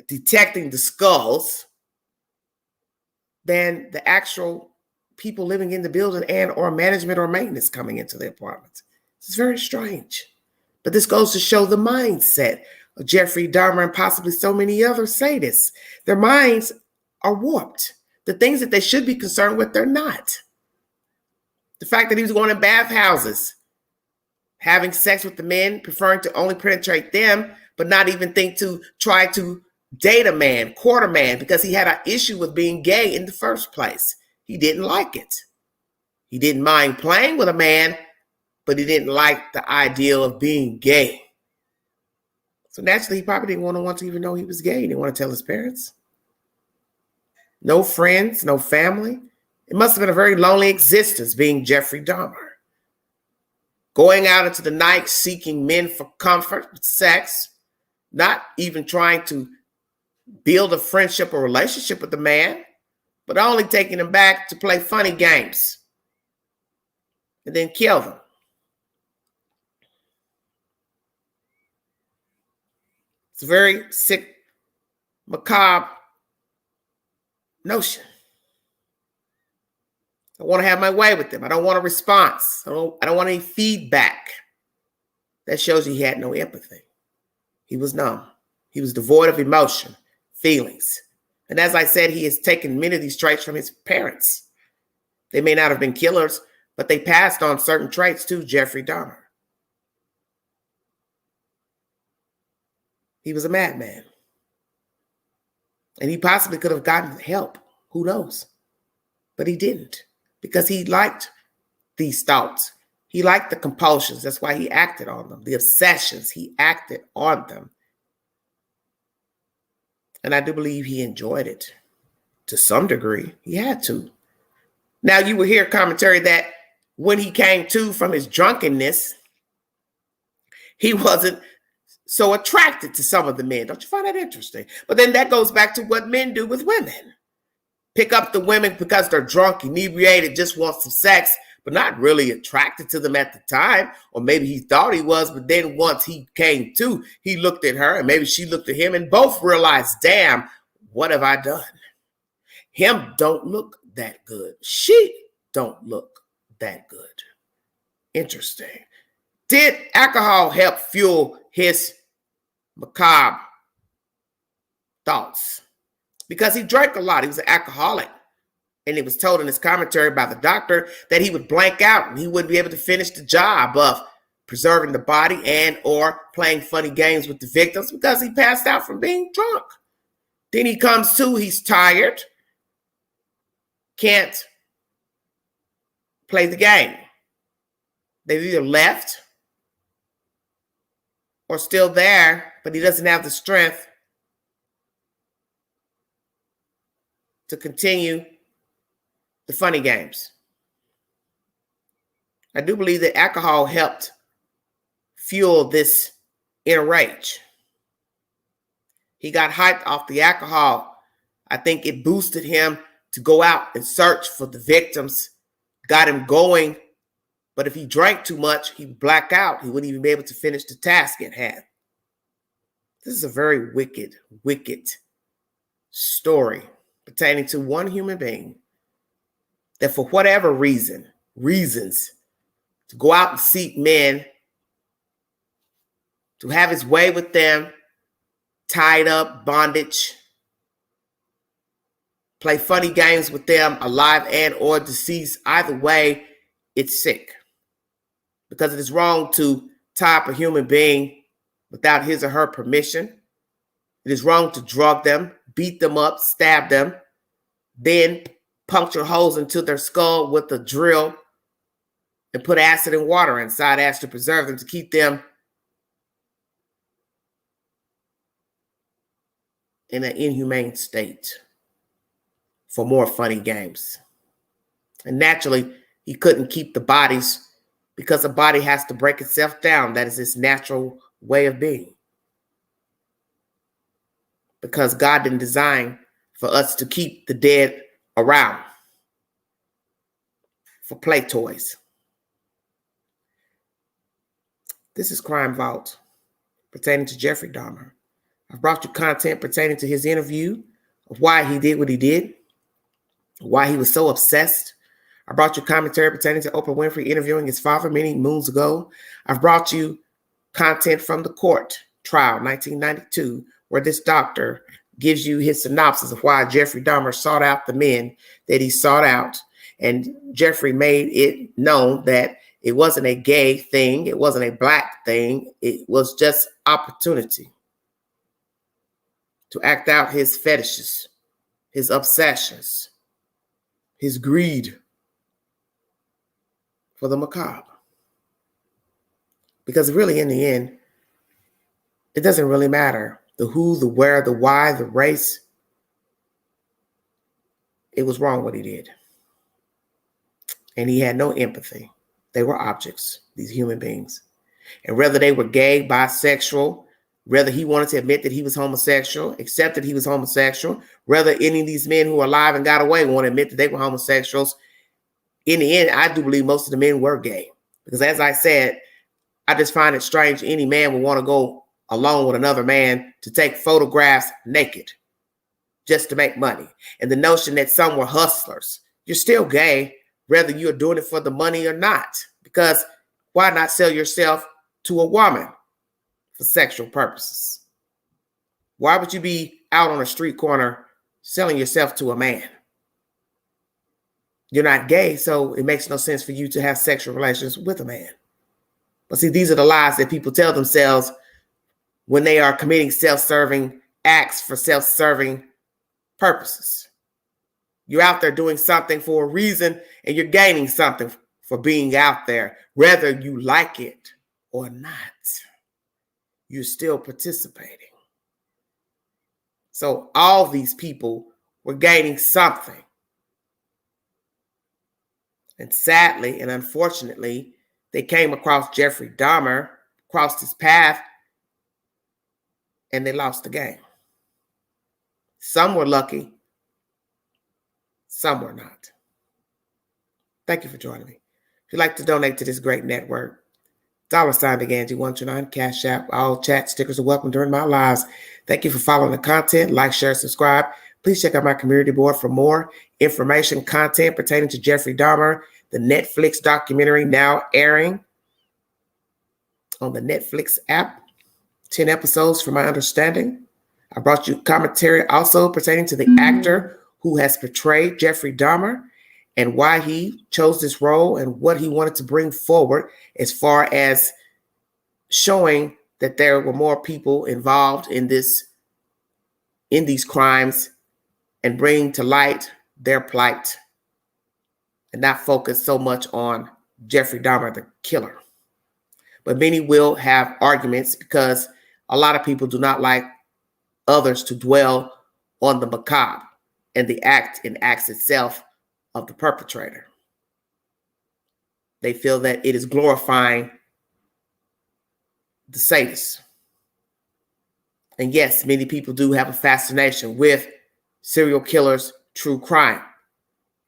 detecting the skulls than the actual people living in the building and or management or maintenance coming into the apartments. It's very strange. But this goes to show the mindset of Jeffrey Dahmer and possibly so many other sadists. Their minds are warped. The things that they should be concerned with, they're not. The fact that he was going in bathhouses, having sex with the men, preferring to only penetrate them, but not even think to try to date a man, court a man, because he had an issue with being gay in the first place. He didn't like it. He didn't mind playing with a man, but he didn't like the ideal of being gay. So naturally, he probably didn't want to even know he was gay. He didn't want to tell his parents. no friends, no family. It must have been a very lonely existence being Jeffrey Dahmer. Going out into the night seeking men for comfort, sex, not even trying to build a friendship or relationship with the man, but only taking him back to play funny games and then kill them. It's a very sick, macabre notion. I want to have my way with them. I don't want a response. I don't want any feedback. That shows he had no empathy. He was numb. He was devoid of emotion, feelings. And as I said, he has taken many of these traits from his parents. They may not have been killers, but they passed on certain traits to Jeffrey Dahmer. He was a madman. And he possibly could have gotten help. Who knows? But he didn't, because he liked these thoughts. He liked the compulsions. That's why he acted on them. The obsessions, he acted on them. And I do believe he enjoyed it to some degree. He had to. Now, you will hear commentary that when he came to from his drunkenness, he wasn't so attracted to some of the men. Don't you find that interesting? But then that goes back to what men do with women. Pick up the women because they're drunk, inebriated, just want some sex, but not really attracted to them at the time. Or maybe he thought he was, but then once he came to, he looked at her and maybe she looked at him and both realized, damn, what have I done? Him don't look that good. She don't look that good. Interesting. Did alcohol help fuel his macabre thoughts? Because he drank a lot. He was an alcoholic. And it was told in his commentary by the doctor that he would blank out and he wouldn't be able to finish the job of preserving the body and or playing funny games with the victims because he passed out from being drunk. Then he comes to, he's tired, can't play the game. They've either left or still there, but he doesn't have the strength to continue the funny games. I do believe that alcohol helped fuel this inner rage. He got hyped off the alcohol. I think it boosted him to go out and search for the victims, got him going. But if he drank too much, he would black out. He wouldn't even be able to finish the task at hand. This is a very wicked, wicked story pertaining to one human being that for whatever reasons, to go out and seek men, to have his way with them, tied up, bondage, play funny games with them, alive and or deceased. Either way, it's sick. Because it is wrong to tie up a human being without his or her permission. It is wrong to drug them, beat them up, stab them, then puncture holes into their skull with a drill and put acid and water inside as to preserve them, to keep them in an inhumane state for more funny games. And naturally, he couldn't keep the bodies because the body has to break itself down. That is its natural way of being. Because God didn't design for us to keep the dead around for play toys. This is Crime Vault pertaining to Jeffrey Dahmer. I've brought you content pertaining to his interview, of why he did what he did, why he was so obsessed. I brought you commentary pertaining to Oprah Winfrey interviewing his father many moons ago. I've brought you content from the court trial, 1992, where this doctor gives you his synopsis of why Jeffrey Dahmer sought out the men that he sought out. And Jeffrey made it known that it wasn't a gay thing. It wasn't a black thing. It was just opportunity to act out his fetishes, his obsessions, his greed for the macabre. Because really, in the end, it doesn't really matter the who, the where, the why, the race. it was wrong what he did. And he had no empathy. They were objects, these human beings. And whether they were gay, bisexual, whether he wanted to admit that he was homosexual, accept that he was homosexual, whether any of these men who are alive and got away want to admit that they were homosexuals, in the end, I do believe most of the men were gay. Because as I said, I just find it strange any man would want to go alone with another man to take photographs naked just to make money. And the notion that some were hustlers, you're still gay, whether you're doing it for the money or not. Because why not sell yourself to a woman for sexual purposes? Why would you be out on a street corner selling yourself to a man? You're not gay, so it makes no sense for you to have sexual relations with a man. But see, these are the lies that people tell themselves when they are committing self-serving acts for self-serving purposes. You're out there doing something for a reason, and you're gaining something for being out there. Whether you like it or not, you're still participating. So all these people were gaining something. And sadly and unfortunately, they came across Jeffrey Dahmer, crossed his path, and they lost the game. Some were lucky, some were not. Thank you for joining me. If you'd like to donate to this great network, $Angie129, Cash App, all chat stickers are welcome during my lives. Thank you for following the content. Like, share, subscribe. Please check out my community board for more information, content pertaining to Jeffrey Dahmer, the Netflix documentary now airing on the Netflix app. 10 episodes from my understanding. I brought you commentary also pertaining to the actor who has portrayed Jeffrey Dahmer and why he chose this role and what he wanted to bring forward as far as showing that there were more people involved in these crimes and bring to light their plight and not focus so much on Jeffrey Dahmer, the killer. But many will have arguments because a lot of people do not like others to dwell on the macabre and the act and acts itself of the perpetrator. They feel that it is glorifying the sadist. And yes, many people do have a fascination with serial killers, true crime.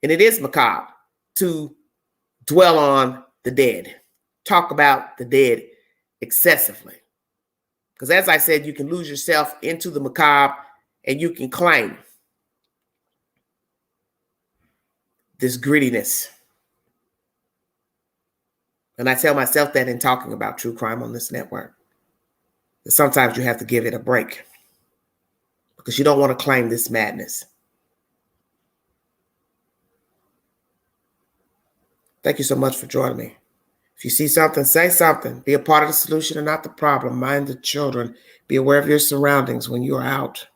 And it is macabre to dwell on the dead, talk about the dead excessively. Because as I said, you can lose yourself into the macabre and you can claim this grittiness. And I tell myself that in talking about true crime on this network, that sometimes you have to give it a break because you don't want to claim this madness. Thank you so much for joining me. If you see something, say something. Be a part of the solution and not the problem. Mind the children. Be aware of your surroundings when you are out,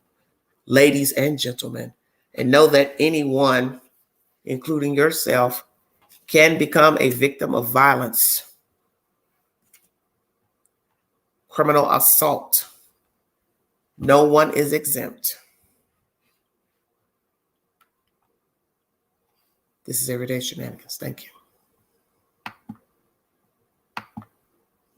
ladies and gentlemen. And know that anyone, including yourself, can become a victim of violence, criminal assault. No one is exempt. This is Everyday Shenanigans. Thank you.